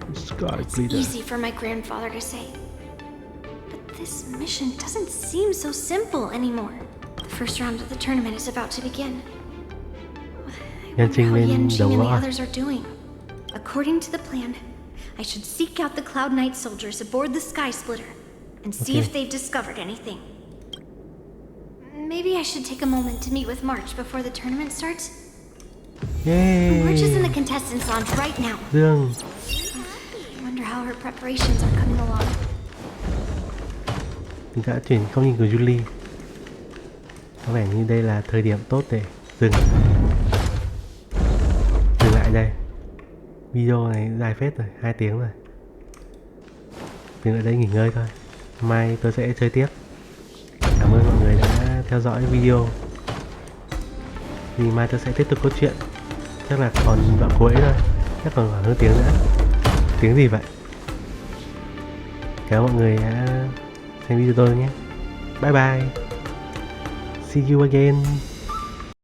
It's easy for my grandfather to say. But this mission doesn't seem so simple anymore. The first round of the tournament is about to begin. I wonder how Yanqing and the others are doing. According to the plan, I should seek out the Cloud Knight soldiers aboard the Sky Splitter and see if they've discovered anything. Maybe I should take a moment to meet with March before the tournament starts. Yay! March is in the contestants lounge right now. Dương. I wonder how her preparations are coming along. Mình đã chuyển góc nhìn của Julie. Có vẻ như đây là thời điểm tốt để dừng lại đây. Video này dài phết rồi, 2 tiếng rồi. Dừng lại đây nghỉ ngơi thôi. Mai tôi sẽ chơi tiếp. Cảm ơn mọi người đã theo dõi video. Thì mai tôi sẽ tiếp tục câu chuyện. Chắc là còn đoạn cuối thôi. Chắc còn khoảng hơn tiếng nữa. Tiếng gì vậy? Cảm ơn mọi người đã xem video tôi nhé. Bye bye. See you again.